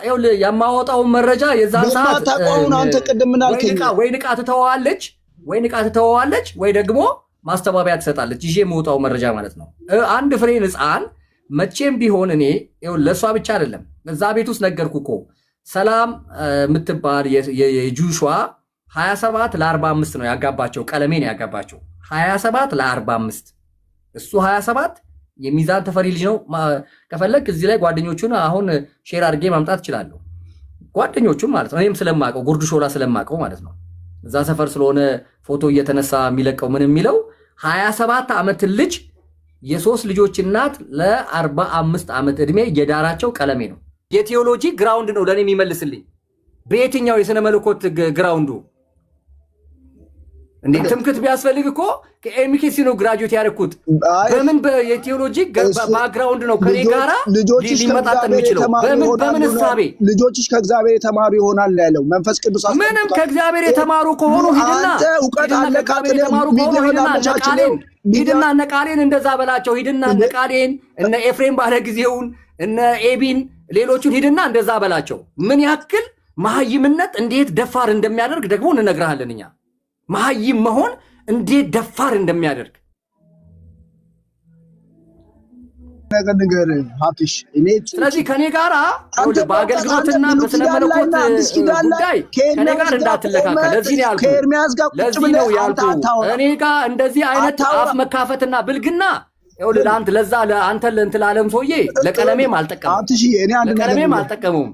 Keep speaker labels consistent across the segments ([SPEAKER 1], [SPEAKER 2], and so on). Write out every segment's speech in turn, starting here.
[SPEAKER 1] ይኸውልህ የማወጣው መረጃ የዛን ሰዓት
[SPEAKER 2] ታቋውን አንተ ቅድም ምናልከኝ
[SPEAKER 1] ወይ ንቃ ትተዋለች ወይ ደግሞ ማስተባበያ ትሰጣለች። ይዤ የምወጣው መረጃ ማለት ነው። አንድ ፍሬን ሕፃን መቼም ቢሆን እኔ ለእሷ ብቻ አይደለም እዛ ቤት ውስጥ ነገርኩ እኮ ሰላም የምትባል የጁሿ 27 ለ45 ነው ያጋባቸው። ቀለሜን ያጋባቸው 27 ለ45 እሱ 27 የሚዛን ተፈሪ ልጅ ነው። ከፈለክ እዚህ ላይ ጓደኞቹን አሁን ሼር አድርጌ ማምጣት እችላለሁ። ጓደኞቹን ማለት ነው። እኔም ስለማቀው ጉርድ ሾላ ስለማቀው ማለት ነው። እዛ ሰፈር ስለሆነ ፎቶ እየተነሳ የሚለቀው ምን የሚለው 27 ዓመት ልጅ የሶስት ልጆች እናት ለ45 ዓመት ዕድሜ የዳራቸው ቀለሜ ነው። የቴዎሎጂ ግራውንድ ነው ለኔ የሚመልስልኝ። በየትኛው የሥነ መለኮት ግራውንዱ እንዴ? ትምክት ቢያስፈልግ እኮ ከኤምኬሲ ነው ግራጁዌት ያደረኩት። በምን የቴዎሎጂ ባክግራውንድ ነው ከኔ ጋራ ሊመጣጠን የሚችለው? በምን እሳቤ
[SPEAKER 2] ልጆችሽ ከእግዚአብሔር የተማሩ ይሆናል ያለው መንፈስ ቅዱስ
[SPEAKER 1] ምንም ከእግዚአብሔር የተማሩ ከሆኑ ሂድና ሂድና እነ ቃሌን እንደዛ በላቸው። ሂድና እነ ቃሌን እነ ኤፍሬም ባለ ጊዜውን እነ ኤቢን ሌሎቹን ሂድና እንደዛ በላቸው። ምን ያክል መሐይምነት እንዴት ደፋር እንደሚያደርግ ደግሞ እንነግርሃለን እኛ። መሐይም መሆን እንዴት ደፋር እንደሚያደርግ
[SPEAKER 2] ነገር ሀብትሽ እኔ
[SPEAKER 1] ስለዚህ ከኔ ጋራ በአገልግሎትና በስነ መለኮት ጉዳይ ከኔ ጋር እንዳትለካከል። ለዚህ ነው ያልኩህ እኔ ጋር እንደዚህ አይነት አፍ መካፈትና ብልግና ለአንተ ለዛ ለአንተ ለእንትን ለዓለም ሰውዬ ለቀለሜም አልጠቀሙም።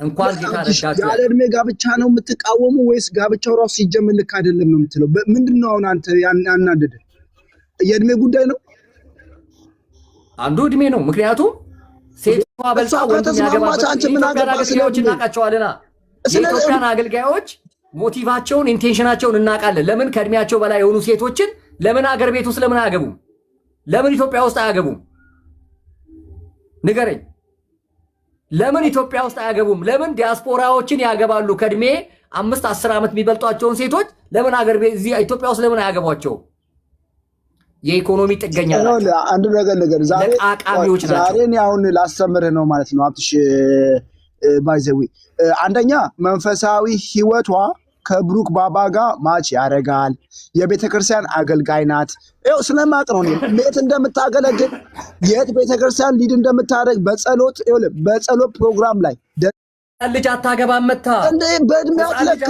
[SPEAKER 1] እንኳን ጌታ ረዳችሁ
[SPEAKER 2] ያለ ዕድሜ ጋብቻ ነው የምትቃወሙ ወይስ ጋብቻው ራሱ ሲጀምር ልክ አይደለም ነው የምትለው? ምንድነው አሁን አንተ ያናደደ? የዕድሜ ጉዳይ ነው።
[SPEAKER 1] አንዱ ዕድሜ ነው። ምክንያቱም ሴቷ በልጣ ወንድ የሚያገባበት አገልጋዮች እናውቃቸዋልና የኢትዮጵያን አገልጋዮች ሞቲቫቸውን ኢንቴንሽናቸውን እናውቃለን። ለምን ከዕድሜያቸው በላይ የሆኑ ሴቶችን ለምን አገር ቤት ውስጥ ለምን አያገቡም? ለምን ኢትዮጵያ ውስጥ አያገቡም? ንገረኝ። ለምን ኢትዮጵያ ውስጥ አያገቡም? ለምን ዲያስፖራዎችን ያገባሉ? ከዕድሜ 5-10 ዓመት የሚበልጧቸውን ሴቶች ለምን አገር ቤት እዚህ ኢትዮጵያ ውስጥ ለምን አያገቧቸው? የኢኮኖሚ ጥገኛ ናቸው።
[SPEAKER 2] አንድ ነገር ዛሬ እኔ አሁን ላስተምርህ ነው ማለት ነው ሀብትሽ ባይዘዊ አንደኛ መንፈሳዊ ህይወቷ ከብሩክ ባባ ጋር ማች ያደርጋል። የቤተክርስቲያን አገልጋይ ናት። ይኸው ስለማቅ ነው የት እንደምታገለግል የት ቤተክርስቲያን ሊድ እንደምታደርግ በጸሎት ፕሮግራም ላይ
[SPEAKER 1] ልጅ አታገባም መታ
[SPEAKER 2] እንዴ በእድሜያት ለካ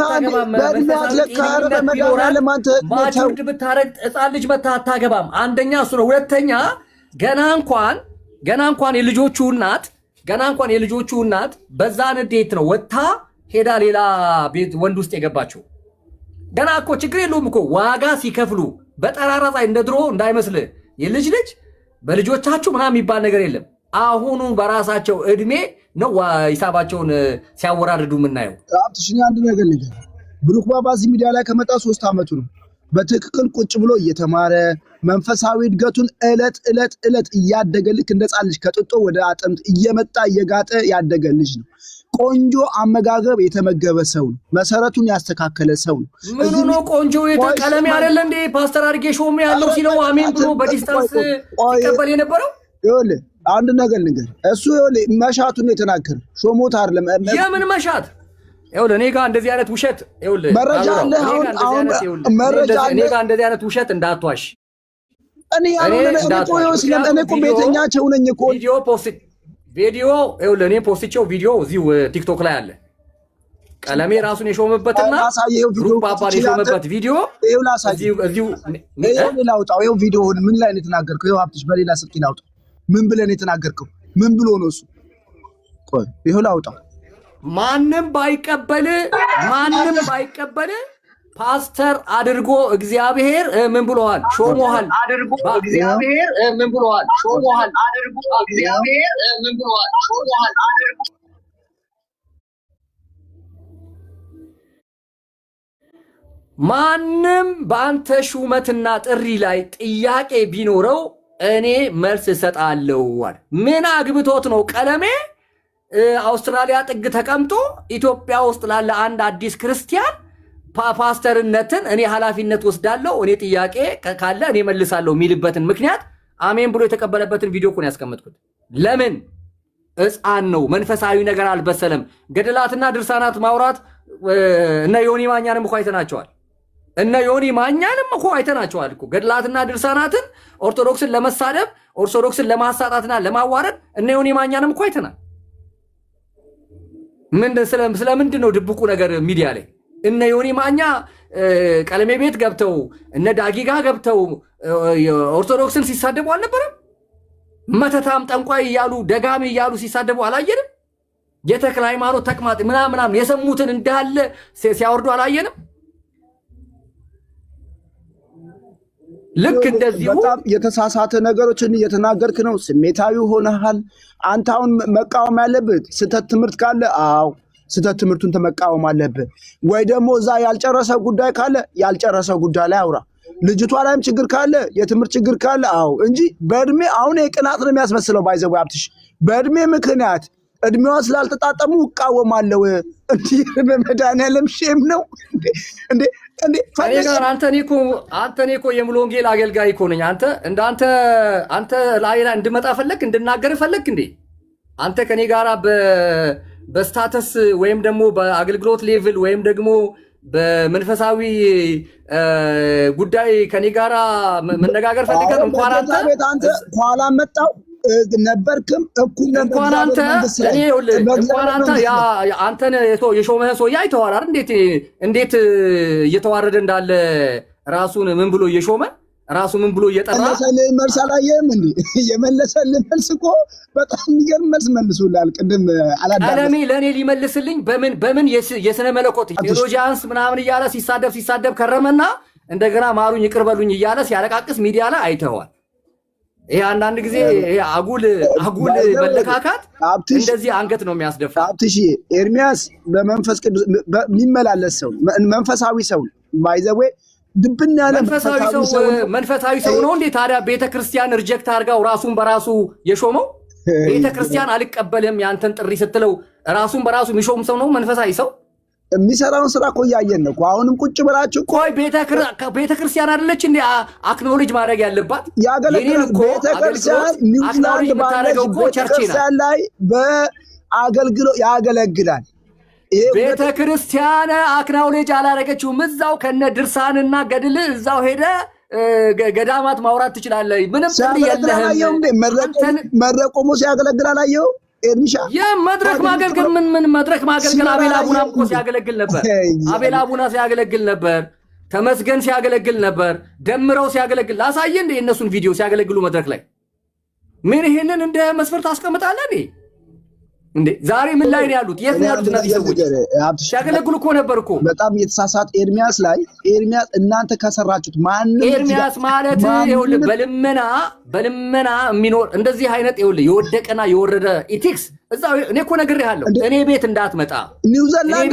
[SPEAKER 2] ረመዳን
[SPEAKER 1] ማቹርድ ብታረግ ሕፃን ልጅ መታ አታገባም። አንደኛ እሱ ነው። ሁለተኛ ገና እንኳን የልጆቹ እናት በዛ ንዴት ነው ወጥታ ሄዳ ሌላ ቤት ወንድ ውስጥ የገባቸው። ገና እኮ ችግር የለውም እኮ ዋጋ ሲከፍሉ በጠራራ ፀሐይ እንደ ድሮ እንዳይመስልህ የልጅ በልጆቻችሁ ምናምን የሚባል ነገር የለም። አሁኑ በራሳቸው እድሜ ነው ሂሳባቸውን ሲያወራርዱ የምናየው።
[SPEAKER 2] አብትሽኛ አንድ ነገር ብሩክ ባባ እዚህ ሚዲያ ላይ ከመጣ 3 ዓመቱ ነው። በትክክል ቁጭ ብሎ እየተማረ መንፈሳዊ እድገቱን እለት እያደገ ልክ እንደ ሕፃን ልጅ ከጥጦ ወደ አጥንት እየመጣ እየጋጠ ያደገ ልጅ ነው። ቆንጆ አመጋገብ የተመገበ ሰው ነው። መሰረቱን ያስተካከለ ሰው ነው።
[SPEAKER 1] ምኑ ነው ቆንጆ? ቀለሜ አይደለ እንዴ ፓስተር አድርጌ ሾሜ ያለው ሲለው አሜን ብሎ በዲስታንስ ሲቀበል የነበረው?
[SPEAKER 2] ይኸውልህ አንድ ነገር እሱ መሻቱን የተናገረው ሾሞት አይደለም።
[SPEAKER 1] የምን መሻት? ይኸውልህ እኔ ጋር እንደዚህ አይነት ውሸት
[SPEAKER 2] መረጃ አለ። መረጃ አለ።
[SPEAKER 1] እኔ ጋር እንደዚህ አይነት ውሸት እንዳትዋሽ።
[SPEAKER 2] እኔ እኮ ቤተኛቸው ነኝ እኮ
[SPEAKER 1] ቪዲዮ ይኸውልህ እኔ ፖስትቼው ቪዲዮ እዚሁ ቲክቶክ ላይ አለ። ቀለሜ ራሱን የሾመበትና ግሩፕ ባባን የሾመበት ቪዲዮ እዚሁ
[SPEAKER 2] ላውጣው። ይኸው ቪዲዮውን ምን ላይ ነው የተናገርከው? ይኸው ሀብትሽ በሌላ ስልክ ላውጣው። ምን ብለህ ነው የተናገርከው? ምን ብሎ ነው እሱ? ቆይ ይኸው ላውጣው።
[SPEAKER 1] ማንም ባይቀበል ፓስተር አድርጎ እግዚአብሔር ምን ብሎሃል? ሾሞሃል። አድርጎ እግዚአብሔር ምን ብሎሃል? ሾሞሃል። አድርጎ እግዚአብሔር ምን ብሎሃል? ሾሞሃል። አድርጎ ማንም በአንተ ሹመትና ጥሪ ላይ ጥያቄ ቢኖረው እኔ መልስ እሰጣለሁ። ምን አግብቶት ነው ቀለሜ አውስትራሊያ ጥግ ተቀምጦ ኢትዮጵያ ውስጥ ላለ አንድ አዲስ ክርስቲያን ፓስተርነትን እኔ ኃላፊነት ወስዳለሁ እኔ ጥያቄ ካለ እኔ መልሳለሁ የሚልበትን ምክንያት አሜን ብሎ የተቀበለበትን ቪዲዮ እኮ ነው ያስቀመጥኩት። ለምን ሕፃን ነው፣ መንፈሳዊ ነገር አልበሰለም። ገድላትና ድርሳናት ማውራት እነ ዮኒ ማኛንም እኮ አይተናቸዋል። እነ ዮኒ ማኛንም እኮ አይተናቸዋል እኮ ገድላትና ድርሳናትን ኦርቶዶክስን ለመሳደብ ኦርቶዶክስን ለማሳጣትና ለማዋረድ እነ ዮኒ ማኛንም እኮ አይተናል። ስለምንድን ነው ድብቁ ነገር ሚዲያ ላይ? እነ ዮኒ ማኛ ቀለሜ ቤት ገብተው እነ ዳጊጋ ገብተው ኦርቶዶክስን ሲሳደቡ አልነበረም? መተታም ጠንቋይ እያሉ ደጋሚ እያሉ ሲሳደቡ አላየንም? የተክለ ሃይማኖት ተቅማጥ ምናምን የሰሙትን እንዳለ ሲያወርዱ አላየንም? ልክ እንደዚሁ
[SPEAKER 2] በጣም የተሳሳተ ነገሮችን እየተናገርክ ነው። ስሜታዊ ሆነሃል። አንተ አሁን መቃወም ያለብህ ስህተት ትምህርት ካለ አዎ ስህተት ትምህርቱን ተመቃወም አለብህ። ወይ ደግሞ እዛ ያልጨረሰ ጉዳይ ካለ ያልጨረሰ ጉዳይ ላይ አውራ። ልጅቷ ላይም ችግር ካለ የትምህርት ችግር ካለ አዎ እንጂ በእድሜ አሁን የቅናት ነው የሚያስመስለው። ባይዘው አብትሽ በእድሜ ምክንያት እድሜዋ ስላልተጣጣሙ እቃወማለሁ። እንዲህ በመድኃኒዓለም ሼም ነው እንዴ?
[SPEAKER 1] አንተ እኮ የሙሉ ወንጌል አገልጋይ እኮ ነኝ። አንተ ላይ እንድመጣ ፈለክ እንድናገር ፈለክ እንዴ? አንተ ከኔ ጋራ በስታተስ ወይም ደግሞ በአገልግሎት ሌቭል ወይም ደግሞ በመንፈሳዊ ጉዳይ ከኔ ጋራ መነጋገር ፈልገህ እንኳን
[SPEAKER 2] አንተ ኋላ መጣው ነበርክም እኩል ነበር።
[SPEAKER 1] እንኳን አንተን የሾመህን ሰውዬ አይተኸዋል አይደል? እንዴት እየተዋረደ እንዳለ ራሱን ምን ብሎ እየሾመ ራሱ ምን ብሎ እየጠራ
[SPEAKER 2] መለሰልህ። መልስ አላየህም እንዴ? የመለሰልህ መልስ እኮ በጣም የሚገርም መልስ መልሱልሃል። ቅድም
[SPEAKER 1] አለሜ ለእኔ ሊመልስልኝ በምን የስነ መለኮት ቴዎሎጂያንስ ምናምን እያለ ሲሳደብ ከረመና እንደገና ማሩኝ ይቅር በሉኝ እያለ ሲያለቃቅስ ሚዲያ ላይ አይተኸዋል። ይሄ አንዳንድ ጊዜ አጉል መለካካት እንደዚህ አንገት ነው የሚያስደፋ።
[SPEAKER 2] አብትሽ ኤርሚያስ በመንፈስ ቅዱስ የሚመላለስ ሰው መንፈሳዊ ሰው ባይዘዌ ድብና ያለ
[SPEAKER 1] መንፈሳዊ ሰው ነው እንዴ? ታዲያ ቤተክርስቲያን ሪጀክት አድርጋው ራሱን በራሱ የሾመው ቤተክርስቲያን አልቀበልም ያንተን ጥሪ ስትለው ራሱን በራሱ የሚሾም ሰው ነው መንፈሳዊ ሰው።
[SPEAKER 2] የሚሰራውን ስራ እኮ እያየን ነው። አሁንም ቁጭ ብላችሁ
[SPEAKER 1] ቆይ ቤተክርስቲያን አይደለች እንዴ አክኖሎጅ ማድረግ ያለባት?
[SPEAKER 2] ቤተክርስቲያን ኒውዚላንድ ባለችው ቤተክርስቲያን ላይ በአገልግሎት ያገለግላል።
[SPEAKER 1] ቤተክርስቲያን አክኖሎጅ አላረገችውም። እዛው ከነ ድርሳንና ገድል እዛው ሄደ ገዳማት ማውራት ትችላለህ። ምንም ጥሪ የለህም።
[SPEAKER 2] መድረቆሙ ሲያገለግል አላየው?
[SPEAKER 1] የመድረክ ማገልገል ምን መድረክ ማገልገል? አቤል አቡና እኮ ሲያገለግል ነበር። አቤል አቡና ሲያገለግል ነበር። ተመስገን ሲያገለግል ነበር። ደምረው ሲያገለግል ላሳየ እንደ የእነሱን ቪዲዮ ሲያገለግሉ መድረክ ላይ ምን ይሄንን እንደ መስፈርት አስቀምጣለህ እንዴ? ዛሬ ምን ላይ ነው ያሉት? የት ነው ያሉት? እነዚህ ሰዎች ሲያገለግሉ እኮ ነበር እኮ።
[SPEAKER 2] በጣም የተሳሳተ ኤርሚያስ ላይ ኤርሚያስ እናንተ ከሰራችሁት ማንንም
[SPEAKER 1] ኤርሚያስ ማለት ይኸውልህ በልመና የሚኖር እንደዚህ አይነት ይኸውልህ የወደቀና የወረደ ኢቲክስ እዛው እኔ እኮ ነግሬሃለሁ። እኔ ቤት እንዳትመጣ
[SPEAKER 2] ኒውዚላንድ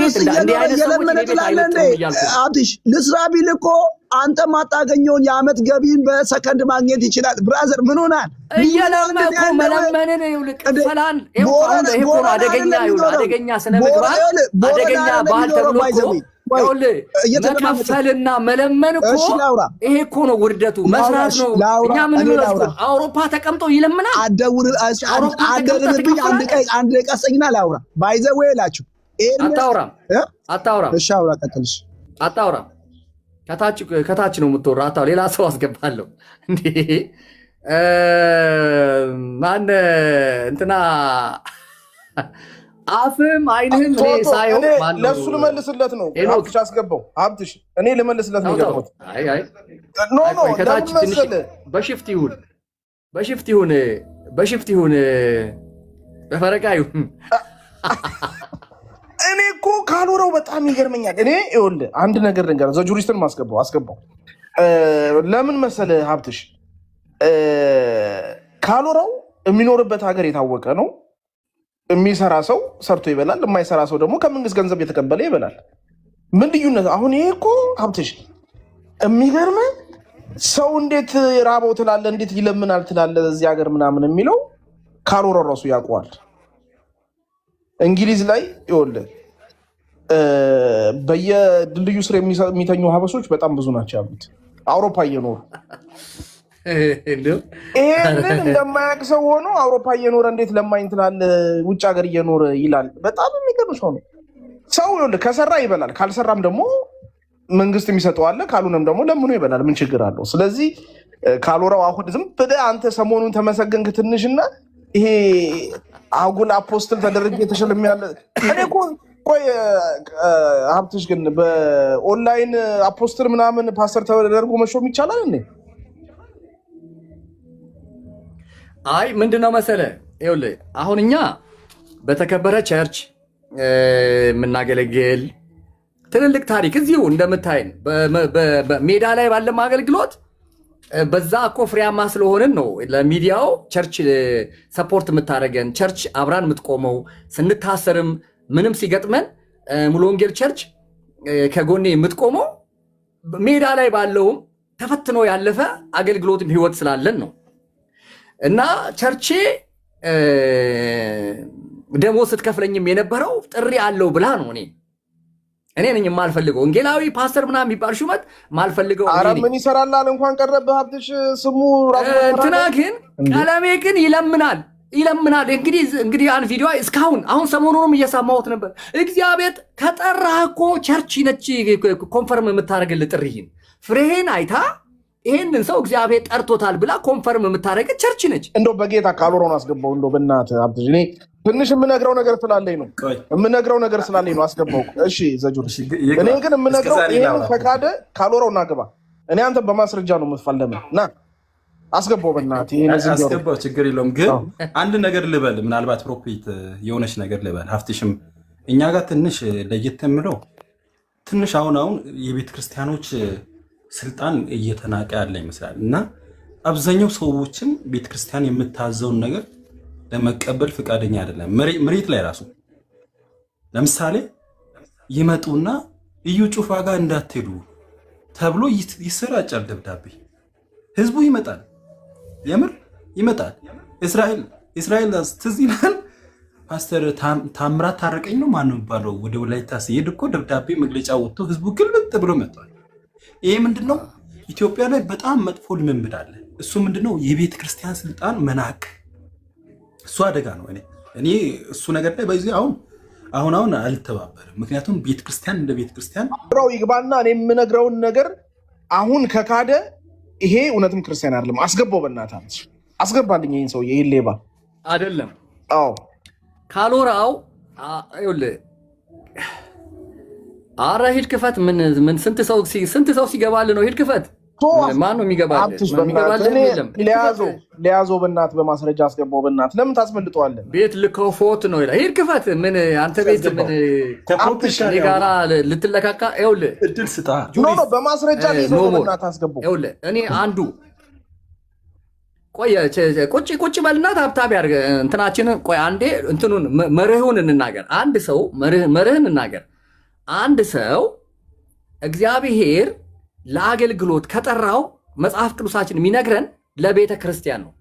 [SPEAKER 2] አብትሽ ልስራ ቢል እኮ አንተ ማታገኘውን የዓመት ገቢን በሰከንድ ማግኘት ይችላል። ብራዘር ምን ሆናል?
[SPEAKER 1] እየለመንኩ መለመንን ይኸውልህ ቅፈላን ይሄ አደገኛ ስነ ምግባር አደገኛ ባህል ተብሎ እኮ ይኸውልህ መከፈልና መለመን እኮ ይሄ እኮ ነው ውርደቱ። መስራት ነው። እኛ ምን ነው አውሮፓ ተቀምጦ ይለምናል።
[SPEAKER 2] አደርብኝ አንድ ቀሰኝና ላውራ ባይዘው ይላችሁ
[SPEAKER 1] አታውራም።
[SPEAKER 2] እሺ አውራ ቀጥልሽ።
[SPEAKER 1] አታውራም። ከታች ነው የምትወራ። አታው ሌላ ሰው አስገባለሁ እንዴ? ማን እንትና አፍም አይንህም ሳይሆን
[SPEAKER 3] ለሱ ልመልስለት ነው። አብትሽ አስገባው። አብትሽ እኔ ልመልስለት ነው ያልኩት።
[SPEAKER 1] ከታች ትንሽ በሽፍት ይሁን በፈረቃ ይሁን።
[SPEAKER 3] እኔ እኮ ካልወረው በጣም ይገርመኛል። እኔ ይኸውልህ አንድ ነገር ልንገርህ። ዘጁሪስትን አስገባው። ለምን መሰለህ ሀብትሽ ካልወረው የሚኖርበት ሀገር የታወቀ ነው። የሚሰራ ሰው ሰርቶ ይበላል፣ የማይሰራ ሰው ደግሞ ከመንግስት ገንዘብ የተቀበለ ይበላል። ምን ልዩነት? አሁን ይሄ እኮ ሀብትሽ የሚገርምህ ሰው እንዴት ራበው ትላለህ፣ እንዴት ይለምናል ትላለህ እዚህ ሀገር ምናምን የሚለው ካልወረው ራሱ ያውቀዋል። እንግሊዝ ላይ ይኸውልህ በየድልድዩ ስር የሚተኙ ሀበሶች በጣም ብዙ ናቸው ያሉት አውሮፓ እየኖሩ ይህንን እንደማያውቅ ሰው ሆኖ አውሮፓ እየኖረ እንዴት ለማኝ ትላለህ? ውጭ ሀገር እየኖረ ይላል። በጣም የሚገርም ሰው ነው። ሰው ከሰራ ይበላል፣ ካልሰራም ደግሞ መንግስት የሚሰጠው አለ፣ ካልሆነም ደግሞ ለምኖ ይበላል። ምን ችግር አለው? ስለዚህ ካልወራው አሁን ዝም ብለህ አንተ ሰሞኑን ተመሰገንክ ትንሽና ይሄ አጉል አፖስትል ተደረገ የተሸለም ያለ እኔ እኮ ቆይ ሀብትሽ ግን በኦንላይን አፖስትል ምናምን ፓስተር ተደርጎ መሾም ይቻላል እንዴ?
[SPEAKER 1] አይ ምንድነው መሰለ ይኸውልህ አሁን እኛ በተከበረ ቸርች የምናገለግል ትልልቅ ታሪክ እዚሁ እንደምታይን በሜዳ ላይ ባለም አገልግሎት በዛ እኮ ፍሬያማ ስለሆንን ነው ለሚዲያው ቸርች ሰፖርት የምታደርገን ቸርች አብራን የምትቆመው ስንታሰርም ምንም ሲገጥመን ሙሉ ወንጌል ቸርች ከጎኔ የምትቆመው ሜዳ ላይ ባለውም ተፈትኖ ያለፈ አገልግሎትም ህይወት ስላለን ነው። እና ቸርቼ ደሞዝ ስትከፍለኝም የነበረው ጥሪ አለው ብላ ነው። እኔ ነኝ የማልፈልገው ወንጌላዊ ፓስተር ምናምን የሚባል ሹመት ማልፈልገው።
[SPEAKER 3] ኧረ ምን ይሰራላል እንኳን ቀረብህ ሀብትሽ ስሙ
[SPEAKER 1] እንትና ግን ቀለሜ ግን ይለምናል። እንግዲህ አንድ ቪዲዮ እስካሁን አሁን ሰሞኑንም እየሰማሁት ነበር። እግዚአብሔር ከጠራህ እኮ ቸርች ነች ኮንፈርም የምታደርግልህ ጥሪህን ፍሬህን አይታ ይሄንን ሰው እግዚአብሔር ጠርቶታል ብላ ኮንፈርም የምታደርግ ቸርች ነች።
[SPEAKER 3] እንደው በጌታ ካልወራውን አስገባው። እንደው በእናትህ ሀብትሽ እኔ ትንሽ የምነግረው ነገር ስላለኝ ነው አስገባው። እሺ ዘጁር እኔ ግን የምነግረው ይሄን ፈቃደ ካልወራው እናገባ። እኔ አንተ በማስረጃ ነው የምትፋለመ ና አስገባው በእናትህ ይሄን
[SPEAKER 4] አስገባው። ችግር የለውም ግን አንድ ነገር ልበል፣ ምናልባት ፕሮፊት የሆነች ነገር ልበል። ሀብትሽም እኛ ጋር ትንሽ ለየት የምለው ትንሽ አሁን የቤተ ክርስቲያኖች ስልጣን እየተናቀ ያለ ይመስላል እና አብዛኛው ሰዎችም ቤተክርስቲያን የምታዘውን ነገር ለመቀበል ፈቃደኛ አይደለም። መሬት ላይ ራሱ ለምሳሌ ይመጡና እዩ ጩፋ ጋር እንዳትሄዱ ተብሎ ይሰራጫል ደብዳቤ። ህዝቡ ይመጣል፣ የምር ይመጣል። እስራኤል ትዝ ይላል ፓስተር ታምራት ታረቀኝ ነው ማነው የሚባለው ወደ ወላይታ ሲሄድ እኮ ደብዳቤ መግለጫ ወጥቶ ህዝቡ ግልብጥ ብሎ መጥቷል። ይሄ ምንድነው? ኢትዮጵያ ላይ በጣም መጥፎ ልምምድ አለ። እሱ ምንድነው? የቤተ ክርስቲያን ስልጣን መናቅ። እሱ አደጋ ነው። እኔ እሱ ነገር ላይ በዚህ አሁን አልተባበርም። ምክንያቱም ቤተ ክርስቲያን እንደ ቤተ ክርስቲያን
[SPEAKER 3] ብራው ይግባና እኔ የምነግረውን ነገር አሁን ከካደ ይሄ እውነትም ክርስቲያን አይደለም። አስገባው በእናትህ አስገባልኝ። ይሄን ሰው ይሄን ሌባ
[SPEAKER 1] አይደለም።
[SPEAKER 3] አዎ
[SPEAKER 1] ካልወራው ይኸውልህ አረ ሂድ ክፈት። ምን ስንት ሰው ሲገባልህ ነው? ሂድ ክፈት። ማን ነው የሚገባልህ?
[SPEAKER 3] ሊያዞ በእናትህ በማስረጃ አስገባው በእናትህ። ለምን ታስመልጠዋለህ?
[SPEAKER 1] ቤት ልከፎት ነው ይላል። ሂድ ክፈት። ምን አንተ ቤት ምን እኔ ጋራ ልትለካካ? ይኸውልህ
[SPEAKER 4] እድል ስጣ።
[SPEAKER 3] በማስረጃ ሊይዘው በእናትህ አስገባው።
[SPEAKER 1] ይኸውልህ እኔ አንዱ ቆይ ቁጭ በልና ታብታብ ያድርግ እንትናችንን። ቆይ አንዴ እንትኑን መርህውን እንናገር። አንድ ሰው መርህን እናገር። አንድ ሰው እግዚአብሔር ለአገልግሎት ከጠራው መጽሐፍ ቅዱሳችን የሚነግረን ለቤተ ክርስቲያን ነው።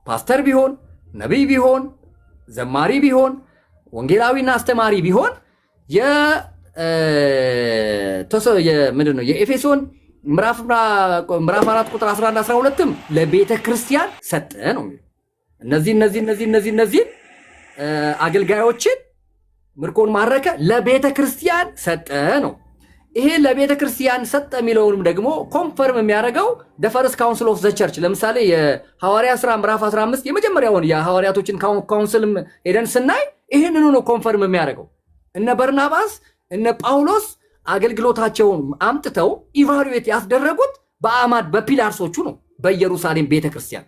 [SPEAKER 1] ፓስተር ቢሆን፣ ነቢይ ቢሆን፣ ዘማሪ ቢሆን፣ ወንጌላዊና አስተማሪ ቢሆን ምንድነው የኤፌሶን ምዕራፍ 4 ቁጥር 11 12ም ለቤተ ክርስቲያን ሰጠ ነው። እነዚህ አገልጋዮችን ምርኮን ማረከ ለቤተ ክርስቲያን ሰጠ ነው። ይሄ ለቤተ ክርስቲያን ሰጠ የሚለውንም ደግሞ ኮንፈርም የሚያደርገው ፈርስት ካውንስል ኦፍ ዘ ቸርች። ለምሳሌ የሐዋርያ ሥራ ምዕራፍ 15 የመጀመሪያውን የሐዋርያቶችን ካውንስልም ሄደን ስናይ ይህንኑ ነው ኮንፈርም የሚያደርገው። እነ በርናባስ እነ ጳውሎስ አገልግሎታቸውን አምጥተው ኢቫሉዌት ያስደረጉት በአማድ በፒላርሶቹ ነው። በኢየሩሳሌም ቤተ ክርስቲያን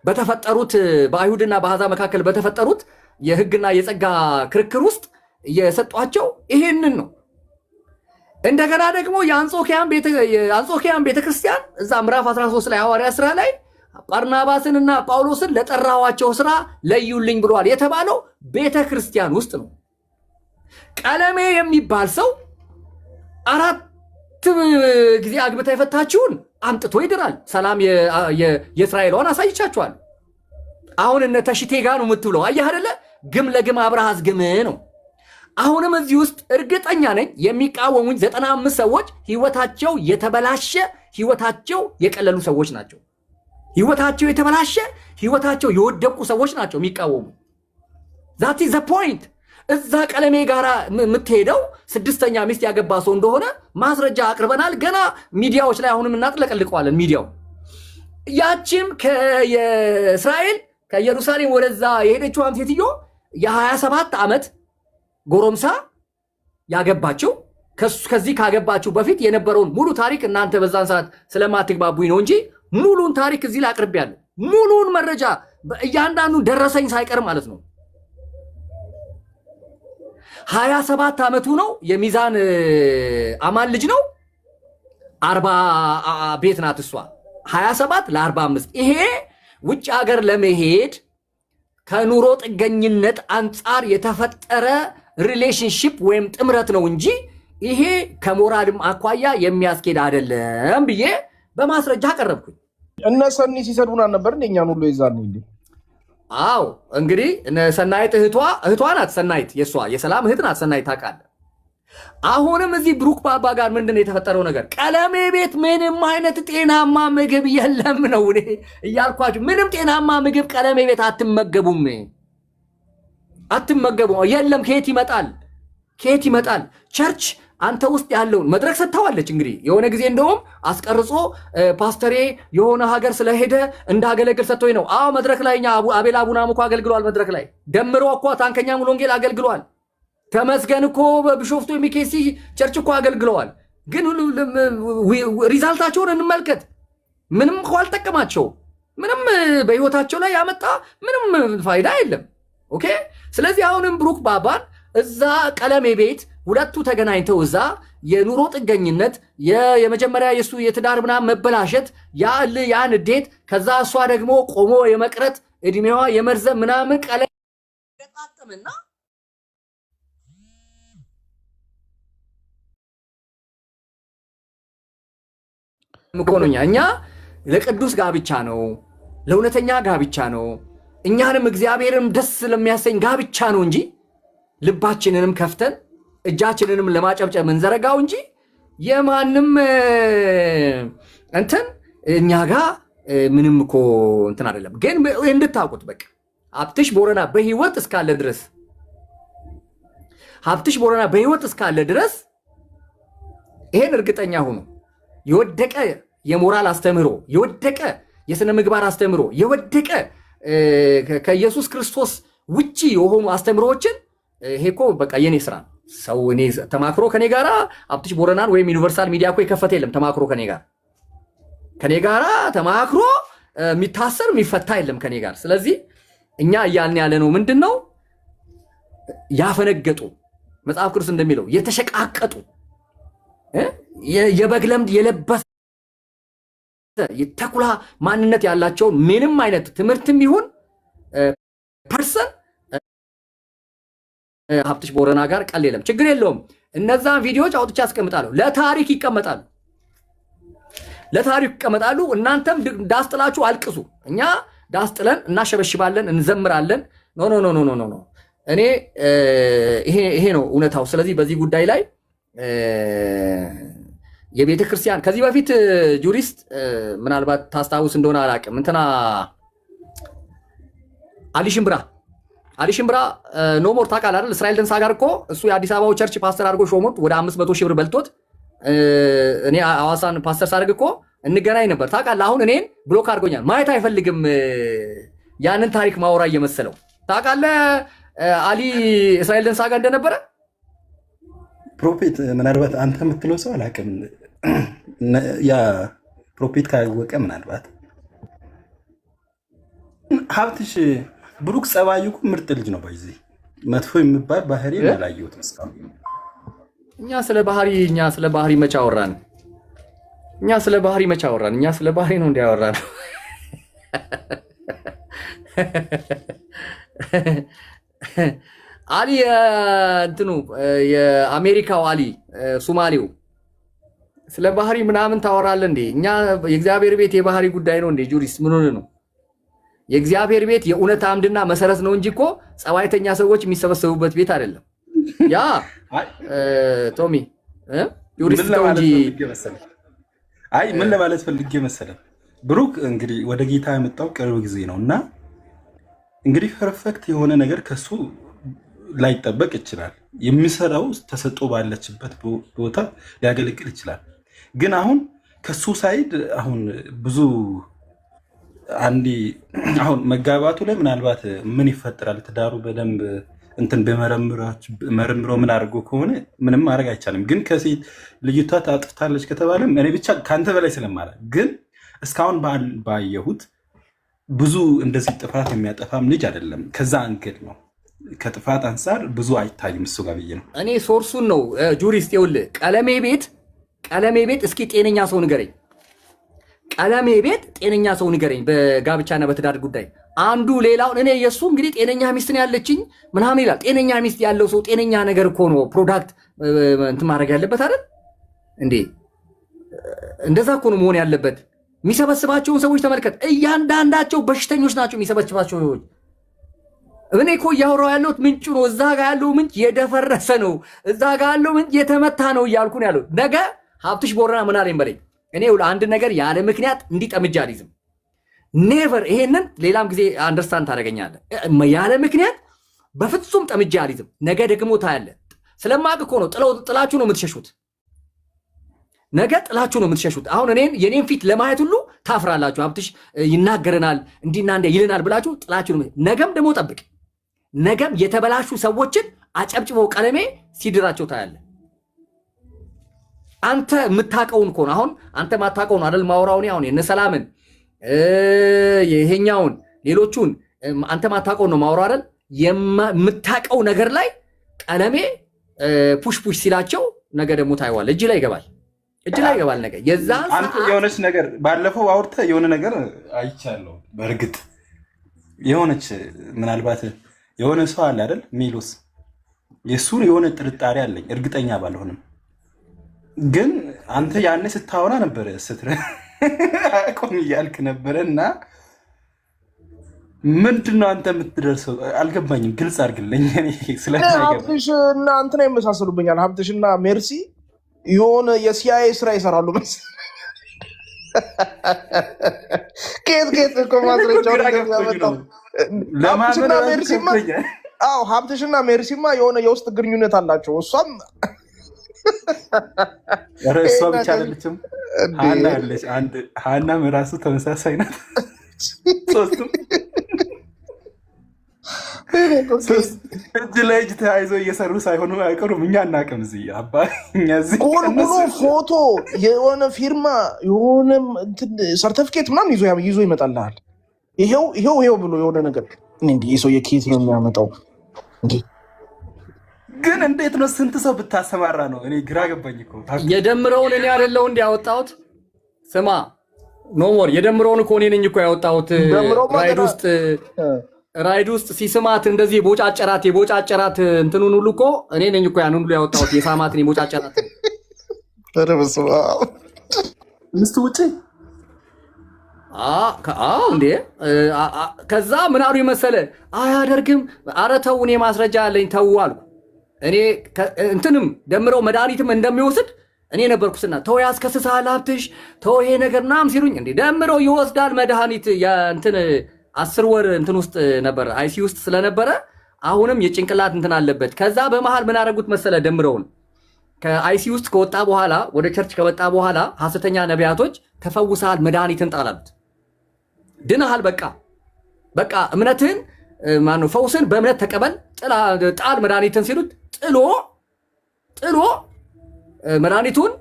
[SPEAKER 1] በተፈጠሩት በአይሁድና በአሕዛብ መካከል በተፈጠሩት የሕግና የጸጋ ክርክር ውስጥ የሰጧቸው ይሄንን ነው። እንደገና ደግሞ የአንጾኪያን ቤተክርስቲያን እዛ ምዕራፍ 13 ላይ ሐዋርያ ሥራ ላይ በርናባስንና ጳውሎስን ለጠራኋቸው ስራ ለዩልኝ ብሏል የተባለው ቤተክርስቲያን ውስጥ ነው። ቀለሜ የሚባል ሰው 4 ጊዜ አግብታ የፈታችውን አምጥቶ ይድራል። ሰላም የእስራኤሏን አሳይቻችኋል። አሁን እነ ተሽቴ ጋር ነው የምትብለው። አየህ አይደለ? ግም ለግም አብረሃዝ ግም ነው። አሁንም እዚህ ውስጥ እርግጠኛ ነኝ የሚቃወሙኝ 95 ሰዎች ህይወታቸው የተበላሸ ህይወታቸው የቀለሉ ሰዎች ናቸው። ህይወታቸው የተበላሸ ህይወታቸው የወደቁ ሰዎች ናቸው የሚቃወሙ። that is the point። እዛ ቀለሜ ጋራ የምትሄደው 6ኛ ሚስት ያገባ ሰው እንደሆነ ማስረጃ አቅርበናል። ገና ሚዲያዎች ላይ አሁንም እናጥለቀልቀዋለን። ሚዲያው ያቺም ከእስራኤል ከኢየሩሳሌም ወደዛ የሄደችዋን ሴትዮ የ27 ዓመት ጎረምሳ ያገባችው ከዚህ ካገባችው በፊት የነበረውን ሙሉ ታሪክ እናንተ በዛን ሰዓት ስለማትግባቡኝ ነው እንጂ ሙሉን ታሪክ እዚህ ላይ አቅርቤያለሁ። ሙሉን መረጃ እያንዳንዱ ደረሰኝ ሳይቀር ማለት ነው። 27 ዓመቱ ነው። የሚዛን አማን ልጅ ነው። 40 ቤት ናት እሷ። 27 ለ45 ይሄ ውጭ ሀገር ለመሄድ ከኑሮ ጥገኝነት አንጻር የተፈጠረ ሪሌሽንሺፕ ወይም ጥምረት ነው እንጂ ይሄ ከሞራልም አኳያ የሚያስኬድ አይደለም ብዬ በማስረጃ አቀረብኩኝ።
[SPEAKER 3] እነ ሰኒ ሲሰድቡን አልነበር እንደኛን ሁሉ ይዛን እንዴ?
[SPEAKER 1] አዎ እንግዲህ ሰናይት እህቷ ናት። ሰናይት የሰላም እህት ናት። ሰናይት ታውቃለህ። አሁንም እዚህ ብሩክ ባባ ጋር ምንድን ነው የተፈጠረው ነገር? ቀለሜ ቤት ምንም አይነት ጤናማ ምግብ የለም ነው እኔ እያልኳችሁ። ምንም ጤናማ ምግብ ቀለሜ ቤት አትመገቡም። የለም። ከየት ይመጣል? ቸርች አንተ ውስጥ ያለውን መድረክ ሰጥተዋለች። እንግዲህ የሆነ ጊዜ እንደውም አስቀርጾ ፓስተሬ የሆነ ሀገር ስለሄደ እንዳገለግል ሰጥቶኝ ነው። አዎ መድረክ ላይ እኛ አቤል አቡናም እኮ አገልግሏል። መድረክ ላይ ደምሮ እኮ ታንከኛ ሙሉ ወንጌል አገልግሏል። ተመስገን እኮ በቢሾፍቱ የሚኬሲ ቸርች እኮ አገልግለዋል። ግን ሪዛልታቸውን እንመልከት። ምንም እኮ አልጠቀማቸው። ምንም በህይወታቸው ላይ ያመጣ ምንም ፋይዳ የለም። ኦኬ። ስለዚህ አሁንም ብሩክ ባባን እዛ ቀለሜ ቤት ሁለቱ ተገናኝተው እዛ የኑሮ ጥገኝነት የመጀመሪያ የሱ የትዳር ምናምን መበላሸት ያ ንዴት ከዛ እሷ ደግሞ ቆሞ የመቅረት እድሜዋ የመርዘም ምናምን ቀለሜ ገጣጥምና ምኮኖኛ እኛ ለቅዱስ ጋብቻ ነው፣ ለእውነተኛ ጋብቻ ነው። እኛንም እግዚአብሔርም ደስ ለሚያሰኝ ጋብቻ ነው እንጂ ልባችንንም ከፍተን እጃችንንም ለማጨብጨብ እንዘረጋው እንጂ የማንም እንትን እኛ ጋር ምንም እኮ እንትን አይደለም። ግን እንድታውቁት በቃ ሀብትሽ ቦረና በህይወት እስካለ ድረስ ይሄን እርግጠኛ ሁኑ። የወደቀ የሞራል አስተምህሮ፣ የወደቀ የሥነ ምግባር አስተምህሮ፣ የወደቀ ከኢየሱስ ክርስቶስ ውጪ የሆኑ አስተምህሮዎችን ይሄ እኮ በቃ የኔ ስራ ሰው እኔ ተማክሮ ከኔ ጋራ ሀብትሽ ቦረናን ወይም ዩኒቨርሳል ሚዲያ እኮ የከፈተ የለም። ተማክሮ ከኔ ጋራ ተማክሮ የሚታሰር የሚፈታ የለም ከኔ ጋር። ስለዚህ እኛ እያልን ያለ ነው ምንድን ነው? ያፈነገጡ መጽሐፍ ቅዱስ እንደሚለው የተሸቃቀጡ የበግ ለምድ የለበሰ የተኩላ ማንነት ያላቸው ምንም አይነት ትምህርትም ይሁን ፐርሰን ሀብትሽ ቦረና ጋር ቀል የለም። ችግር የለውም። እነዛን ቪዲዮዎች አውጥቼ አስቀምጣለሁ። ለታሪክ ይቀመጣሉ። እናንተም ዳስጥላችሁ አልቅሱ። እኛ ዳስጥለን እናሸበሽባለን፣ እንዘምራለን። ኖ እኔ ይሄ ነው እውነታው። ስለዚህ በዚህ ጉዳይ ላይ የቤተ ክርስቲያን ከዚህ በፊት ጁሪስት ምናልባት ታስታውስ እንደሆነ አላውቅም፣ እንትና አሊ ሽምብራ ኖሞር ታውቃለህ አይደል? እስራኤል ደንሳ ጋር እኮ እሱ የአዲስ አበባው ቸርች ፓስተር አድርጎ ሾሞት ወደ 500 ሺህ ብር በልቶት እኔ ሐዋሳን ፓስተር ሳደርግ እኮ እንገናኝ ነበር። ታውቃለህ? አሁን እኔን ብሎክ አድርጎኛል። ማየት አይፈልግም ያንን ታሪክ ማወራ እየመሰለው። ታውቃለህ አሊ እስራኤል ደንሳ ጋር እንደነበረ
[SPEAKER 4] ፕሮፌት ምናልባት አንተ የምትለው ሰው አላውቅም። ያ ፕሮፌት ካወቀ ምናልባት ሀብትሽ ብሩክ ጸባዩ እኮ ምርጥ ልጅ ነው። በዚህ መጥፎ የሚባል ባህሪ አላየሁትም እስካሁን።
[SPEAKER 1] እኛ ስለ ባህሪ መች አወራን? እኛ ስለ ባህሪ ነው እንዲያወራን። አሊ እንትኑ የአሜሪካው አሊ ሱማሌው ስለ ባህሪ ምናምን ታወራለህ እንዴ? እኛ የእግዚአብሔር ቤት የባህሪ ጉዳይ ነው እንዴ? ጁሪስት ምን ሆነ ነው? የእግዚአብሔር ቤት የእውነት አምድና መሰረት ነው እንጂ እኮ ጸባይተኛ ሰዎች የሚሰበሰቡበት ቤት አይደለም። ያ ቶሚ ዩሪስት ነው እንጂ
[SPEAKER 4] አይ ምን ለማለት ፈልጌ መሰለህ ብሩክ እንግዲህ ወደ ጌታ የመጣው ቅርብ ጊዜ ነው እና እንግዲህ ፐርፌክት የሆነ ነገር ከሱ ላይጠበቅ ይችላል። የሚሰራው ተሰጥኦ ባለችበት ቦታ ሊያገለግል ይችላል። ግን አሁን ከሱ ሳይድ አሁን ብዙ አንዲ አሁን መጋባቱ ላይ ምናልባት ምን ይፈጠራል ትዳሩ በደንብ እንትን በመረምረው ምን አድርጎ ከሆነ ምንም ማድረግ አይቻልም። ግን ከሴት ልጅቷ ታጥፍታለች ከተባለም እኔ ብቻ ከአንተ በላይ ስለማለት ግን እስካሁን ባየሁት ብዙ እንደዚህ ጥፋት የሚያጠፋም ልጅ አይደለም። ከዛ አንገድ ነው ከጥፋት አንጻር ብዙ አይታይም እሱ ጋር ብዬ ነው
[SPEAKER 1] እኔ ሶርሱን ነው ጁሪስት ይኸውልህ ቀለሜ ቤት እስኪ ጤነኛ ሰው ንገረኝ። ቀለሜ ቤት ጤነኛ ሰው ንገረኝ በጋብቻና በትዳር ጉዳይ አንዱ ሌላውን እኔ የሱ እንግዲህ ጤነኛ ሚስት ነው ያለችኝ ምናምን ይላል። ጤነኛ ሚስት ያለው ሰው ጤነኛ ነገር እኮ ነው ፕሮዳክት እንትን ማድረግ ያለበት አይደል እንዴ? እንደዛ እኮ ነው መሆን ያለበት። የሚሰበስባቸውን ሰዎች ተመልከት። እያንዳንዳቸው በሽተኞች ናቸው የሚሰበስባቸው ሰዎች። እኔ እኮ እያወራሁ ያለሁት ምንጩ ነው። እዛ ጋር ያለው ምንጭ የደፈረሰ ነው፣ እዛ ጋር ያለው ምንጭ የተመታ ነው እያልኩ ነው ያለው። ነገ ሀብትሽ ቦረና ምን አለኝ በለኝ። እኔ አንድ ነገር ያለ ምክንያት እንዲጠምጃ አልይዝም። ኔቨር። ይሄንን ሌላም ጊዜ አንደርስታንድ ታደርገኛለህ። ያለ ምክንያት በፍጹም ጠምጃ አልይዝም። ነገ ደግሞ ታያለህ። ስለማቅ እኮ ነው ጥላችሁ ነው የምትሸሹት። ነገ ጥላችሁ ነው የምትሸሹት። አሁን የኔን ፊት ለማየት ሁሉ ታፍራላችሁ። ሀብትሽ ይናገረናል እንዲና እንደ ይልናል ብላችሁ ጥላችሁ ነው። ነገም ደግሞ ጠብቅ። ነገም የተበላሹ ሰዎችን አጨብጭቦ ቀለሜ ሲድራቸው ታያለህ። አንተ የምታውቀውን እኮ ነው። አሁን አንተ ማታውቀውን አይደል ማውራውን አሁን የነ ሰላምን ይሄኛውን ሌሎቹን አንተ ማታውቀውን ነው ማውራው አይደል? የምታውቀው ነገር ላይ ቀለሜ ፑሽ ሲላቸው ነገ ደግሞ ታይዋል። እጅ ላይ ይገባል ነገ የዛ
[SPEAKER 4] አንተ የሆነች ነገር ባለፈው አውርተህ የሆነ ነገር አይቻለሁ። በእርግጥ የሆነች ምናልባት የሆነ ሰው አለ አይደል ሚሎስ የሱን የሆነ ጥርጣሬ አለኝ እርግጠኛ ባልሆንም ግን አንተ ያኔ ስታወራ ነበረ ስትረ ቆም እያልክ ነበረ እና ምንድነው አንተ የምትደርሰው አልገባኝም። ግልጽ አድርግልኝ።
[SPEAKER 3] ሀብትሽ እና እንትና ይመሳሰሉብኛል። ሀብትሽ እና ሜርሲ የሆነ የሲአይኤ ስራ ይሰራሉ መሰለኝ። ኬት እኮ ማስረጃው ያመጣው ሀብትሽና ሜርሲማ የሆነ የውስጥ ግንኙነት አላቸው። እሷም
[SPEAKER 4] እሷ ብቻ አይደለችም፣ ሀና አለች። ሀናም ራሱ ተመሳሳይ ናት። ሶስቱም እጅ ለእጅ ተያይዘው እየሰሩ ሳይሆኑ አይቀሩም። እኛ እናቅም እዚህ
[SPEAKER 3] ብሎ ፎቶ የሆነ ፊርማ የሆነ ሰርተፊኬት ምናምን ይዞ ይመጣልሃል። ይሄው ብሎ የሆነ ነገር እንዲህ ሰው የኬት ነው የሚያመጣው።
[SPEAKER 4] ግን እንዴት ነው ስንት ሰው ብታሰማራ ነው? እኔ ግራ ገባኝ እኮ።
[SPEAKER 1] የደምረውን እኔ አይደለሁ እንዲ ያወጣሁት። ስማ ኖሞር የደምረውን እኮ እኔ ነኝ እኮ ያወጣሁት። ራይድ ውስጥ ሲስማት እንደዚህ የቦጫጨራት እንትኑን ሁሉ እኮ እኔ ነኝ እኮ ያን ሁሉ ያወጣሁት። የሳማትን የቦጫጨራት
[SPEAKER 4] ምስቱ ውጭ
[SPEAKER 1] እንዴ ከዛ ምን አሉ መሰለ አያደርግም። ኧረ ተው እኔ ማስረጃ አለኝ ተው አልኩ። እኔ እንትንም ደምረው መድኃኒትም እንደሚወስድ እኔ ነበርኩስና ተው ያስከስሳል ሀብትሽ ተው ይሄ ነገር ምናምን ሲሉኝ እንዴ ደምረው ይወስዳል መድኃኒት እንትን 10 ወር እንትን ውስጥ ነበር አይሲ ውስጥ ስለነበረ አሁንም የጭንቅላት እንትን አለበት። ከዛ በመሃል ምን አደረጉት መሰለ ደምረውን ከአይሲ ውስጥ ከወጣ በኋላ ወደ ቸርች ከወጣ በኋላ ሐሰተኛ ነቢያቶች ተፈውሰሃል መድኃኒትን ጣላሉት። ድነሃል በቃ እምነትህን ማነው ፈውስን በእምነት ተቀበል ጣል መድኃኒትን ሲሉት ጥሎ መድኃኒቱን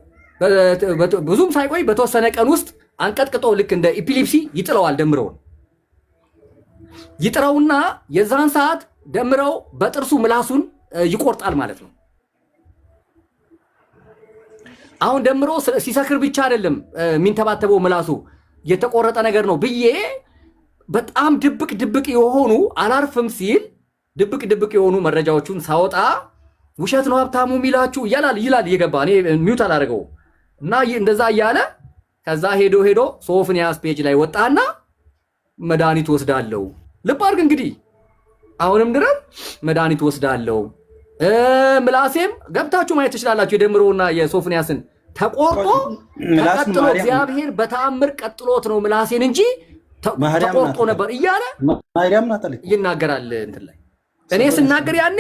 [SPEAKER 1] ብዙም ሳይቆይ በተወሰነ ቀን ውስጥ አንቀጥቅጦ ልክ እንደ ኢፒሊፕሲ ይጥለዋል። ደምረውን ይጥረውና የዛን ሰዓት ደምረው በጥርሱ ምላሱን ይቆርጣል ማለት ነው። አሁን ደምሮ ሲሰክር ብቻ አይደለም የሚንተባተበው ምላሱ የተቆረጠ ነገር ነው ብዬ በጣም ድብቅ የሆኑ አላርፍም ሲል ድብቅ የሆኑ መረጃዎቹን ሳወጣ ውሸት ነው ሀብታሙ የሚላችሁ ይላል እየገባ እኔ ሚውት አላደረገው እና እንደዛ እያለ ከዛ ሄዶ ሶፍንያስ ፔጅ ላይ ወጣና መድኃኒት ወስዳለው። ልብ አድርግ እንግዲህ አሁንም ድረስ መድኃኒት ወስዳለው ምላሴም ገብታችሁ ማየት ትችላላችሁ። የደምሮና የሶፍንያስን ተቆርጦ ተቀጥሎ እግዚአብሔር በተአምር ቀጥሎት ነው ምላሴን እንጂ ተቆርጦ ነበር እያለ ይናገራል። እንትን ላይ እኔ ስናገር ያኔ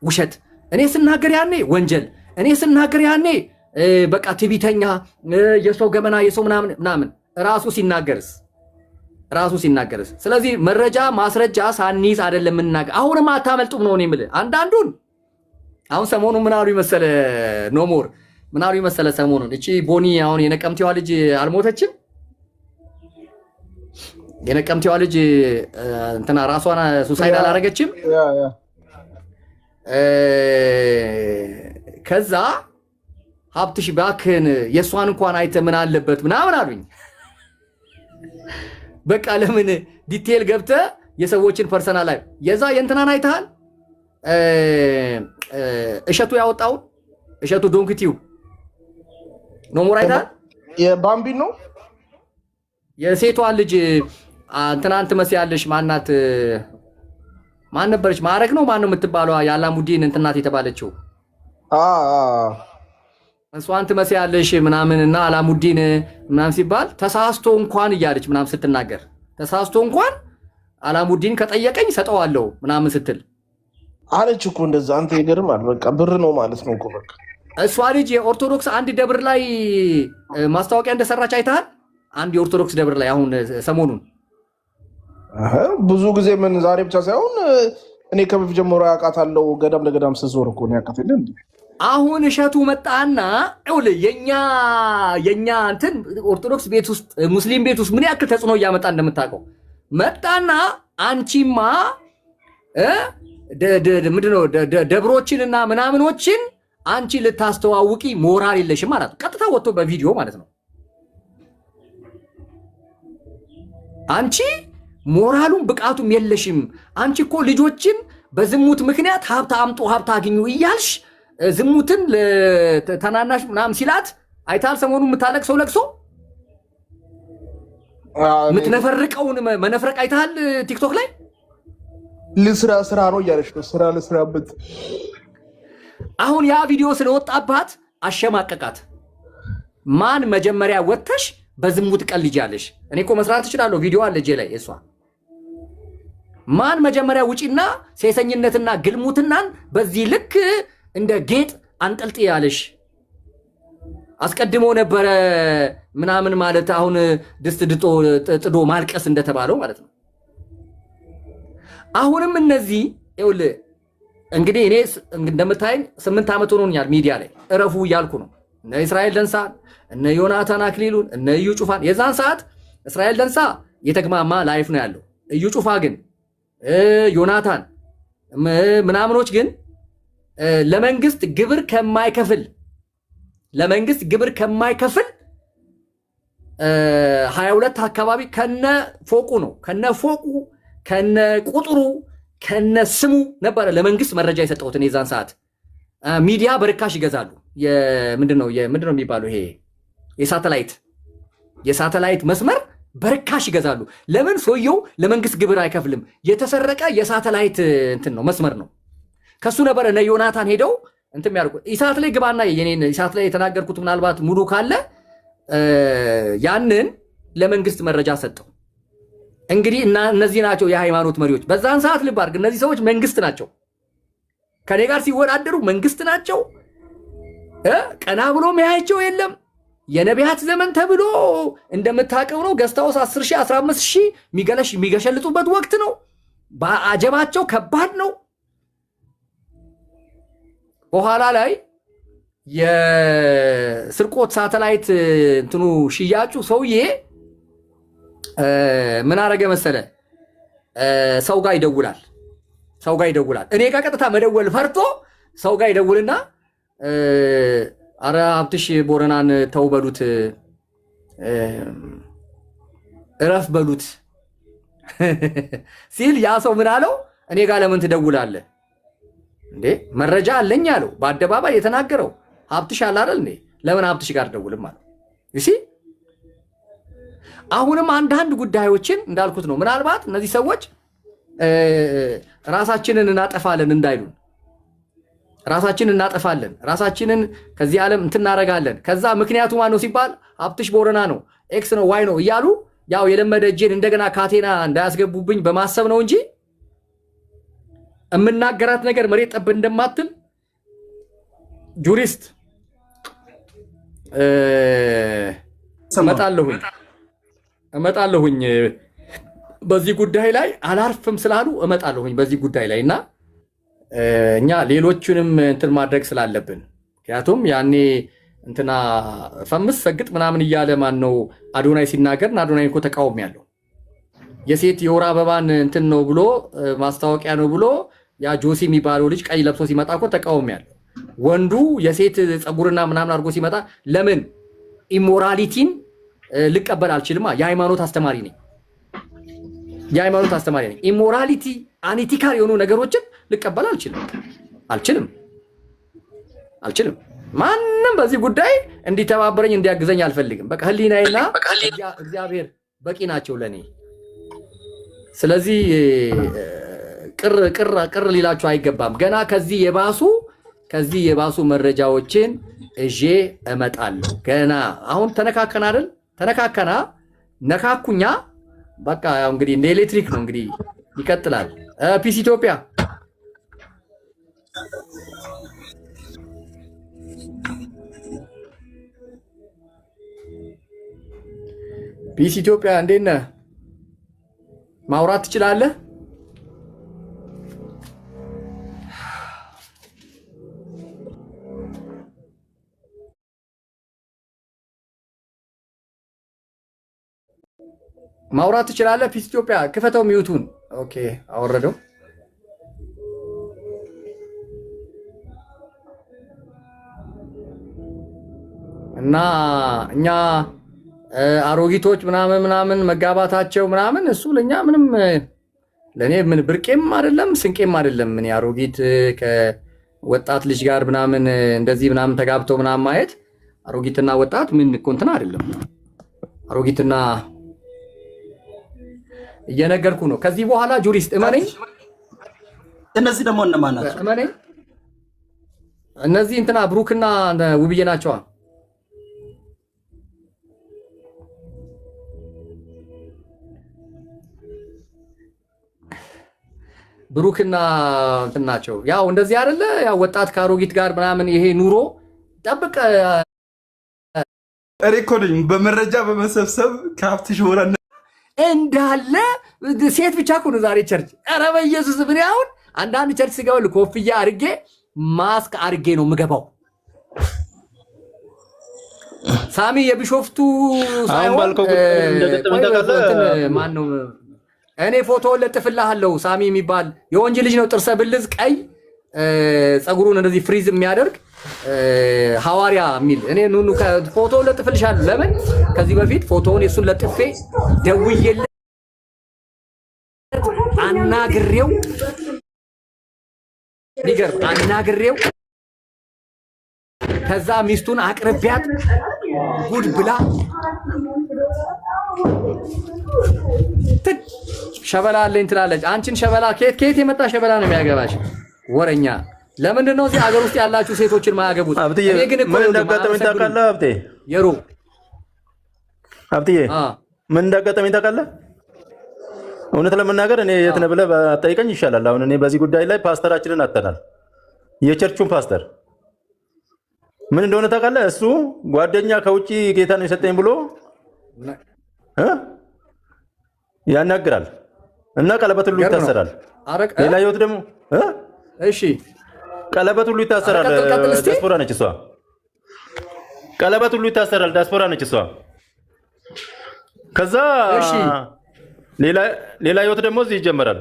[SPEAKER 1] ውሸት፣ እኔ ስናገር ያኔ ወንጀል፣ እኔ ስናገር ያኔ በቃ ትዕቢተኛ፣ የሰው ገመና፣ የሰው ምናምን ራሱ ሲናገርስ። ስለዚህ መረጃ ማስረጃ ሳንይዝ አይደለም የምናገር። አሁንም አታመልጡም ነው እኔ የምልህ። አንዳንዱን አሁን ሰሞኑን ምን አሉ ይመሰለ ኖሞር ምን አሉ ይመሰለ ሰሞኑን እቺ ቦኒ አሁን የነቀምቴዋ ልጅ አልሞተችም? የነቀምቴዋ ልጅ እንትና ራሷን ሱሳይድ አላረገችም? ከዛ ሀብትሽ ባክን የእሷን እንኳን አይተ ምን አለበት ምናምን አሉኝ። በቃ ለምን ዲቴል ገብተ የሰዎችን ፐርሰናል ላይ የዛ የእንትናን አይተሃል? እሸቱ ያወጣውን እሸቱ ዶንክቲው ኖሞር አይተሃል?
[SPEAKER 3] የባምቢን ነው
[SPEAKER 1] የሴቷን ልጅ እንትናን ትመስያለሽ። ማናት? ማን ነበረች? ማረግ ነው ማን ነው የምትባለው? የአላሙዲን እንትናት የተባለችው እሷን ትመስያለሽ ምናምንና አላሙዲን ምናምን ሲባል ተሳስቶ እንኳን እያለች ምናምን ስትናገር ተሳስቶ እንኳን አላሙዲን ከጠየቀኝ ሰጠዋለሁ ምናምን ስትል
[SPEAKER 3] አለች እኮ እንደዛ። አንተ ይገርማል። በቃ ብር ነው ማለት ነው እኮ በቃ።
[SPEAKER 1] እሷ ልጅ የኦርቶዶክስ አንድ ደብር ላይ ማስታወቂያ እንደሰራች አይተሃል? አንድ የኦርቶዶክስ ደብር ላይ አሁን ሰሞኑን
[SPEAKER 3] ብዙ ጊዜ ምን ዛሬ ብቻ ሳይሆን እኔ ከበፊት ጀምሮ ያውቃታለሁ። ገዳም ለገዳም ስትዞር እኮ ነው ያውቃታል እንዴ።
[SPEAKER 1] አሁን እሸቱ መጣና የኛ እንትን ኦርቶዶክስ ቤት ውስጥ ሙስሊም ቤት ውስጥ ምን ያክል ተጽዕኖ እያመጣ እንደምታውቀው መጣና አንቺማ ምንድነው ደብሮችንና ምናምኖችን አንቺ ልታስተዋውቂ ሞራል የለሽም ማለት ነው። ቀጥታ ወጥቶ በቪዲዮ ማለት ነው። አንቺ ሞራሉም ብቃቱም የለሽም። አንቺ እኮ ልጆችን በዝሙት ምክንያት ሀብት አምጡ ሀብት አግኙ እያልሽ ዝሙትን ለተናናሽ ምናምን ሲላት አይታል። ሰሞኑን የምታለቅሰው ለቅሶ የምትነፈርቀውን መነፍረቅ አይታል። ቲክቶክ ላይ
[SPEAKER 3] ስራ ነው እያለች ነው። ስራ ልስራበት።
[SPEAKER 1] አሁን ያ ቪዲዮ ስለወጣባት አሸማቀቃት። ማን መጀመሪያ ወጥተሽ በዝሙት ቀልጃለሽ? እኔ እኮ መስራት እችላለሁ። ቪዲዮ አለ እጄ ላይ እሷ ማን መጀመሪያ ውጪና ሴሰኝነትና ግልሙትናን በዚህ ልክ እንደ ጌጥ አንጠልጥ ያለሽ? አስቀድሞ ነበረ ምናምን ማለት አሁን ድስት ድጦ ጥዶ ማልቀስ እንደተባለው ማለት ነው። አሁንም እነዚህ ይኸውልህ እንግዲህ እኔ እንደምታይኝ 8 ዓመት ሆኖኛል ሚዲያ ላይ እረፉ እያልኩ ነው። እነ እስራኤል ደንሳ እነ ዮናታን አክሊሉን እነ እዩ ጩፋን የዛን ሰዓት እስራኤል ደንሳ የተግማማ ላይፍ ነው ያለው። እዩ ጩፋ ግን ዮናታን ምናምኖች ግን ለመንግስት ግብር ከማይከፍል 22 አካባቢ ከነ ፎቁ ነው ከነ ፎቁ ከነ ቁጥሩ ከነ ስሙ ነበረ ለመንግስት መረጃ የሰጠሁት። እኔ የዛን ሰዓት ሚዲያ በርካሽ ይገዛሉ። ምንድነው የሚባለው ይሄ የሳተላይት መስመር በርካሽ ይገዛሉ። ለምን? ሰውየው ለመንግስት ግብር አይከፍልም። የተሰረቀ የሳተላይት እንትን ነው መስመር ነው። ከሱ ነበረ እነ ዮናታን ሄደው እንትን ያልኩት። ኢሳት ላይ ግባና የኔን ኢሳት ላይ የተናገርኩት ምናልባት ሙሉ ካለ ያንን ለመንግስት መረጃ ሰጠው። እንግዲህ እነዚህ ናቸው የሃይማኖት መሪዎች በዛን ሰዓት። ልብ አድርግ፣ እነዚህ ሰዎች መንግስት ናቸው። ከኔ ጋር ሲወዳደሩ መንግስት ናቸው። ቀና ብሎ መያቸው የለም። የነቢያት ዘመን ተብሎ እንደምታውቀው ነው። ገስታውስ 10,000 15,000 የሚገሸልጡበት ወቅት ነው። በአጀባቸው ከባድ ነው። በኋላ ላይ የስርቆት ሳተላይት እንትኑ ሽያጩ ሰውዬ ምን አረገ መሰለ? ሰው ጋር ይደውላል። እኔ ጋር ቀጥታ መደወል ፈርቶ ሰው ጋር ይደውልና አረ ሀብትሽ ቦረናን ተው በሉት፣ እረፍ በሉት ሲል ያ ሰው ምን አለው? እኔ ጋር ለምን ትደውላለህ እንዴ? መረጃ አለኝ አለው። በአደባባይ የተናገረው ሀብትሽ አለ አይደል እንዴ? ለምን ሀብትሽ ጋር ደውልም አለው። እሺ አሁንም አንዳንድ ጉዳዮችን እንዳልኩት ነው። ምናልባት እነዚህ ሰዎች ራሳችንን እናጠፋለን እንዳይሉን ራሳችንን እናጠፋለን፣ ራሳችንን ከዚህ ዓለም እንትናረጋለን። ከዛ ምክንያቱ ማን ነው ሲባል ሀብትሽ ቦረና ነው፣ ኤክስ ነው፣ ዋይ ነው እያሉ ያው የለመደ እጄን እንደገና ካቴና እንዳያስገቡብኝ በማሰብ ነው እንጂ የምናገራት ነገር መሬት ጠብ እንደማትል ጁሪስት እመጣለሁኝ በዚህ ጉዳይ ላይ አላርፍም ስላሉ እመጣለሁኝ በዚህ ጉዳይ ላይ እና እኛ ሌሎቹንም እንትን ማድረግ ስላለብን ምክንያቱም ያኔ እንትና ፈምስ ሰግጥ ምናምን እያለ ማን ነው አዶናይ ሲናገር እና አዶናይ እኮ ተቃውሞ ያለው የሴት የወር አበባን እንትን ነው ብሎ ማስታወቂያ ነው ብሎ ያ ጆሲ የሚባለው ልጅ ቀይ ለብሶ ሲመጣ እኮ ተቃውሞ ያለው ወንዱ የሴት ጸጉርና ምናምን አድርጎ ሲመጣ ለምን ኢሞራሊቲን ልቀበል አልችልማ? የሃይማኖት አስተማሪ ነኝ። ኢሞራሊቲ አኒቲካል የሆኑ ነገሮችን ልቀበል አልችልም። ማንም በዚህ ጉዳይ እንዲተባበረኝ እንዲያግዘኝ አልፈልግም። በቃ ህሊናዬና እግዚአብሔር በቂ ናቸው ለኔ። ስለዚህ ቅር ሊላችሁ አይገባም። ገና ከዚህ የባሱ መረጃዎችን እዤ እመጣለሁ። ገና አሁን ተነካከና አይደል? ተነካከና ነካኩኛ። በቃ ያው እንግዲህ እንደ ኤሌክትሪክ ነው እንግዲህ ይቀጥላል። ፒስ ኢትዮጵያ እንዴት ነህ? ማውራት ትችላለህ? ማውራት ትችላለህ? ፒስ ኢትዮጵያ ክፈተው ሚዩቱን። ኦኬ አወረደው። እና እኛ አሮጊቶች ምናምን መጋባታቸው ምናምን እሱ ለኛ ምንም ለኔ ምን ብርቄም አይደለም ስንቄም አይደለም። ምን አሮጊት ከወጣት ልጅ ጋር ምናምን እንደዚህ ምናምን ተጋብተው ምናምን ማየት አሮጊትና ወጣት ምን እኮ እንትን አይደለም። አሮጊትና እየነገርኩ ነው። ከዚህ በኋላ ጁሪስት እመነኝ።
[SPEAKER 4] እነዚህ ደግሞ እነማን ናቸው?
[SPEAKER 1] እመነኝ። እነዚህ እንትና ብሩክና ውብዬ ናቸዋ። ብሩክና እንትን ናቸው። ያው እንደዚህ አይደለ? ያው ወጣት ከአሮጊት ጋር ምናምን ይሄ ኑሮ ጠብቀ
[SPEAKER 4] እኮ ነኝ በመረጃ በመሰብሰብ ከሀብትሽ ቦረና
[SPEAKER 1] እንዳለ ሴት ብቻ እኮ ነው ዛሬ ቸርች። ኧረ በኢየሱስ ምን አሁን አንዳንድ ቸርች ሲገባል ኮፍያ አድርጌ ማስክ አድርጌ ነው የምገባው። ሳሚ የቢሾፍቱ ሳይሆን ማን ነው? እኔ ፎቶ ለጥፍልሃለሁ። ሳሚ የሚባል የወንጅ ልጅ ነው። ጥርሰ ብልዝ ቀይ ጸጉሩን እንደዚህ ፍሪዝ የሚያደርግ ሐዋርያ የሚል እኔ ኑኑ ፎቶ ለጥፍልሻለሁ። ለምን ከዚህ በፊት ፎቶውን የሱን ለጥፌ ደውዬለት አናግሬው ሊገርም አናግሬው ከዛ ሚስቱን አቅርቢያት ጉድ ብላ ሸበላ አለኝ ትላለች። አንቺን ሸበላ ከየት የመጣ ሸበላ ነው የሚያገባሽ? ወረኛ። ለምንድን ነው እዚህ ሀገር ውስጥ ያላችሁ ሴቶችን ማያገቡት? እኔ ግን እኮ
[SPEAKER 5] ምን እንዳጋጠመኝ ታውቃለህ? ሀብቴ
[SPEAKER 1] የሩ
[SPEAKER 5] ሀብትዬ ምን እንዳጋጠመኝ ታውቃለህ? እውነት ለመናገር እኔ የት ነህ ብለህ ባትጠይቀኝ ይሻላል። አሁን እኔ በዚህ ጉዳይ ላይ ፓስተራችንን አጥተናል። የቸርቹን ፓስተር ምን እንደሆነ ታውቃለህ? እሱ ጓደኛ ከውጭ ጌታ ነው የሰጠኝ ብሎ ያናግራል እና ቀለበት ሁሉ ይታሰራል። ሌላ ህይወት ደግሞ
[SPEAKER 1] እሺ
[SPEAKER 5] ቀለበት ሁሉ ይታሰራል። ዲያስፖራ ነች እሷ። ቀለበት ሁሉ ይታሰራል። ዲያስፖራ ነች እሷ። ከዛ ሌላ ህይወት ደግሞ እዚህ ይጀመራል።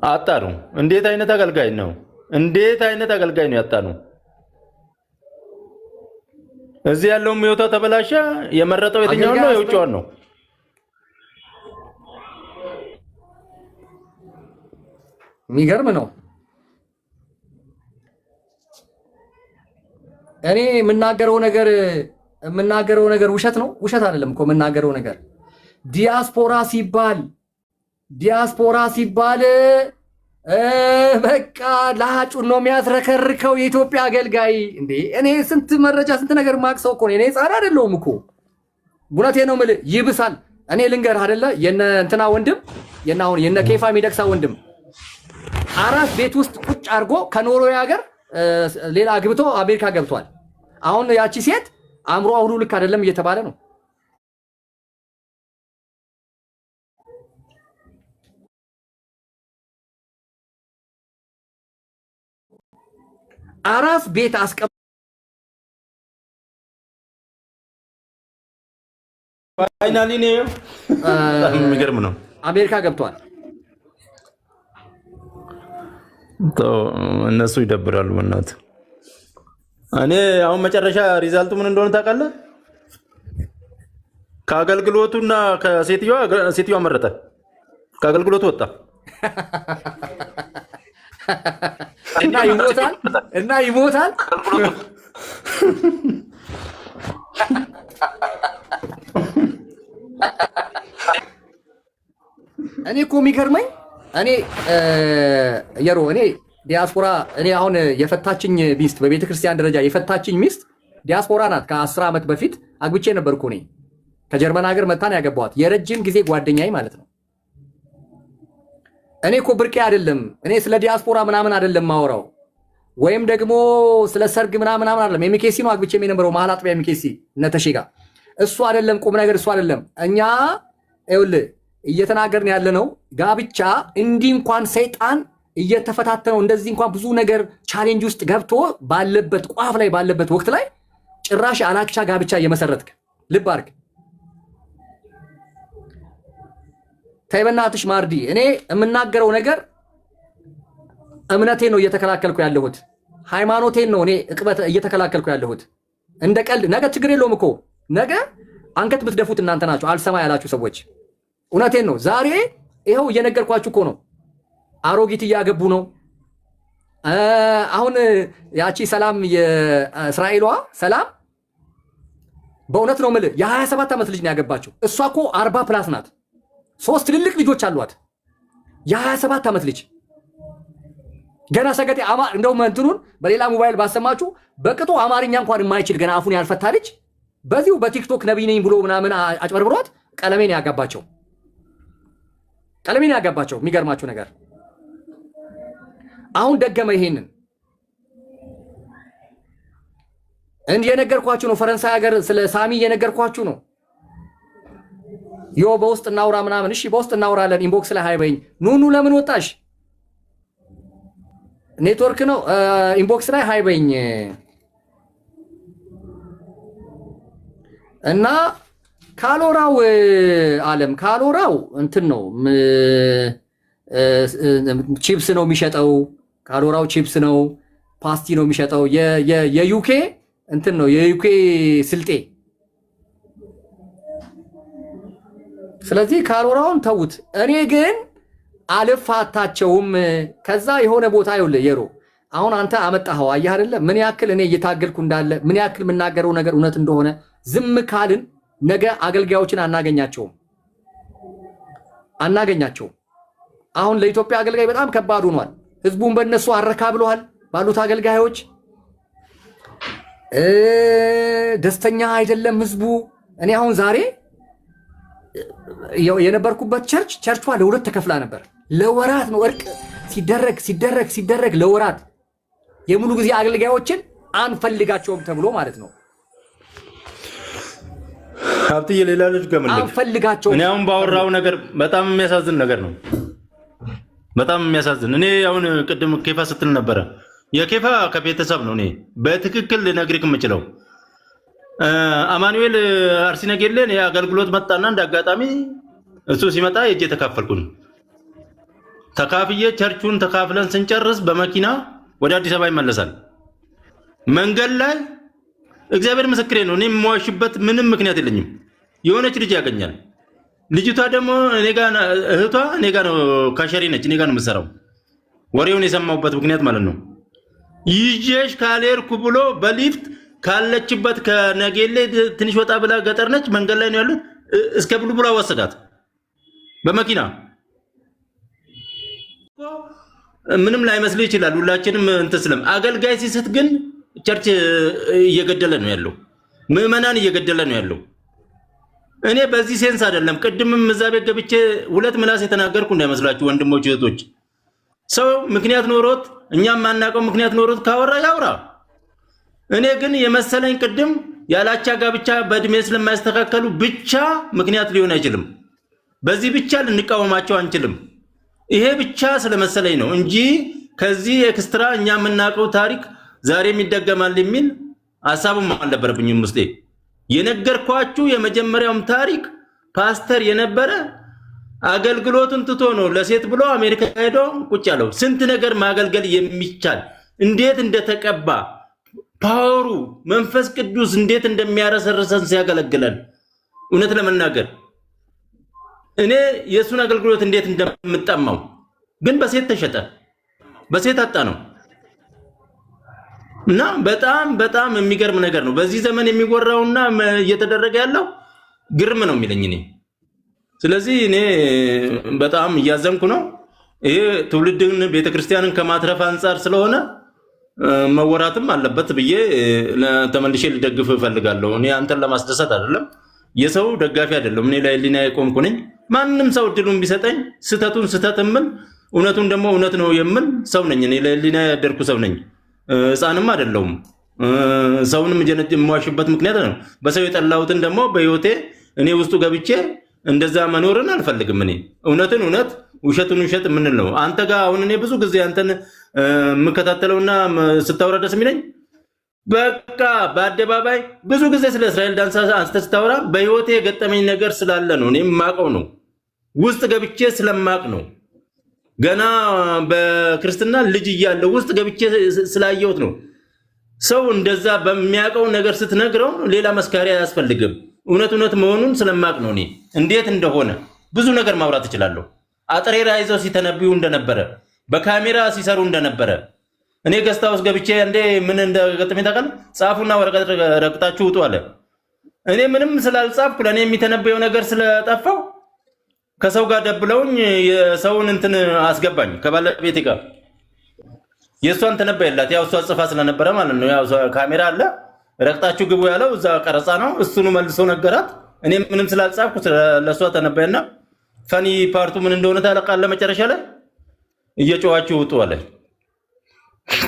[SPEAKER 5] አጣኑ። እንዴት አይነት አገልጋይ ነው! እንዴት አይነት አገልጋይ ነው ያጣኑ! እዚህ ያለውም ህይወቷ ተበላሸ። የመረጠው የትኛው ነው? የውጭዋን ነው።
[SPEAKER 1] የሚገርም ነው። እኔ የምናገረው ነገር ውሸት ነው። ውሸት አይደለም እኮ የምናገረው ነገር። ዲያስፖራ ሲባል በቃ ለሃጩን ነው የሚያዝረከርከው የኢትዮጵያ አገልጋይ እንዴ። እኔ ስንት መረጃ ስንት ነገር ማቅሰው እኮ እኔ ጻራ አይደለሁም እኮ ቡነቴ ነው የምልህ። ይብሳል። እኔ ልንገርህ አይደለ የነ እንትና ወንድም የነ ኬፋ ሚደቅሳ ወንድም አራስ ቤት ውስጥ ቁጭ አድርጎ ከኖርዌይ ሀገር ሌላ አግብቶ አሜሪካ ገብቷል። አሁን ያቺ ሴት አእምሮዋ ሁሉ ልክ አይደለም እየተባለ ነው። አራስ ቤት
[SPEAKER 5] ፋይናሊ ነው የሚገርም ነው።
[SPEAKER 1] አሜሪካ ገብቷል።
[SPEAKER 5] እነሱ ይደብራሉ። እናት እኔ አሁን መጨረሻ ሪዛልቱ ምን እንደሆነ ታውቃለህ? ከአገልግሎቱና ሴትዮዋ መረጠ። ከአገልግሎቱ ወጣ
[SPEAKER 1] እና ይሞታል። እኔ እኮ የሚገርመኝ እኔ ዲያስፖራ እኔ አሁን የፈታችኝ ሚስት በቤተ ክርስቲያን ደረጃ የፈታችኝ ሚስት ዲያስፖራ ናት። ከ10 ዓመት በፊት አግብቼ ነበርኩ። እኔ ከጀርመን ሀገር መታን ያገባኋት የረጅም ጊዜ ጓደኛዬ ማለት ነው። እኔ እኮ ብርቄ አይደለም። እኔ ስለ ዲያስፖራ ምናምን አይደለም ማወራው፣ ወይም ደግሞ ስለ ሰርግ ምናምን አይደለም። የሚኬሲ ነው አግብቼ የነበረው መሀል አጥቢያ የሚኬሲ እነተሼ ጋር እሱ አይደለም ቁም ነገር፣ እሱ አይደለም። እኛ ይኸውልህ እየተናገርን ያለ ነው ጋብቻ እንዲህ እንኳን ሰይጣን እየተፈታተነው እንደዚህ እንኳን ብዙ ነገር ቻሌንጅ ውስጥ ገብቶ ባለበት ቋፍ ላይ ባለበት ወቅት ላይ ጭራሽ አላክቻ ጋብቻ እየመሰረትክ ልብ አድርግ። ተይ በእናትሽ ማርዲ፣ እኔ የምናገረው ነገር እምነቴን ነው እየተከላከልኩ ያለሁት፣ ሃይማኖቴን ነው እኔ እቅበት እየተከላከልኩ ያለሁት። እንደ ቀልድ ነገ ችግር የለውም እኮ ነገ አንገት ብትደፉት እናንተ ናችሁ አልሰማ ያላችሁ ሰዎች። እውነቴን ነው። ዛሬ ይኸው እየነገርኳችሁ እኮ ነው። አሮጊት እያገቡ ነው። አሁን ያቺ ሰላም የእስራኤሏ ሰላም በእውነት ነው የምልህ የ27 ዓመት ልጅ ነው ያገባችው። እሷ እኮ 40 ፕላስ ናት። 3 ትልልቅ ልጆች አሏት። የ27 ዓመት ልጅ ገና ሰገጤ እንደውም እንትኑን በሌላ ሞባይል ባሰማችሁ በቅጡ አማርኛ እንኳን የማይችል ገና አፉን ያልፈታ ልጅ በዚሁ በቲክቶክ ነቢይ ነኝ ብሎ ምናምን አጭበርብሯት ቀለሜን ያጋባቸው። የሚገርማችሁ ነገር አሁን ደገመ። ይሄንን የነገርኳችሁ ነው። ፈረንሳይ ሀገር ስለ ሳሚ የነገርኳችሁ ነው። በውስጥ እናውራ ምናምን። እሺ በውስጥ እናውራለን። ኢንቦክስ ላይ ሃይበኝ ኑኑ ለምን ወጣሽ? ኔትወርክ ነው። ኢንቦክስ ላይ ሃይበኝ እና ካሎራው ዓለም ካሎራው እንትን ነው ቺፕስ ነው የሚሸጠው። ካሎራው ቺፕስ ነው፣ ፓስቲ ነው የሚሸጠው። የዩኬ እንትን ነው የዩኬ ስልጤ። ስለዚህ ካሎራውን ተውት። እኔ ግን አልፋታቸውም። ከዛ የሆነ ቦታ ይኸውልህ የሮ አሁን አንተ አመጣኸው አየህ አይደለ? ምን ያክል እኔ እየታገልኩ እንዳለ ምን ያክል የምናገረው ነገር እውነት እንደሆነ ዝም ካልን ነገ አገልጋዮችን አናገኛቸውም። አሁን ለኢትዮጵያ አገልጋይ በጣም ከባድ ሆኗል። ህዝቡን በእነሱ አረካ ብለዋል ባሉት አገልጋዮች። ደስተኛ አይደለም ህዝቡ። እኔ አሁን ዛሬ የነበርኩበት ቸርቿ ለሁለት ተከፍላ ነበር። ለወራት ነው እርቅ ሲደረግ ለወራት የሙሉ ጊዜ አገልጋዮችን አንፈልጋቸውም ተብሎ ማለት ነው።
[SPEAKER 5] ሀብትዬ ሌላ ልጅ ገምልክ
[SPEAKER 1] አንፈልጋቸውም።
[SPEAKER 5] እኔ አሁን ባወራው ነገር በጣም የሚያሳዝን ነገር ነው። በጣም የሚያሳዝን እኔ አሁን ቅድም ኬፋ ስትል ነበረ። የኬፋ ከቤተሰብ ነው። እኔ በትክክል ልነግርህ የምችለው አማኑኤል አርሲ ነገሌን የአገልግሎት መጣና እንዳጋጣሚ እሱ ሲመጣ የእጄ ተካፈልኩኝ። ተካፍዬ ቸርቹን ተካፍለን ስንጨርስ በመኪና ወደ አዲስ አበባ ይመለሳል። መንገድ ላይ እግዚአብሔር ምስክሬ ነው፣ እኔ የምዋሽበት ምንም ምክንያት የለኝም። የሆነች ልጅ ያገኛል። ልጅቷ ደግሞ እህቷ እኔ ጋ ነው፣ ካሸሪ ነች፣ እኔ ጋ ነው የምትሰራው። ወሬውን የሰማሁበት ምክንያት ማለት ነው። ይዤሽ ካልሄድኩ ብሎ በሊፍት ካለችበት ከነጌሌ ትንሽ ወጣ ብላ ገጠር ነች፣ መንገድ ላይ ነው ያሉት። እስከ ቡልቡላ ወሰዳት በመኪና። ምንም ላይመስል ይችላል። ሁላችንም እንትስለም አገልጋይ ሲስት ግን ቸርች እየገደለ ነው ያለው፣ ምዕመናን እየገደለ ነው ያለው። እኔ በዚህ ሴንስ አይደለም። ቅድምም እዛ ቤት ገብቼ ሁለት ምላስ የተናገርኩ እንዳይመስላችሁ ወንድሞች እህቶች። ሰው ምክንያት ኖሮት እኛም ማናቀው ምክንያት ኖሮት ካወራ ያውራ። እኔ ግን የመሰለኝ ቅድም ያላቻ ጋብቻ በእድሜ ስለማይስተካከሉ ብቻ ምክንያት ሊሆን አይችልም። በዚህ ብቻ ልንቃወማቸው አንችልም። ይሄ ብቻ ስለመሰለኝ ነው እንጂ ከዚህ ኤክስትራ እኛ የምናውቀው ታሪክ ዛሬም ይደገማል የሚል ሐሳብም አልነበረብኝም ውስጤ። የነገርኳችሁ የመጀመሪያውም ታሪክ ፓስተር የነበረ አገልግሎቱን ትቶ ነው ለሴት ብሎ አሜሪካ ሄዶ ቁጭ ያለው። ስንት ነገር ማገልገል የሚቻል እንዴት እንደተቀባ ፓወሩ መንፈስ ቅዱስ እንዴት እንደሚያረሰርሰን ሲያገለግለን እውነት ለመናገር እኔ የሱን አገልግሎት እንዴት እንደምጠማው ግን በሴት ተሸጠ፣ በሴት አጣ ነው። እና በጣም የሚገርም ነገር ነው በዚህ ዘመን የሚወራውና እየተደረገ ያለው ግርም ነው የሚለኝ እኔ። ስለዚህ እኔ በጣም እያዘንኩ ነው። ይሄ ትውልድን ቤተክርስቲያንን ከማትረፍ አንፃር ስለሆነ መወራትም አለበት ብዬ ተመልሼ ልደግፍ እፈልጋለሁ። እኔ አንተን ለማስደሰት አይደለም፣ የሰው ደጋፊ አይደለም። እኔ ለህሊና የቆምኩ ነኝ። ማንም ሰው እድሉን ቢሰጠኝ ስተቱን ስተት የምል እውነቱን ደግሞ እውነት ነው የምል ሰው ነኝ። እኔ ለህሊና ያደርኩ ሰው ነኝ። ህፃንም አይደለሁም። ሰውንም ጀነት የማዋሽበት ምክንያት ነው። በሰው የጠላሁትን ደግሞ በህይወቴ እኔ ውስጡ ገብቼ እንደዛ መኖርን አልፈልግም። እኔ እውነትን እውነት ውሸቱን ውሸት የምንል ነው። አንተ ጋር አሁን እኔ ብዙ ጊዜ አንተን የምከታተለውና ስታወራ ደስ የሚለኝ በቃ በአደባባይ ብዙ ጊዜ ስለ እስራኤል ዳንስ አንስተ ስታወራ በህይወቴ የገጠመኝ ነገር ስላለ ነው። እኔ የማውቀው ነው፣ ውስጥ ገብቼ ስለማቅ ነው። ገና በክርስትና ልጅ እያለሁ ውስጥ ገብቼ ስላየሁት ነው። ሰው እንደዛ በሚያውቀው ነገር ስትነግረው ሌላ መስካሪያ አያስፈልግም። እውነት እውነት መሆኑን ስለማቅ ነው። እኔ እንዴት እንደሆነ ብዙ ነገር ማውራት እችላለሁ። አጥሬራ ይዘው ሲተነብዩ እንደነበረ፣ በካሜራ ሲሰሩ እንደነበረ እኔ ገስታ ውስጥ ገብቼ እንዴ ምን እንደገጠመኝ ታውቃለህ? ጻፉና ወረቀት ረግጣችሁ ውጡ አለ። እኔ ምንም ስላልጻፍኩ ለእኔ የሚተነበየው ነገር ስለጠፋው ከሰው ጋር ደብለውኝ የሰውን እንትን አስገባኝ ከባለቤቴ ጋር። የእሷን ተነበየላት ያው እሷ ጽፋ ስለነበረ ማለት ነው። ያው ካሜራ አለ ረግጣችሁ ግቡ ያለው እዛ ቀረጻ ነው። እሱኑ መልሶ ነገራት። እኔ ምንም ስላልጻፍኩ ለእሷ ተነበየና ፈኒ ፓርቱ ምን እንደሆነ ታለቃለ። መጨረሻ ላይ እየጮኋችሁ ውጡ አለ።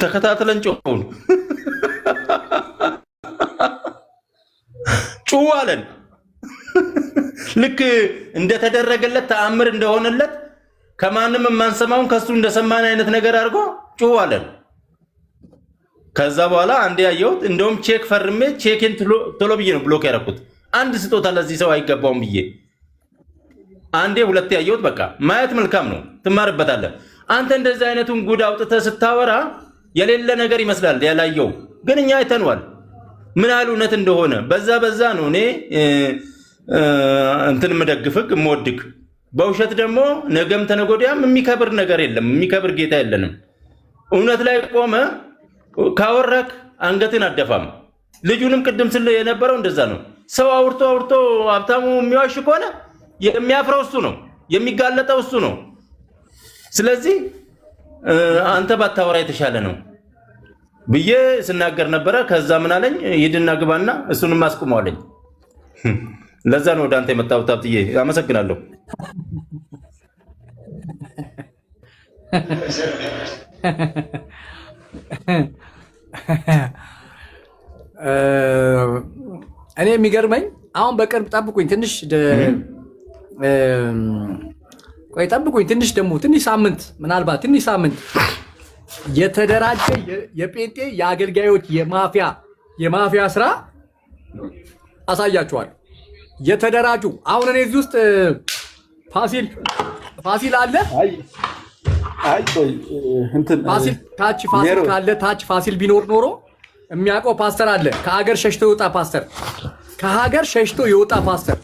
[SPEAKER 5] ተከታተለን ጮሁን ጩሁ አለን። ልክ እንደተደረገለት ተአምር እንደሆነለት ከማንም የማንሰማውን ከሱ እንደሰማን አይነት ነገር አድርጎ ጩሁ አለን። ከዛ በኋላ አንዴ ያየሁት እንደውም ቼክ ፈርሜ ቼክን ቶሎ ብዬ ነው ብሎክ ያደረኩት። አንድ ስጦታ ለዚህ ሰው አይገባውም ብዬ አንዴ ሁለቴ ያየሁት። በቃ ማየት መልካም ነው፣ ትማርበታለህ። አንተ እንደዚህ አይነቱን ጉድ አውጥተህ ስታወራ የሌለ ነገር ይመስላል ያላየው፣ ግን እኛ አይተንዋል ምን ያህል እውነት እንደሆነ። በዛ ነው እኔ እንትን የምደግፍህ የምወድህ። በውሸት ደግሞ ነገም ተነጎዳያም የሚከብር ነገር የለም፣ የሚከብር ጌታ የለንም። እውነት ላይ ቆመ ካወራክ አንገትን አደፋም። ልጁንም ቅድም ስለ የነበረው እንደዛ ነው። ሰው አውርቶ ሀብታሙ የሚዋሽ ከሆነ የሚያፍረው እሱ ነው፣ የሚጋለጠው እሱ ነው። ስለዚህ አንተ ባታወራ የተሻለ ነው ብዬ ስናገር ነበረ። ከዛ ምን አለኝ? ሂድና ግባና እሱንም አስቁመዋለኝ። ለዛ ነው ወደ አንተ የመጣሁት። ሀብትዬ አመሰግናለሁ።
[SPEAKER 1] እኔ የሚገርመኝ አሁን በቅርብ ጠብቁኝ ትንሽ ቆይ ጠብቁኝ ትንሽ ደግሞ ትንሽ ሳምንት ምናልባት ትንሽ ሳምንት የተደራጀ የጴንጤ የአገልጋዮች የማፊያ ስራ አሳያችኋል። የተደራጁ አሁን እኔ እዚህ ውስጥ ፋሲል አለ። ፋሲል ካለ ታች ፋሲል ቢኖር ኖሮ የሚያውቀው ፓስተር አለ። ከሀገር ሸሽቶ የወጣ ፓስተር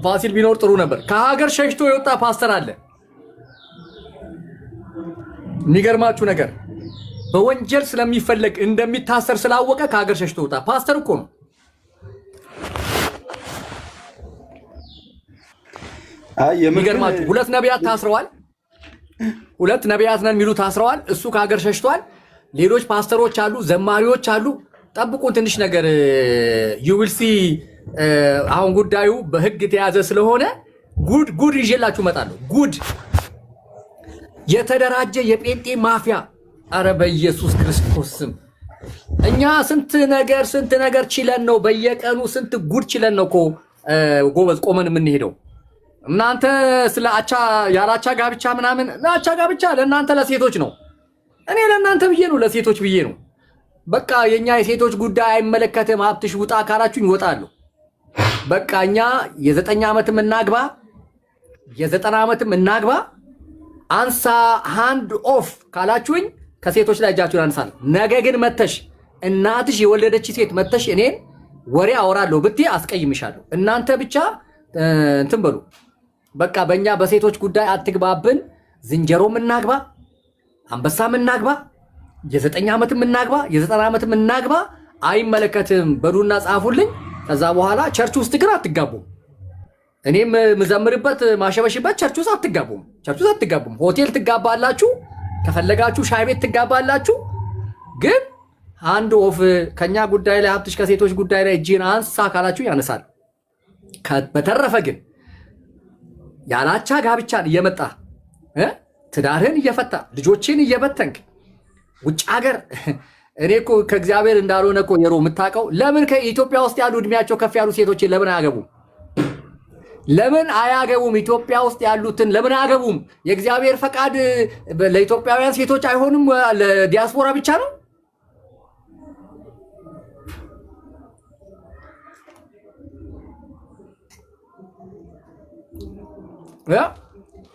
[SPEAKER 1] ፋሲል ቢኖር ጥሩ ነበር። ከሀገር ሸሽቶ የወጣ ፓስተር አለ። የሚገርማችሁ ነገር በወንጀል ስለሚፈለግ እንደሚታሰር ስላወቀ ከሀገር ሸሽቶ ወጣ። ፓስተር እኮ ነው። የሚገርማችሁ ሁለት ነቢያት ታስረዋል። ሁለት ነቢያት ነን የሚሉ ታስረዋል። እሱ ከሀገር ሸሽቷል። ሌሎች ፓስተሮች አሉ፣ ዘማሪዎች አሉ። ጠብቁን ትንሽ ነገር ዩዊልሲ። አሁን ጉዳዩ በህግ የተያዘ ስለሆነ ጉድ ይዤላችሁ እመጣለሁ። ጉድ የተደራጀ የጴንጤ ማፊያ። አረ በኢየሱስ ክርስቶስ ስም እኛ ስንት ነገር ችለን ነው በየቀኑ ስንት ጉድ ችለን ነው እኮ ጎበዝ ቆመን የምንሄደው። እናንተ ስለ ያላቻ ጋብቻ ምናምን አቻ ጋብቻ ለእናንተ ለሴቶች ነው። እኔ ለእናንተ ብዬ ነው፣ ለሴቶች ብዬ ነው። በቃ የኛ የሴቶች ጉዳይ አይመለከትም። ሀብትሽ ውጣ ካላችሁኝ ይወጣሉ። በቃ እኛ የ9 ዓመትም እናግባ የ90 ዓመትም እናግባ። አንሳ ሃንድ ኦፍ ካላችሁኝ ከሴቶች ላይ እጃችሁን አንሳለሁ። ነገ ግን መተሽ እናትሽ የወለደች ሴት መተሽ እኔን ወሬ አወራለሁ ብትይ አስቀይምሻለሁ። እናንተ ብቻ እንትን በሉ። በቃ በእኛ በሴቶች ጉዳይ አትግባብን። ዝንጀሮም እናግባ፣ አንበሳም እናግባ፣ የ9 ዓመትም እናግባ፣ የ90 ዓመትም እናግባ፣ አይመለከትም በሉና ጻፉልኝ። ከዛ በኋላ ቸርች ውስጥ ግን አትጋቡም። እኔም ምዘምርበት ማሸበሽበት ቸርች ውስጥ አትጋቡም። ሆቴል ትጋባላችሁ፣ ከፈለጋችሁ ሻይ ቤት ትጋባላችሁ። ግን አንድ ኦፍ ከኛ ጉዳይ ላይ ሀብትሽ ከሴቶች ጉዳይ ላይ እጅን አንሳ ካላችሁ ያነሳል። በተረፈ ግን ያላቻ ጋብቻን እየመጣ ትዳርህን እየፈታ ልጆችን እየበተንክ ውጭ ሀገር እኔ እኮ ከእግዚአብሔር እንዳልሆነ እኮ የሮ የምታውቀው ለምን ከኢትዮጵያ ውስጥ ያሉ እድሜያቸው ከፍ ያሉ ሴቶችን ለምን አያገቡም? ለምን አያገቡም? ኢትዮጵያ ውስጥ ያሉትን ለምን አያገቡም? የእግዚአብሔር ፈቃድ ለኢትዮጵያውያን ሴቶች አይሆንም? ለዲያስፖራ ብቻ ነው?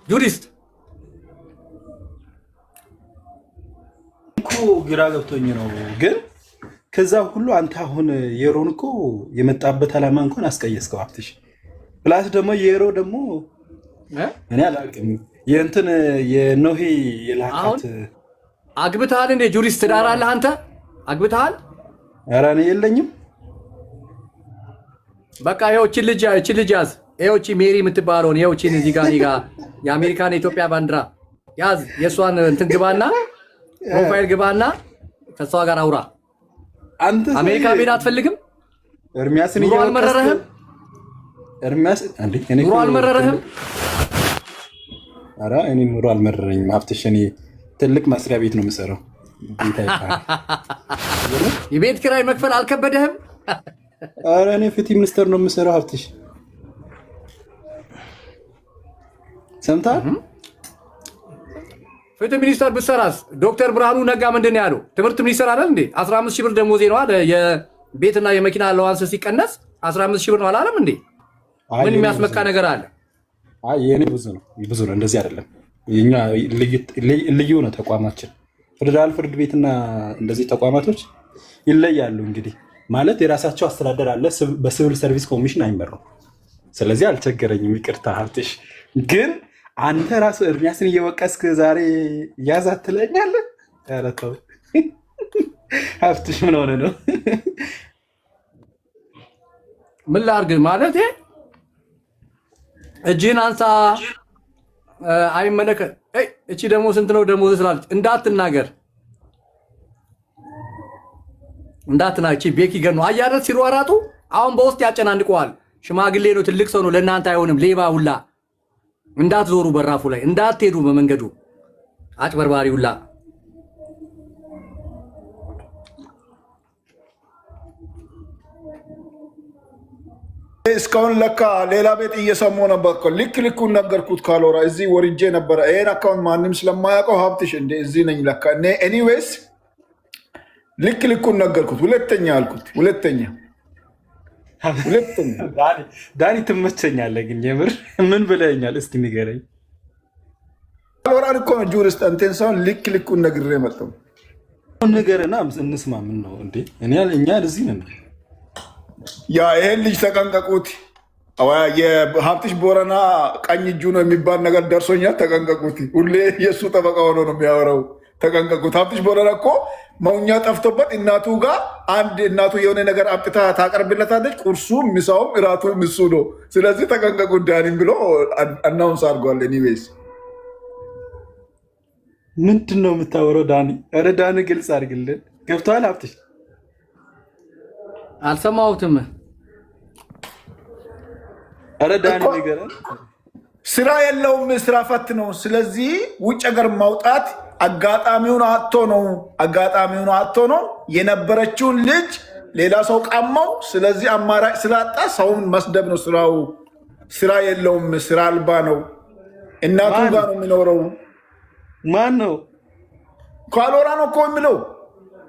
[SPEAKER 1] ጁሪስት
[SPEAKER 4] እኮ ግራ ገብቶኝ ነው። ግን ከዛ ሁሉ አንተ አሁን የሮን እኮ የመጣበት ዓላማ እንኳን አስቀየስከው ሀብትሽ። ፕላስ ደግሞ የሮ ደግሞ እኔ አላውቅም የእንትን የኖሄ የላካት
[SPEAKER 1] አግብተሃል እንዴ? ጁሪስት ትዳር አለህ አንተ? አግብተሃል?
[SPEAKER 4] ኧረ እኔ የለኝም።
[SPEAKER 1] በቃ ይኸው እቺ ልጅ ያዝ። ይኸው እቺ ሜሪ የምትባለውን ይኸው እቺን እዚህ ጋር የአሜሪካን የኢትዮጵያ ባንዲራ ያዝ። የእሷን እንትን ግባና ፕሮፋይል ግባና ከሷ ጋር አውራ።
[SPEAKER 4] አንተ
[SPEAKER 1] አሜሪካ ቤት አትፈልግም?
[SPEAKER 4] ኤርሚያስን
[SPEAKER 1] ኑሮ አልመረረህም?
[SPEAKER 4] ኤርሚያስ እንዴ እኔ
[SPEAKER 1] ኑሮ አልመረረህም?
[SPEAKER 4] ኧረ እኔ ኑሮ አልመረረኝም ሀብትሽ። እኔ ትልቅ መስሪያ ቤት ነው የምሰራው።
[SPEAKER 1] የቤት ኪራይ መክፈል አልከበደህም?
[SPEAKER 4] ኧረ እኔ ፍትህ ሚኒስተር ነው የምሰራው ሀብትሽ። ሰምተሃል?
[SPEAKER 1] ፍትህ ሚኒስተር ብትሰራስ? ዶክተር ብርሃኑ ነጋ ምንድን ነው ያለው? ትምህርት ሚኒስተር አይደል እንዴ? 15 ሺህ ብር ደሞዜ ነው አለ። የቤትና የመኪና አለዋንስ ሲቀነስ 15 ሺህ ብር ነው አላለም እንዴ? ምን የሚያስመካ ነገር አለ?
[SPEAKER 4] አይ የኔ ብዙ ነው። እንደዚህ አይደለም። የኛ ልዩ ነው ተቋማችን። ፌደራል ፍርድ ቤትና እንደዚህ ተቋማቶች ይለያሉ። እንግዲህ ማለት የራሳቸው አስተዳደር አለ። በሲቪል ሰርቪስ ኮሚሽን አይመሩም። ስለዚህ አልቸገረኝም። ይቅርታ ሀብትሽ። ግን አንተ ራሱ ኤርሚያስን እየወቀስክ ዛሬ ያዝ አትለኛለህ? ኧረ ተው ሀብትሽ፣ ምን ሆነ ነው?
[SPEAKER 1] ምን ላድርግ ማለት እጅህን አንሳ አይመለከት። እቺ ደግሞ ስንት ነው ደሞዝ ስላለች እንዳትናገር እቺ ቤኪ ገኑ አያረት ሲሯራጡ አሁን በውስጥ ያጨናንቀዋል። ሽማግሌ ነው፣ ትልቅ ሰው ነው፣ ለእናንተ አይሆንም። ሌባ ሁላ እንዳትዞሩ፣ በራፉ ላይ እንዳትሄዱ፣ በመንገዱ አጭበርባሪ ሁላ።
[SPEAKER 6] እስካሁን ለካ ሌላ ቤት እየሰሙ ነበር እኮ። ልኩን ነገርኩት። ካሎራ እዚህ ወርጄ ነበረ። ይሄን አካውንት ማንም ስለማያውቀው ሀብትሽ እንደ እዚህ ነኝ ለካ። ኤኒዌይስ ልኩን ነገርኩት። ሁለተኛ አልኩት። ሁለተኛ
[SPEAKER 4] ዳኒ ትመቸኛለህ፣ ግን የምር ምን ብለኛል? እስኪ ንገረኝ።
[SPEAKER 6] ካሎራን እኮ ነው ጁሪስት እንትን ሰውን ልኩን ነግሬ መጣሁ።
[SPEAKER 4] ንገረና እንስማ። ምን ነው እንዴ? እኛ እዚህ ነን።
[SPEAKER 6] ያ ይሄን ልጅ ተጠንቀቁት። የሀብትሽ ቦረና ቀኝ እጁ ነው የሚባል ነገር ደርሶኛል። ተጠንቀቁት። ሁሌ የእሱ ጠበቃ ሆኖ ነው የሚያወራው። ተጠንቀቁት። ሀብትሽ ቦረና እኮ መውኛ ጠፍቶበት እናቱ ጋር አንድ እናቱ የሆነ ነገር አምጥታ ታቀርብለታለች። ቁርሱም ምሳውም እራቱም እሱ ነው። ስለዚህ ተጠንቀቁ ዳኒም ብሎ አናውንስ አድርጓል። ኤኒዌይስ
[SPEAKER 4] ምንድን ነው የምታወራው ዳኒ? ኧረ ዳኒ ግልጽ አድርግልን። ገብቶሃል ሀብትሽ?
[SPEAKER 1] አልሰማሁትም።
[SPEAKER 4] ኧረ ዳኒ ንገረን።
[SPEAKER 6] ስራ የለውም፣ ስራ ፈት ነው። ስለዚህ ውጭ ሀገር ማውጣት አጋጣሚውን አጥቶ ነው የነበረችውን ልጅ ሌላ ሰው ቀማው። ስለዚህ አማራጭ ስላጣ ሰውን መስደብ ነው ስራው። ስራ የለውም፣ ስራ አልባ ነው። እናቱ ጋር ነው የሚኖረው።
[SPEAKER 4] ማን ነው?
[SPEAKER 6] ካሎራ ነው እኮ የሚለው።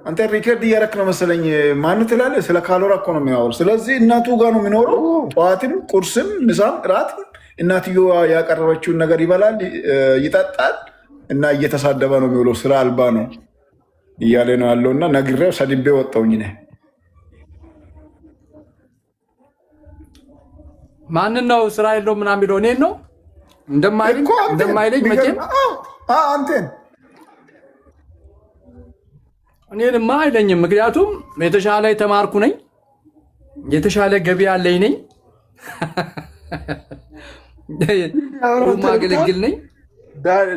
[SPEAKER 6] አንተ ሪከርድ እያረክ ነው መሰለኝ። ማን ትላለህ? ስለ ካሎራ እኮ ነው የሚያወሩ። ስለዚህ እናቱ ጋር ነው የሚኖረው። ጠዋትም፣ ቁርስም፣ ምሳም፣ እራትም እናትየዋ ያቀረበችውን ነገር ይበላል፣ ይጠጣል እና እየተሳደበ ነው የሚውለው። ስራ አልባ ነው እያለ ነው ያለው። እና ነግሬው ሰድቤ ወጣውኝ ነ
[SPEAKER 1] ማንን ነው ስራ የለውም ምናምን የሚለው? እኔን ነው እንደማይለኝ መቼም
[SPEAKER 6] አንተን
[SPEAKER 1] እኔንማ አይለኝም። ምክንያቱም የተሻለ የተማርኩ ነኝ፣ የተሻለ ገቢ ያለኝ ነኝ፣ ማገለግል ነኝ።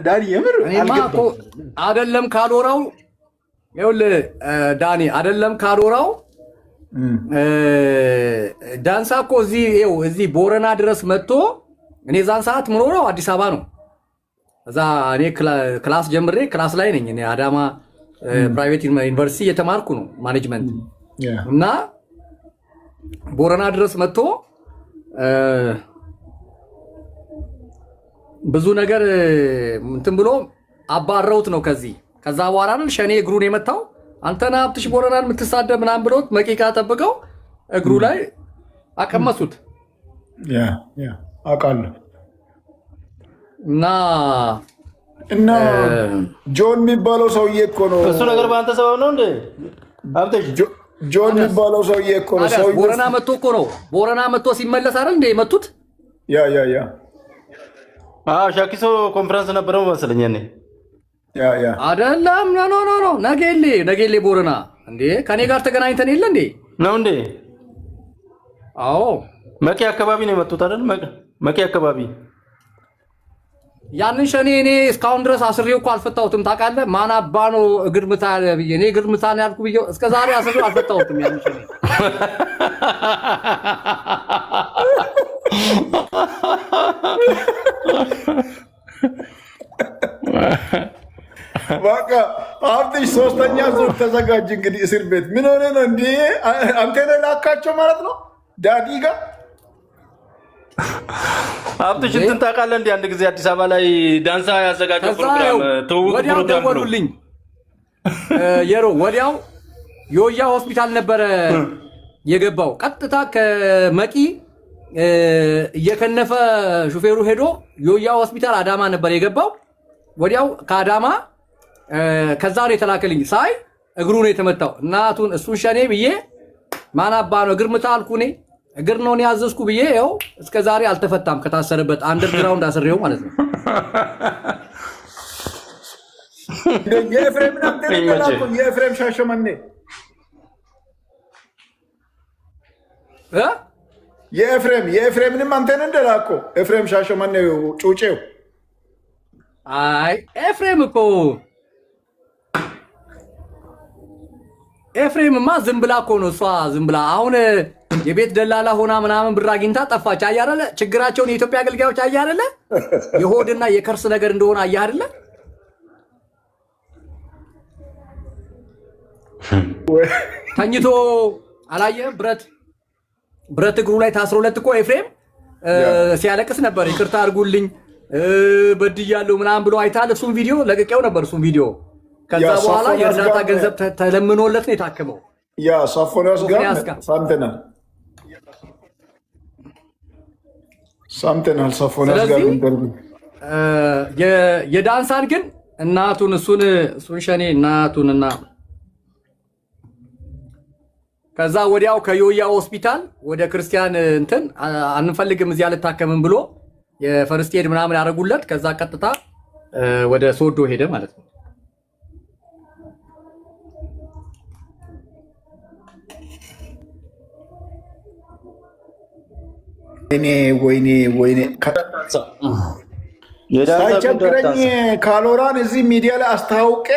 [SPEAKER 4] ዳኒ የምር
[SPEAKER 1] አይደለም ካሎራው። ይኸውልህ ዳኒ አይደለም ካሎራው ዳንሳ እኮ እዚህ ቦረና ድረስ መጥቶ እኔ ዛን ሰዓት ምኖረው አዲስ አበባ ነው። እዛ እኔ ክላስ ጀምሬ ክላስ ላይ ነኝ። እኔ አዳማ ፕራይቬት ዩኒቨርሲቲ እየተማርኩ ነው ማኔጅመንት እና ቦረና ድረስ መጥቶ ብዙ ነገር እንትን ብሎ አባረውት ነው። ከዛ በኋላ ነው ሸኔ እግሩን የመታው። አንተና ሀብትሽ ቦረናን የምትሳደብ ምናምን ብሎት መቂቃ ጠብቀው እግሩ ላይ አቀመሱት።
[SPEAKER 6] አውቃለሁ።
[SPEAKER 1] እና
[SPEAKER 6] ጆን የሚባለው ሰውዬ እኮ ነው
[SPEAKER 5] እሱ ነገር በአንተ ሰበብ ነው እንዴ ሀብትሽ?
[SPEAKER 6] ጆን የሚባለው ሰውዬ እኮ ነው።
[SPEAKER 1] ቦረና መጥቶ እኮ ነው። ቦረና መጥቶ ሲመለስ አይደል እንደ የመቱት?
[SPEAKER 6] ያ
[SPEAKER 5] ሻኪሶ ኮንፈረንስ ነበረው መሰለኝ እኔ
[SPEAKER 1] አይደለም። ኖ ነጌሌ ቦረና እንዴ ከኔ ጋር ተገናኝተን የለ እንዴ?
[SPEAKER 5] ነው እንዴ?
[SPEAKER 1] አዎ
[SPEAKER 5] መቂ አካባቢ ነው የመጡት አይደል? መቂ አካባቢ
[SPEAKER 1] ያንን ሸኔ እኔ እስካሁን ድረስ አስሬው እኮ አልፈታሁትም። ታውቃለህ? ማን አባ ነው እግር ምታ ብዬ እኔ እግር ምታ ነው ያልኩ ብዬ እስከ ዛሬ አስሬው አልፈታሁትም። ያንን ሸኔ
[SPEAKER 6] በቃ ሀብትሽ ሶስተኛ ዙር ተዘጋጅ። እንግዲህ እስር ቤት ምን ሆነ ነው እንዴ? አንተ ነህ ላካቸው ማለት ነው ዳዲ ጋር
[SPEAKER 5] ሀብትሽ እንትን ታውቃለህ እንዴ? አንድ ጊዜ አዲስ አበባ ላይ ዳንሳ ያዘጋጀው ፕሮግራም
[SPEAKER 1] ወዲያው ደወሉልኝ። ወዲያው ዮያ ሆስፒታል ነበረ የገባው። ቀጥታ ከመቂ እየከነፈ ሹፌሩ ሄዶ ዮያ ሆስፒታል አዳማ ነበር የገባው። ወዲያው ከአዳማ ከዛ ነው የተላከልኝ። ሳይ እግሩ ነው የተመታው። እናቱን እሱን ሸኔ ብዬ ማን አባ ነው እግር ምታ አልኩ። እኔ እግር ነው ያዘዝኩ ብዬ ይኸው እስከ ዛሬ አልተፈታም። ከታሰረበት አንደርግራውንድ አስሬው ማለት ነው።
[SPEAKER 6] የኤፍሬም ሻሸመኔ የኤፍሬምንም አንተን እንደላኮ ኤፍሬም ሻሸመኔ ጩጬው።
[SPEAKER 1] አይ ኤፍሬም እኮ ኤፍሬምማ ዝም ብላ እኮ ነው እሷ ዝም ብላ። አሁን የቤት ደላላ ሆና ምናምን ብር አግኝታ ጠፋች። አየህ አይደለ ችግራቸውን የኢትዮጵያ አገልጋዮች። አየህ አይደለ የሆድና የከርስ ነገር እንደሆነ አየህ አይደለ። ተኝቶ አላየህም? ብረት እግሩ ላይ ታስሮለት እኮ ኤፍሬም ሲያለቅስ ነበር። ይቅርታ አድርጉልኝ በድያለሁ ምናምን ብሎ አይታል። እሱም ቪዲዮ ለቅቄው ነበር። እሱም ቪዲዮ ከዛ በኋላ የእርዳታ ገንዘብ ተለምኖለት ነው የታከመው።
[SPEAKER 6] ያ ሶፎንያስ ጋር ሰምተናል። ሶፎንያስ ጋር
[SPEAKER 1] የዳንሳን ግን እናቱን እሱን ሸኔ እናቱንና ከዛ ወዲያው ከዮያ ሆስፒታል ወደ ክርስቲያን እንትን አንፈልግም እዚያ ልታከምን ብሎ የፈርስት ኤድ ምናምን ያደረጉለት። ከዛ ቀጥታ ወደ ሶዶ ሄደ ማለት ነው።
[SPEAKER 6] ወይኔ ሳይቸግረኝ ካሎራን እዚህ ሚዲያ ላይ አስተዋውቄ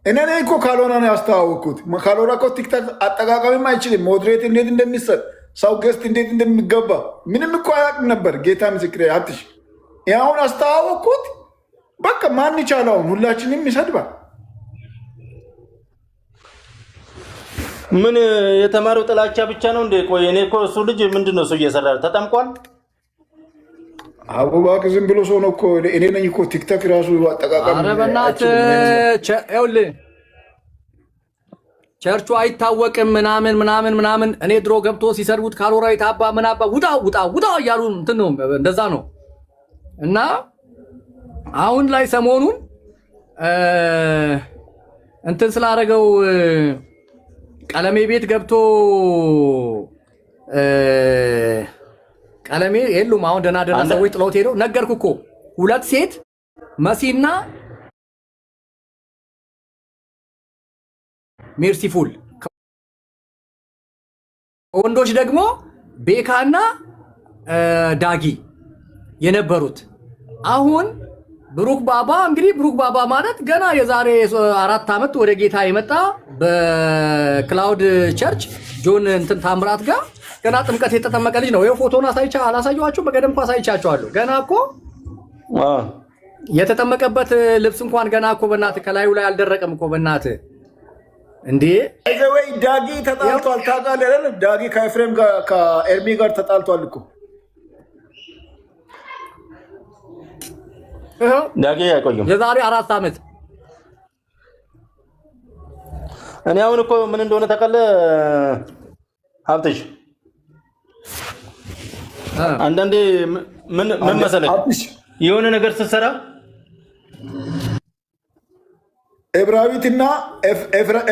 [SPEAKER 6] እኔ እኮ ካሎራን ያስተዋወቅኩት። ካሎራ እኮ ቲክታክ አጠቃቀምም አይችልም። ሞዴሬት እንዴት እንደሚሰጥ ሰው ገስት እንዴት እንደሚገባ ምንም እኮ አያውቅም ነበር። ጌታ ምስክሬ ሀብትሽ አሁን አስተዋወቅኩት። በቃ ማን ይቻለውን ሁላችንም ይሰድባል።
[SPEAKER 5] ምን የተማረው ጥላቻ ብቻ ነው እንዴ? ቆይ እኔ እኮ እሱ ልጅ ምንድን ነው እሱ እየሰራ ተጠምቋል?
[SPEAKER 6] አቡባክ ዝም ብሎ ሰው ነው እኮ። እኔ ነኝ እኮ ቲክቶክ ራሱ አጠቃቀም።
[SPEAKER 1] ኧረ በእናትህ ይኸውልህ ቸርቹ አይታወቅም ምናምን። እኔ ድሮ ገብቶ ሲሰድቡት ካሎራ የታባ ምናባ ውጣ እያሉ እንትን ነው እንደዛ ነው። እና አሁን ላይ ሰሞኑን እንትን ስላደረገው ቀለሜ ቤት ገብቶ ቀለሜ የሉም። አሁን ደህና ሰዎች ጥለውት ሄደው ነገርኩ እኮ 2 ሴት መሲና ሜርሲፉል፣ ወንዶች ደግሞ ቤካና ዳጊ የነበሩት። አሁን ብሩክ ባባ እንግዲህ ብሩክ ባባ ማለት ገና የዛሬ 4 ዓመት ወደ ጌታ የመጣ በክላውድ ቸርች ጆን እንትን ታምራት ጋር ገና ጥምቀት የተጠመቀ ልጅ ነው። ይሄ ፎቶን አላሳየኋችሁ? በቀደም እኮ አሳይቻችኋለሁ። ገና እኮ የተጠመቀበት ልብስ እንኳን ገና እኮ በእናትህ ከላዩ ላይ አልደረቀም እኮ በእናትህ እንዴ።
[SPEAKER 6] ወይ ዳጊ ተጣልቷል ታውቃለህ አይደል? ዳጊ ከኤፍሬም ጋር ከኤርሚ ጋር ተጣልቷል እኮ
[SPEAKER 5] ዳጊ አይቆይም።
[SPEAKER 1] የዛሬ 4 ዓመት
[SPEAKER 5] እኔ አሁን እኮ ምን እንደሆነ ታውቃለህ ሀብትሽ? አንዳንዴ ምን መሰለህ የሆነ ነገር ስትሰራ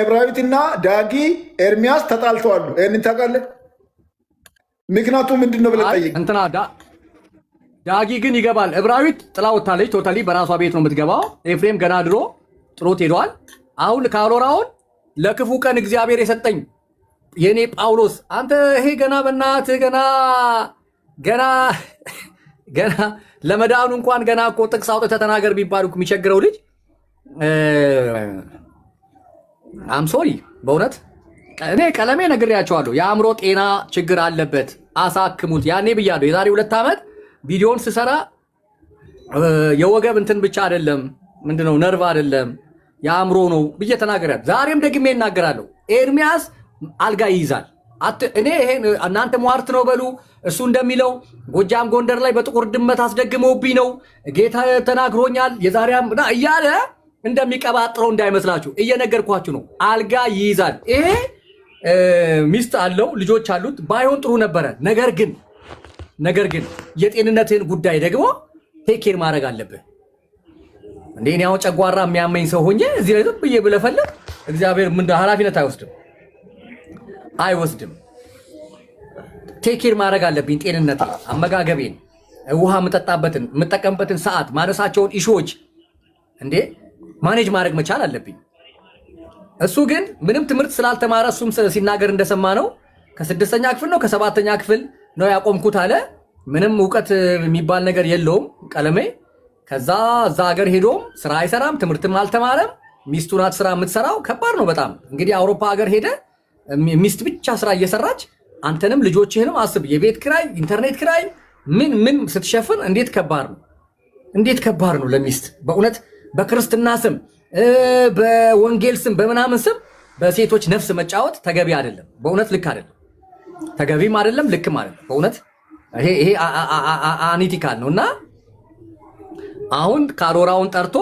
[SPEAKER 6] ኤብራዊትና ዳጊ ኤርሚያስ ተጣልተዋል። ይህንን ታውቃለህ? ምክንያቱ ምንድን ነው ብለህ ጠይቅ።
[SPEAKER 1] እንትና ዳጊ ግን ይገባል። ኤብራዊት ጥላ ወጥታለች። ቶታሊ በራሷ ቤት ነው የምትገባው። ኤፍሬም ገና ድሮ ጥሎት ሄደዋል። አሁን ካሎራውን ለክፉ ቀን እግዚአብሔር የሰጠኝ የኔ ጳውሎስ አንተ ይሄ ገና በእናትህ ገና ለመዳኑ እንኳን ገና እኮ ጥቅስ አውጥተህ ተናገር ቢባል የሚቸግረው ልጅ አምሶሪ በእውነት እኔ ቀለሜ ነግሬያቸዋለሁ። የአእምሮ ጤና ችግር አለበት አሳክሙት። ያኔ ብያለሁ። የዛሬ 2 ዓመት ቪዲዮን ስሰራ የወገብ እንትን ብቻ አይደለም ምንድነው ነርቭ አይደለም የአእምሮ ነው ብዬ ተናገራለሁ። ዛሬም ደግሜ እናገራለሁ። ኤርሚያስ አልጋ ይይዛል። እኔ ይሄን እናንተ ሟርት ነው በሉ። እሱ እንደሚለው ጎጃም ጎንደር ላይ በጥቁር ድመት አስደግመውብኝ ነው ጌታ ተናግሮኛል የዛሬም እያለ እንደሚቀባጥረው እንዳይመስላችሁ እየነገርኳችሁ ነው። አልጋ ይይዛል። ይሄ ሚስት አለው ልጆች አሉት። ባይሆን ጥሩ ነበረ። ነገር ግን የጤንነትን ጉዳይ ደግሞ ቴኬር ማድረግ አለብህ። እንዴ እኔ አሁን ጨጓራ የሚያመኝ ሰው ሆኜ እዚህ ላይ ዝም ብዬ ብለፈልግ እግዚአብሔር ምን ኃላፊነት አይወስድም። ቴኬር ማድረግ አለብኝ። ጤንነት፣ አመጋገቤን፣ ውሃ የምጠቀምበትን ሰዓት፣ ማነሳቸውን ኢሹዎች እንዴ ማኔጅ ማድረግ መቻል አለብኝ። እሱ ግን ምንም ትምህርት ስላልተማረ እሱም ሲናገር እንደሰማ ነው ከ6ኛ ክፍል ነው ከ7ኛ ክፍል ነው ያቆምኩት አለ። ምንም እውቀት የሚባል ነገር የለውም ቀለሜ። ከዛ እዛ ሀገር ሄዶም ስራ አይሰራም፣ ትምህርትም አልተማረም። ሚስቱ ናት ስራ የምትሰራው። ከባድ ነው በጣም። እንግዲህ አውሮፓ ሀገር ሄደ ሚስት ብቻ ስራ እየሰራች አንተንም ልጆችህንም አስብ። የቤት ክራይ፣ ኢንተርኔት ክራይ ምን ስትሸፍን እንዴት ከባድ ነው ለሚስት በእውነት። በክርስትና ስም በወንጌል ስም በምናምን ስም በሴቶች ነፍስ መጫወት ተገቢ አይደለም። በእውነት ልክ አይደለም። ተገቢም አይደለም ልክም አይደለም። በእውነት ይሄ አኒቲካል ነው። እና አሁን ካሎራውን ጠርቶ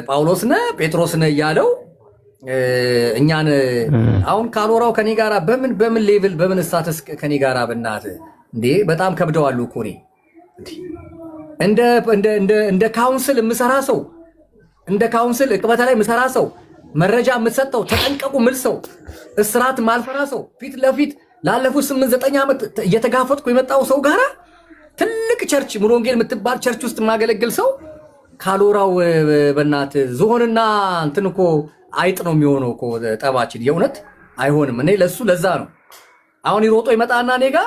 [SPEAKER 1] ጳውሎስነ ጴጥሮስነ እያለው እኛን አሁን ካሎራው ከኔ ጋራ በምን ሌቭል በምን ስታተስ ከኔ ጋራ በእናት እንዴ በጣም ከብደዋሉ እኮ እኔ እንደ ካውንስል የምሰራ ሰው እንደ ካውንስል እቅበታ ላይ የምሰራ ሰው መረጃ የምትሰጠው ተጠንቀቁ ምል ሰው እስራት ማልፈራ ሰው ፊት ለፊት ላለፉት 8-9 ዓመት እየተጋፈጥኩ የመጣው ሰው ጋራ ትልቅ ቸርች ሙሉ ወንጌል የምትባል ቸርች ውስጥ የማገለግል ሰው ካሎራው በእናት ዝሆንና እንትን እኮ አይጥ ነው የሚሆነው እኮ ጠባችን። የእውነት አይሆንም። እኔ ለዛ ነው አሁን ይሮጦ ይመጣና እኔ ጋር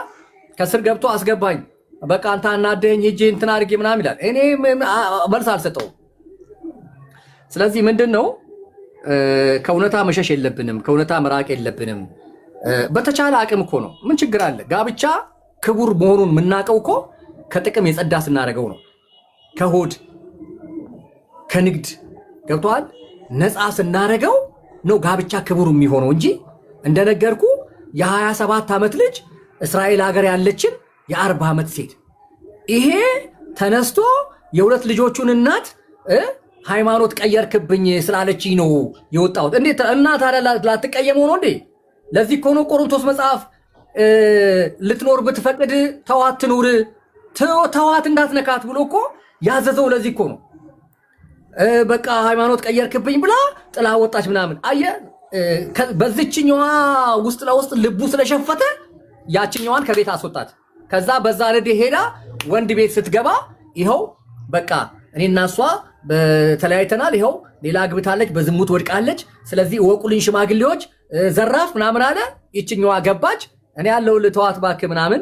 [SPEAKER 1] ከስር ገብቶ አስገባኝ፣ በቃ አንተ አናደኝ ሂጂ እንትን አድርጌ ምናምን ይላል። እኔ መልስ አልሰጠውም። ስለዚህ ምንድነው ከእውነታ መሸሽ የለብንም፣ ከእውነታ መራቅ የለብንም። በተቻለ አቅም እኮ ነው። ምን ችግር አለ? ጋብቻ ክቡር መሆኑን የምናውቀው እኮ ከጥቅም የጸዳ ስናደርገው ነው። ከሆድ ከንግድ ገብቷል ነፃ ስናደርገው ነው ጋብቻ ክቡር የሚሆነው እንጂ እንደነገርኩ የ27 ዓመት ልጅ እስራኤል ሀገር ያለችን የ40 ዓመት ሴት ይሄ ተነስቶ የሁለት ልጆቹን እናት ሃይማኖት ቀየርክብኝ ስላለችኝ ነው የወጣሁት። እንዴት እናት ታዲያ ላትቀየመው ነው እንዴ? ለዚህ እኮ ነው ቆሮንቶስ መጽሐፍ ልትኖር ብትፈቅድ ተዋት ትኑር፣ ተዋት እንዳትነካት ብሎ እኮ ያዘዘው። ለዚህ እኮ ነው በቃ ሃይማኖት ቀየርክብኝ ብላ ጥላ ወጣች ምናምን። አየ በዚችኛዋ ውስጥ ለውስጥ ልቡ ስለሸፈተ ያችኛዋን ከቤት አስወጣት። ከዛ በዛ ረድ ሄዳ ወንድ ቤት ስትገባ ይኸው በቃ እኔና እሷ ተለያይተናል፣ ይኸው ሌላ አግብታለች፣ በዝሙት ወድቃለች፣ ስለዚህ እወቁልኝ ሽማግሌዎች ዘራፍ ምናምን አለ። ይችኛዋ ገባች። እኔ ያለሁልህ ተዋት እባክህ ምናምን።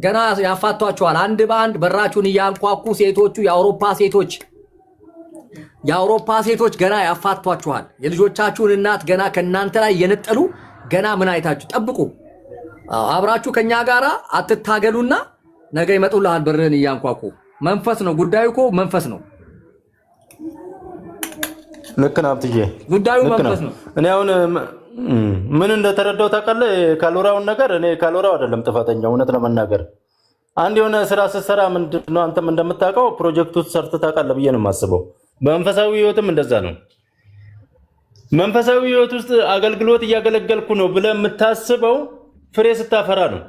[SPEAKER 1] ገና ያፋቷቸዋል። አንድ በአንድ በራችሁን እያንኳኩ ሴቶቹ የአውሮፓ ሴቶች ገና ያፋቷችኋል። የልጆቻችሁን እናት ገና ከእናንተ ላይ የነጠሉ ገና ምን አይታችሁ ጠብቁ። አብራችሁ ከኛ ጋራ አትታገሉና ነገ ይመጡልሃል በርህን እያንኳኩ። መንፈስ ነው ጉዳዩ እኮ መንፈስ ነው።
[SPEAKER 5] ልክ ነው አብትዬ፣
[SPEAKER 1] ጉዳዩ መንፈስ ነው።
[SPEAKER 5] እኔ አሁን ምን እንደተረዳው ታውቃለህ? ካሎራውን ነገር እኔ ካሎራው አይደለም ጥፋተኛው። እውነት ለመናገር አንድ የሆነ ስራ ስትሰራ ምንድነው አንተም እንደምታውቀው ፕሮጀክቱ ሰርተህ ታውቃለህ ብዬ ነው የማስበው። በመንፈሳዊ ህይወትም እንደዛ ነው። መንፈሳዊ ህይወት ውስጥ አገልግሎት እያገለገልኩ ነው ብለህ የምታስበው ፍሬ ስታፈራ ነው።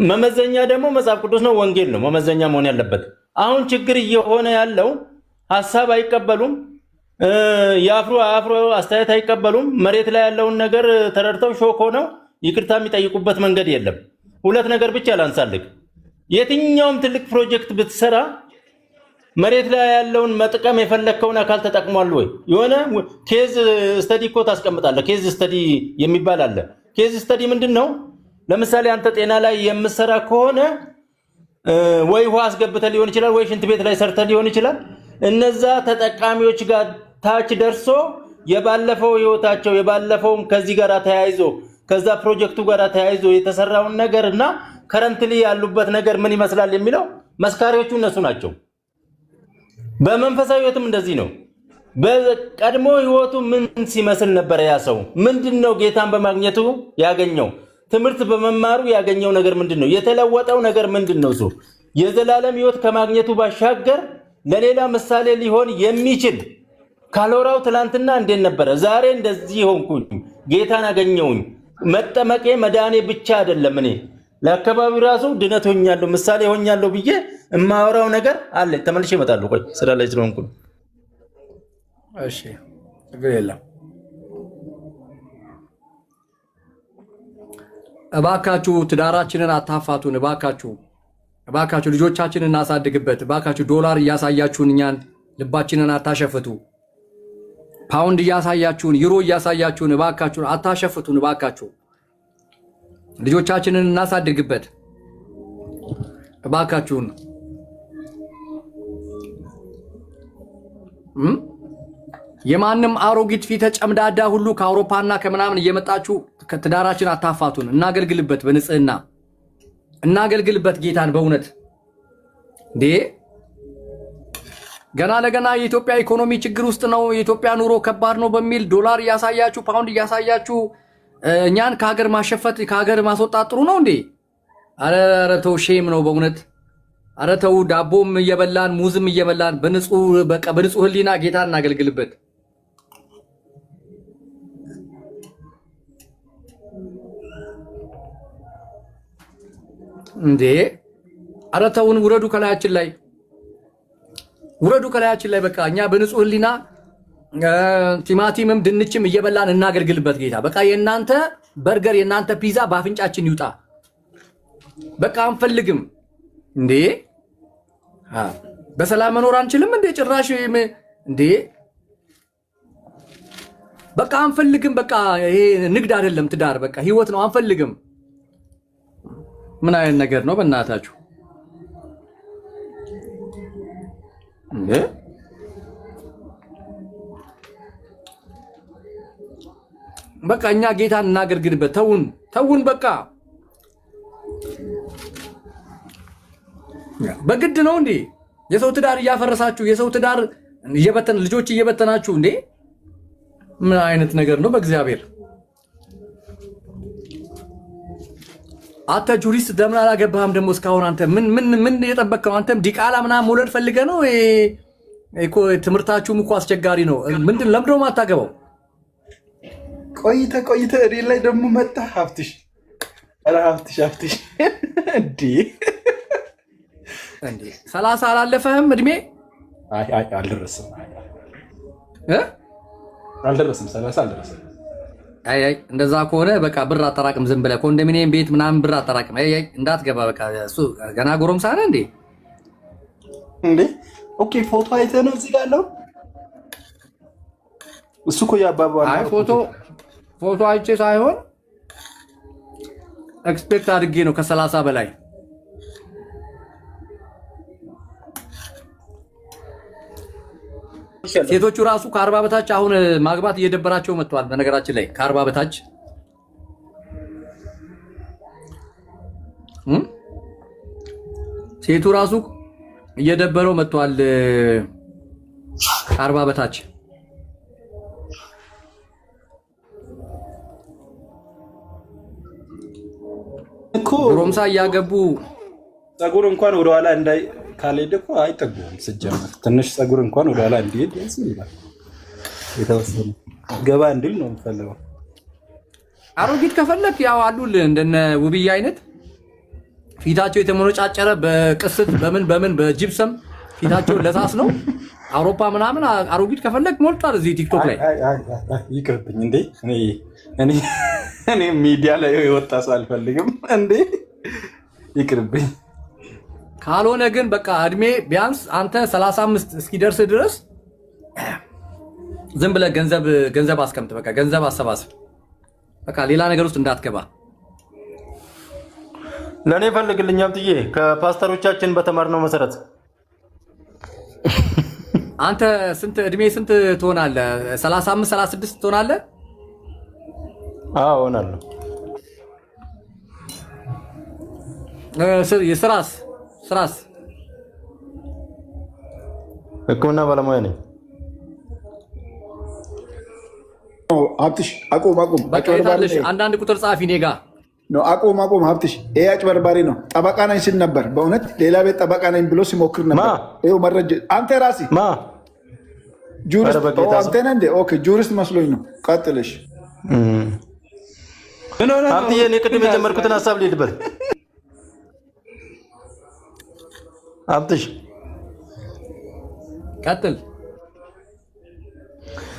[SPEAKER 5] መመዘኛ ደግሞ መጽሐፍ ቅዱስ ነው፣ ወንጌል ነው መመዘኛ መሆን ያለበት። አሁን ችግር እየሆነ ያለው ሐሳብ አይቀበሉም፣ የአፍሮ አስተያየት አይቀበሉም። መሬት ላይ ያለውን ነገር ተረድተው ሾክ ሆነው ይቅርታ የሚጠይቁበት መንገድ የለም። ሁለት ነገር ብቻ ላንሳልክ። የትኛውም ትልቅ ፕሮጀክት ብትሰራ መሬት ላይ ያለውን መጥቀም የፈለከውን አካል ተጠቅሟል ወይ? የሆነ ኬዝ ስተዲ እኮ ታስቀምጣለህ። ኬዝ ስተዲ የሚባል አለ። ኬዝ ስተዲ ምንድን ነው? ለምሳሌ አንተ ጤና ላይ የምትሰራ ከሆነ ወይ ውሃ አስገብተህ ሊሆን ይችላል፣ ወይ ሽንት ቤት ላይ ሰርተህ ሊሆን ይችላል። እነዛ ተጠቃሚዎች ጋር ታች ደርሶ የባለፈው ህይወታቸው የባለፈውም ከዚህ ጋር ተያይዞ ከዛ ፕሮጀክቱ ጋር ተያይዞ የተሰራውን ነገር እና ከረንትሊ ያሉበት ነገር ምን ይመስላል የሚለው መስካሪዎቹ እነሱ ናቸው። በመንፈሳዊ ህይወትም እንደዚህ ነው። በቀድሞ ህይወቱ ምን ሲመስል ነበር? ያ ሰው ምንድነው ጌታን በማግኘቱ ያገኘው? ትምህርት በመማሩ ያገኘው ነገር ምንድነው? የተለወጠው ነገር ምንድነው? እሱ የዘላለም ህይወት ከማግኘቱ ባሻገር ለሌላ ምሳሌ ሊሆን የሚችል ካሎራው ትላንትና እንዴት ነበረ? ዛሬ እንደዚህ ሆንኩኝ፣ ጌታን አገኘውኝ። መጠመቄ መዳኔ ብቻ አይደለም፣ እኔ ለአካባቢ ራሱ ድነት ሆኛለሁ፣ ምሳሌ ሆኛለሁ ብዬ የማወራው ነገር አለ። ተመልሼ እመጣለሁ። ቆይ ስራ ላይ ስለሆንኩ።
[SPEAKER 1] እሺ ችግር የለም። እባካችሁ ትዳራችንን አታፋቱን። እባካችሁ ልጆቻችንን እናሳድግበት። እባካችሁ ዶላር እያሳያችሁን እኛን ልባችንን አታሸፍቱ። ፓውንድ እያሳያችሁን፣ ዩሮ እያሳያችሁን እባካችሁን አታሸፍቱን። እባካችሁ ልጆቻችንን እናሳድግበት። እባካችሁን የማንም አሮጊት ፊተ ጨምዳዳ ሁሉ ከአውሮፓና ከምናምን እየመጣችሁ ከትዳራችን አታፋቱን። እናገልግልበት፣ በንጽህና እናገልግልበት ጌታን በእውነት እንዴ። ገና ለገና የኢትዮጵያ ኢኮኖሚ ችግር ውስጥ ነው፣ የኢትዮጵያ ኑሮ ከባድ ነው በሚል ዶላር እያሳያችሁ ፓውንድ እያሳያችሁ እኛን ከሀገር ማሸፈት ከሀገር ማስወጣት ጥሩ ነው እንዴ? አረ ተው፣ ሼም ነው በእውነት። አረ ተው፣ ዳቦም እየበላን ሙዝም እየበላን በንጹህ ህሊና ጌታን እናገልግልበት እንዴ። አረ ተውን፣ ውረዱ ከላያችን ላይ በቃ እኛ በንጹህ ህሊና ቲማቲምም ድንችም እየበላን እናገልግልበት ጌታ። በቃ የእናንተ በርገር የእናንተ ፒዛ በአፍንጫችን ይውጣ። በቃ አንፈልግም እንዴ። በሰላም መኖር አንችልም እንዴ? ጭራሽ እንዴ በቃ አንፈልግም። በቃ ይሄ ንግድ አይደለም ትዳር በቃ ህይወት ነው አንፈልግም። ምን አይነት ነገር ነው በእናታችሁ እንዴ? በቃ እኛ ጌታን እናገልግልበት። ተውን በቃ በግድ ነው እንዴ? የሰው ትዳር እያፈረሳችሁ የሰው ትዳር ልጆች እየበተናችሁ እንዴ? ምን አይነት ነገር ነው በእግዚአብሔር? አንተ ጁሪስት ለምን አላገባህም ደግሞ እስካሁን? አንተ ምን የጠበቅከው? አንተም ዲቃላ ምናምን መውለድ ፈልገህ ነው እኮ። ትምህርታችሁም እኮ አስቸጋሪ ነው። ለምንድን ነው የማታገባው?
[SPEAKER 4] ቆይተ እኔ ላይ ደግሞ መጣ ሀብትሽ። ኧረ ሀብትሽ እንዴ
[SPEAKER 1] 30 አላለፈህም እድሜ?
[SPEAKER 4] አልደረስም 30 አልደረስም።
[SPEAKER 1] እንደዛ ከሆነ በቃ ብር አጠራቅም። ዝም ብለህ ኮንዶሚኒየም ቤት ምናምን ብር አጠራቅም። እንዳትገባ በቃ። እሱ ገና ጎረምሳ ነህ እንዴ?
[SPEAKER 4] ኦኬ ፎቶ አይተህ ነው እዚህ ጋር ያለው? እሱ እኮ ያባባ
[SPEAKER 1] ፎቶ አይቼ ሳይሆን ኤክስፔክት አድርጌ ነው ከ30 በላይ። ሴቶቹ ራሱ ከ40 በታች አሁን ማግባት እየደበራቸው መጥተዋል። በነገራችን ላይ ከ40 በታች ሴቱ ራሱ እየደበረው መጥተዋል። ከ40 በታች
[SPEAKER 4] እኮ
[SPEAKER 1] ጎረምሳ እያገቡ
[SPEAKER 4] ፀጉር እንኳን ወደኋላ እንዳይ ካልሄደ እኮ አይጠጉም። ስጀምር ትንሽ ፀጉር እንኳን ወደኋላ እንዲሄድ ይላል። የተወሰነ ገባ እንድል ነው የምፈልገው።
[SPEAKER 1] አሮጊት ከፈለክ ያው አሉልህ እንደነ ውብዬ አይነት ፊታቸው የተሞነጫጨረ በቅስት በምን በጂፕሰም ፊታቸው ለሳስ ነው። አውሮፓ ምናምን አሮጊት ከፈለክ ሞልቷል እዚህ ቲክቶክ ላይ።
[SPEAKER 4] ይቅርብኝ እንዴ እኔ ሚዲያ ላይ የወጣ ሰው አልፈልግም እንዴ ይቅርብኝ።
[SPEAKER 1] ካልሆነ ግን በቃ እድሜ ቢያንስ አንተ 35 እስኪደርስ ድረስ ዝም ብለህ ገንዘብ አስቀምጥ። በቃ ገንዘብ አሰባስብ። በቃ ሌላ ነገር ውስጥ እንዳትገባ።
[SPEAKER 5] ለእኔ ፈልግልኝ ሀብትዬ፣ ከፓስተሮቻችን በተማርነው መሰረት።
[SPEAKER 1] አንተ እድሜ ስንት ትሆናለህ? 35 36 ትሆናለህ?
[SPEAKER 5] አዎ እሆናለሁ።
[SPEAKER 1] ስራስ?
[SPEAKER 5] ሕክምና ባለሙያ ነኝ።
[SPEAKER 6] ሀብትሽ አቁም።
[SPEAKER 1] አንዳንድ ቁጥር ጻፊ እኔ ጋ
[SPEAKER 6] ነው። አቁም ሀብትሽ። ይሄ አጭበርባሪ ነው። ጠበቃ ነኝ ሲል ነበር። በእውነት ሌላ ቤት ጠበቃ ነኝ ብሎ ሲሞክር ነበር። ይኸው መረጃ። አንተ ራስህ ጁሪስት አንተ ነህ እንደ ጁሪስት መስሎኝ ነው። ቀጥልሽ
[SPEAKER 5] ሀብትዬ። እኔ ቅድም የጀመርኩትን ሀሳብ ልሂድበት። ሀብትሽ
[SPEAKER 1] ቀጥል።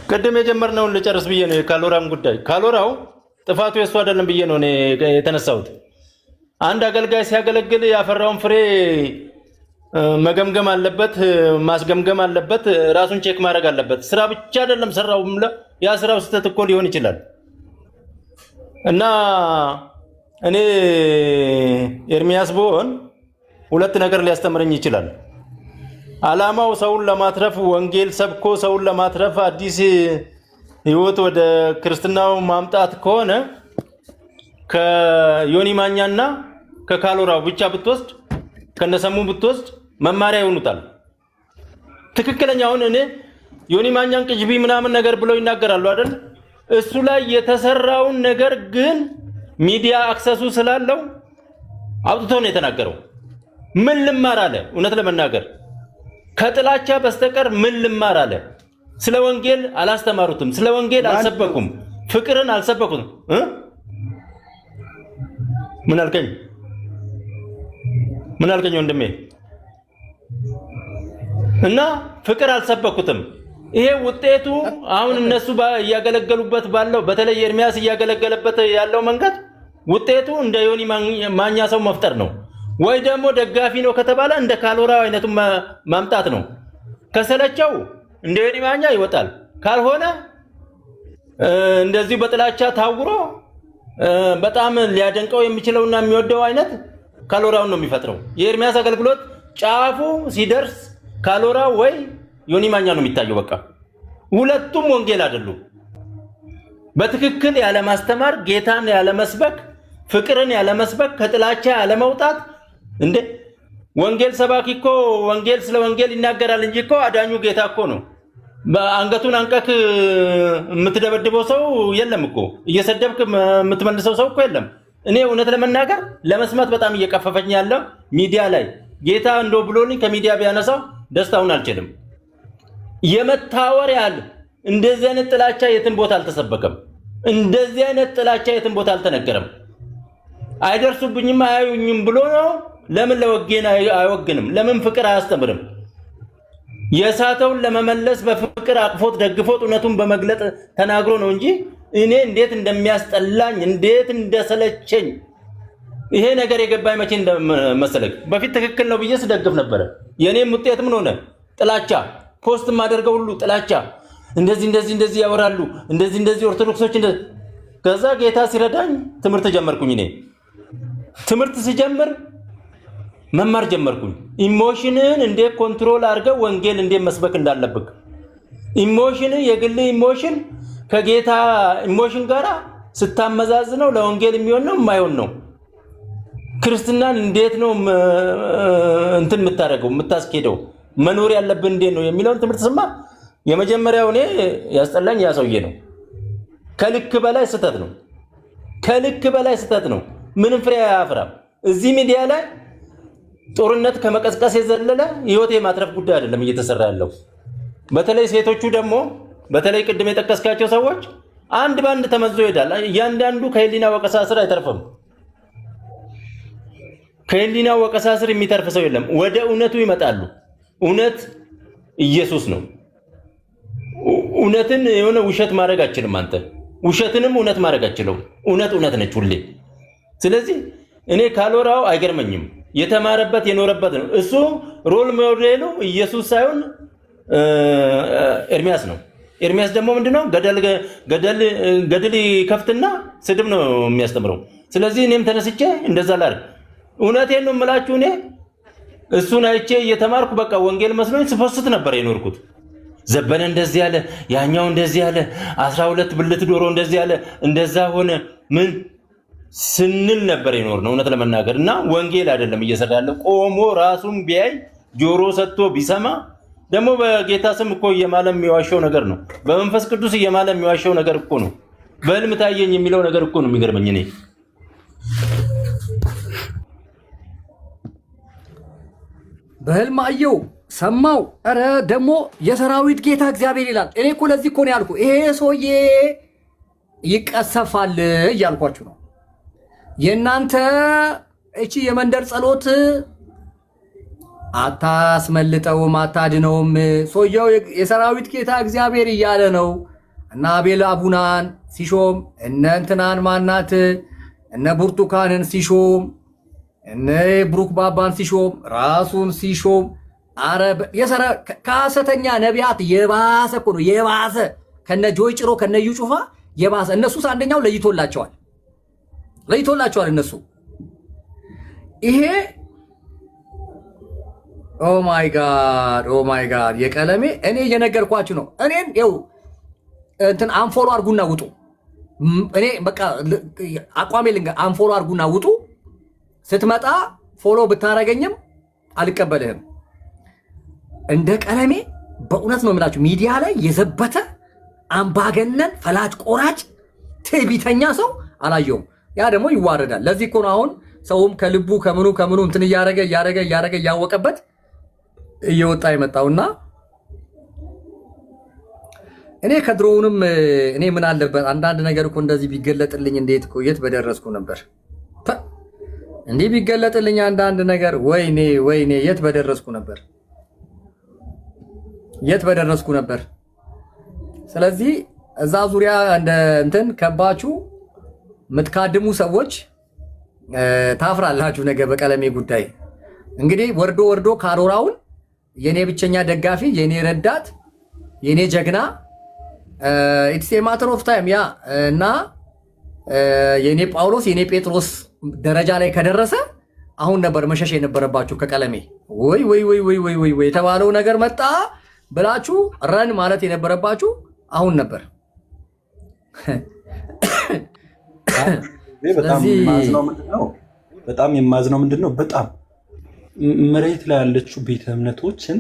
[SPEAKER 5] ቅድም የጀመርነውን ልጨርስ ብዬ ነው። የካሎራም ጉዳይ ካሎራው ጥፋቱ የሱ አይደለም ብዬ ነው እኔ የተነሳሁት። አንድ አገልጋይ ሲያገለግል ያፈራውን ፍሬ መገምገም አለበት፣ ማስገምገም አለበት፣ ራሱን ቼክ ማድረግ አለበት። ስራ ብቻ አይደለም ሰራው ያ ስራው ስህተት እኮ ሊሆን ይችላል። እና እኔ ኤርሚያስ ብሆን ሁለት ነገር ሊያስተምረኝ ይችላል። ዓላማው ሰውን ለማትረፍ ወንጌል ሰብኮ ሰውን ለማትረፍ አዲስ ህይወት ወደ ክርስትናው ማምጣት ከሆነ ከዮኒ ማኛና ከካሎራው ብቻ ብትወስድ ከነሰሙ ብትወስድ መማሪያ ይሆኑታል። ትክክለኛውን እኔ ዮኒ ማኛን ቅጅቢ ምናምን ነገር ብለው ይናገራሉ አይደል? እሱ ላይ የተሰራውን ነገር ግን ሚዲያ አክሰሱ ስላለው አውጥቶ ነው የተናገረው። ምን ልማር አለ? እውነት ለመናገር ከጥላቻ በስተቀር ምን ልማር አለ? ስለ ወንጌል አላስተማሩትም። ስለ ወንጌል አልሰበኩም። ፍቅርን አልሰበኩም። ምን አልከኝ ወንድሜ? እና ፍቅር አልሰበኩትም። ይሄ ውጤቱ አሁን እነሱ እያገለገሉበት ባለው በተለይ ኤርሚያስ እያገለገለበት ያለው መንገድ ውጤቱ እንደ ዮኒ ማኛ ሰው መፍጠር ነው፣ ወይ ደግሞ ደጋፊ ነው ከተባለ እንደ ካሎራ አይነቱ ማምጣት ነው። ከሰለቸው እንደ ዮኒ ማኛ ይወጣል፣ ካልሆነ እንደዚህ በጥላቻ ታውሮ በጣም ሊያደንቀው የሚችለውና የሚወደው አይነት ካሎራውን ነው የሚፈጥረው። የኤርሚያስ አገልግሎት ጫፉ ሲደርስ ካሎራ ወይ ዮኒ ማኛ ነው የሚታየው። በቃ ሁለቱም ወንጌል አይደሉም። በትክክል ያለ ማስተማር፣ ጌታን ያለ መስበክ፣ ፍቅርን ያለ መስበክ፣ ከጥላቻ ያለ መውጣት። እንዴ ወንጌል ሰባኪ እኮ ወንጌል ስለ ወንጌል ይናገራል እንጂ እኮ አዳኙ ጌታ እኮ ነው። በአንገቱን አንቀክ የምትደበድበው ሰው የለም እኮ፣ እየሰደብክ የምትመልሰው ሰው እኮ የለም። እኔ እውነት ለመናገር ለመስማት በጣም እየቀፈፈኝ ያለው ሚዲያ ላይ ጌታ እንደው ብሎልኝ ከሚዲያ ቢያነሳው ደስታውን አልችልም። የመታወር ያህል እንደዚህ አይነት ጥላቻ የትን ቦታ አልተሰበከም። እንደዚህ አይነት ጥላቻ የትን ቦታ አልተነገረም። አይደርሱብኝም አያዩኝም ብሎ ነው። ለምን ለወጌን አይወግንም? ለምን ፍቅር አያስተምርም? የሳተውን ለመመለስ በፍቅር አቅፎት ደግፎት እውነቱን በመግለጥ ተናግሮ ነው እንጂ እኔ እንዴት እንደሚያስጠላኝ እንዴት እንደሰለቸኝ ይሄ ነገር የገባኝ መቼ እንደመሰለኝ በፊት ትክክል ነው ብዬ ስደግፍ ነበረ። የኔም ውጤት ምን ሆነ? ጥላቻ። ፖስት ማደርገው ሁሉ ጥላቻ። እንደዚህ ያወራሉ፣ እንደዚህ ኦርቶዶክሶች ከዛ ጌታ ሲረዳኝ ትምህርት ጀመርኩኝ። እኔ ትምህርት ሲጀምር መማር ጀመርኩኝ። ኢሞሽንን እንዴት ኮንትሮል አድርገው ወንጌል እንዴት መስበክ እንዳለብክ። ኢሞሽን የግል ኢሞሽን ከጌታ ኢሞሽን ጋር ስታመዛዝነው ለወንጌል የሚሆን ነው የማይሆን ነው። ክርስትናን እንዴት ነው እንትን የምታደርገው የምታስኬደው መኖር ያለብን እንዴት ነው የሚለውን ትምህርት ስማ። የመጀመሪያው እኔ ያስጠላኝ ያ ሰውዬ ነው። ከልክ በላይ ስተት ነው። ከልክ በላይ ስተት ነው። ምንም ፍሬ አያፈራም። እዚህ ሚዲያ ላይ ጦርነት ከመቀስቀስ የዘለለ ህይወት የማትረፍ ጉዳይ አይደለም እየተሰራ ያለው። በተለይ ሴቶቹ ደግሞ በተለይ ቅድም የጠቀስካቸው ሰዎች አንድ ባንድ ተመዞ ይሄዳል። እያንዳንዱ ከህሊና ወቀሳ ስር አይተርፍም። ከህሊና ወቀሳ ስር የሚተርፍ ሰው የለም። ወደ እውነቱ ይመጣሉ። እውነት ኢየሱስ ነው። እውነትን የሆነ ውሸት ማድረግ አችልም። አንተ ውሸትንም እውነት ማድረግ አችለው። እውነት ነች ሁሌ። ስለዚህ እኔ ካሎራው አይገርመኝም። የተማረበት የኖረበት ነው። እሱ ሮል ሞዴሉ ኢየሱስ ሳይሆን ኤርሚያስ ነው። ኤርሚያስ ደግሞ ምንድነው ገደል ይከፍትና ስድብ ነው የሚያስተምረው። ስለዚህ እኔም ተነስቼ እንደዛ ላድርግ። እውነቴን ነው የምላችሁ። እኔ እሱን አይቼ እየተማርኩ በቃ ወንጌል መስሎኝ ስፈስት ነበር የኖርኩት። ዘበነ እንደዚህ ያለ፣ ያኛው እንደዚህ ያለ፣ 12 ብልት ዶሮ እንደዚህ ያለ፣ እንደዛ ሆነ ምን ስንል ነበር የኖርነው እውነት ለመናገር። እና ወንጌል አይደለም እየሰራ ያለው። ቆሞ ራሱን ቢያይ ጆሮ ሰጥቶ ቢሰማ ደግሞ በጌታ ስም እኮ እየማለ የሚዋሸው ነገር ነው። በመንፈስ ቅዱስ እየማለ የሚዋሸው ነገር እኮ ነው። በህልም ታየኝ የሚለው ነገር እኮ ነው የሚገርመኝ። እኔ
[SPEAKER 1] በህልም አየው ሰማው። ኧረ ደግሞ የሰራዊት ጌታ እግዚአብሔር ይላል። እኔ እኮ ለዚህ እኮ ነው ያልኩ ይሄ ሰውዬ ይቀሰፋል እያልኳችሁ ነው። የእናንተ እቺ የመንደር ጸሎት አታስመልጠውም፣ አታድነውም። ሰውየው የሰራዊት ጌታ እግዚአብሔር እያለ ነው። እና አቤል አቡናን ሲሾም እነ እንትናን ማናት እነ ብርቱካንን ሲሾም እነ ብሩክ ባባን ሲሾም ራሱን ሲሾም ከሐሰተኛ ነቢያት የባሰ እኮ ነው። የባሰ ከነ ጆይ ጭሮ ከነ እዩ ጩፋ የባሰ። እነሱስ አንደኛው ለይቶላቸዋል እነሱ። ይሄ ኦ ማይ ጋድ የቀለሜ እኔ እየነገርኳችሁ ነው። እኔን ይኸው እንትን አንፎሎ አርጉና ውጡ። እኔ በቃ አቋሜ ልንገር፣ አንፎሎ አርጉና ውጡ። ስትመጣ ፎሎ ብታረገኝም አልቀበልህም። እንደ ቀለሜ በእውነት ነው የምላችሁ ሚዲያ ላይ የዘበተ አምባገነን ፈላጭ ቆራጭ ትዕቢተኛ ሰው አላየውም። ያ ደግሞ ይዋረዳል። ለዚህ እኮ ነው አሁን ሰውም ከልቡ ከምኑ እንትን እያረገ እያወቀበት እየወጣ የመጣውና እኔ ከድሮውንም እኔ ምን አለበት አንዳንድ ነገር እኮ እንደዚህ ቢገለጥልኝ እንዴት እኮ የት በደረስኩ ነበር። እንዲህ ቢገለጥልኝ አንዳንድ ነገር ወይኔ የት በደረስኩ ነበር። ስለዚህ እዛ ዙሪያ እንደ እንትን ከባችሁ የምትካድሙ ሰዎች ታፍራላችሁ። ነገ በቀለሜ ጉዳይ እንግዲህ ወርዶ ካሮራውን የኔ ብቸኛ ደጋፊ፣ የኔ ረዳት፣ የኔ ጀግና ኢትስ ኤ ማተር ኦፍ ታይም ያ እና የኔ ጳውሎስ የኔ ጴጥሮስ ደረጃ ላይ ከደረሰ አሁን ነበር መሸሽ የነበረባችሁ ከቀለሜ። ወይ ወይ ወይ ወይ ወይ ወይ የተባለው ነገር መጣ ብላችሁ ረን ማለት የነበረባችሁ አሁን ነበር።
[SPEAKER 4] በጣም የማዝነው ምንድነው በጣም መሬት ላይ ያለችው ቤተ እምነቶችን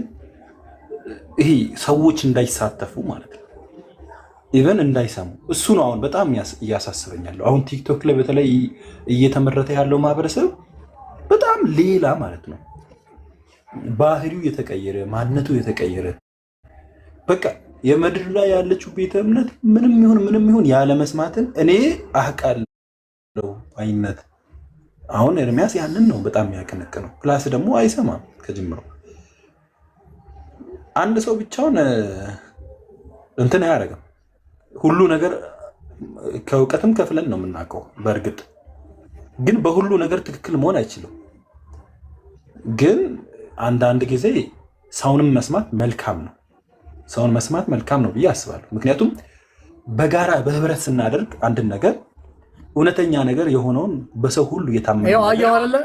[SPEAKER 4] ይሄ ሰዎች እንዳይሳተፉ ማለት ነው፣ ኢቨን እንዳይሰሙ። እሱ ነው አሁን በጣም እያሳስበኛለሁ። አሁን ቲክቶክ ላይ በተለይ እየተመረተ ያለው ማህበረሰብ በጣም ሌላ ማለት ነው፣ ባህሪው የተቀየረ ማንነቱ የተቀየረ በቃ የምድር ላይ ያለችው ቤተ እምነት ምንም ይሁን ያለ መስማትን እኔ አህቃለሁ አይነት። አሁን ኤርሚያስ ያንን ነው በጣም የሚያቀነቅነው። ክላስ ደግሞ አይሰማም ከጅምሮ። አንድ ሰው ብቻውን እንትን አያደርግም። ሁሉ ነገር ከእውቀትም ከፍለን ነው የምናውቀው። በእርግጥ ግን በሁሉ ነገር ትክክል መሆን አይችልም። ግን አንዳንድ ጊዜ ሰውንም መስማት መልካም ነው። ሰውን መስማት መልካም ነው ብዬ አስባለሁ። ምክንያቱም በጋራ በህብረት ስናደርግ አንድን ነገር እውነተኛ ነገር የሆነውን በሰው ሁሉ የታመነ
[SPEAKER 1] ይኸው አየሁ አይደለ?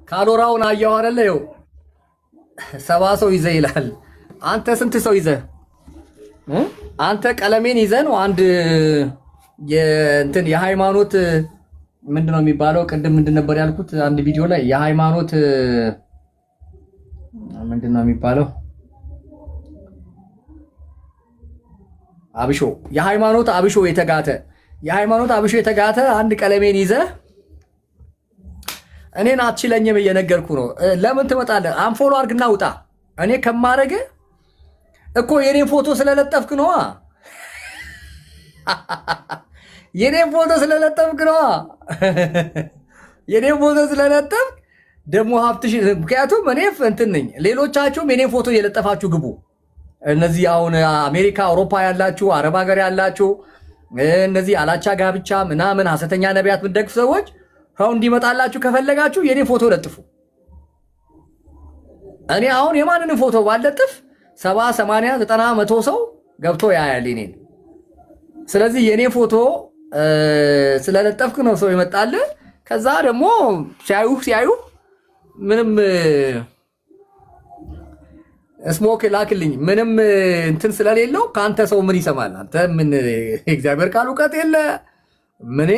[SPEAKER 1] ካሎራውን አየሁ አይደለ? ይኸው 70 ሰው ይዘህ ይላል። አንተ ስንት ሰው ይዘህ? አንተ ቀለሜን ይዘህ ነው አንድ የእንትን የሃይማኖት ምንድነው የሚባለው? ቅድም ምንድን ነበር ያልኩት አንድ ቪዲዮ ላይ የሃይማኖት ምንድነው የሚባለው? አብሾ የሃይማኖት አብሾ የተጋተ አንድ ቀለሜን ይዘህ እኔን አትችለኝም እየነገርኩ ነው። ለምን ትመጣለህ? አንፎሎ አድርግና ውጣ። እኔ ከማረግ እኮ የኔን ፎቶ ስለለጠፍክ ነዋ። የኔን ፎቶ ስለለጠፍክ ደግሞ ሀብትሽ። ምክንያቱም እኔ እንትን ነኝ። ሌሎቻችሁም የኔን ፎቶ እየለጠፋችሁ ግቡ። እነዚህ አሁን አሜሪካ፣ አውሮፓ ያላችሁ፣ አረብ ሀገር ያላችሁ እነዚህ አላቻ ጋብቻ ምናምን ሐሰተኛ ነቢያት ምትደግፉ ሰዎች አሁን እንዲመጣላችሁ ከፈለጋችሁ የኔ ፎቶ ለጥፉ። እኔ አሁን የማንንም ፎቶ ባለጥፍ 70 80 90 100 ሰው ገብቶ ያያል እኔን። ስለዚህ የኔ ፎቶ ስለለጠፍክ ነው ሰው ይመጣል። ከዛ ደግሞ ሲያዩ ምንም ስሞክ ላክልኝ ምንም እንትን ስለሌለው ከአንተ ሰው ምን ይሰማል? አንተ ምን እግዚአብሔር ቃል እውቀት የለ ምን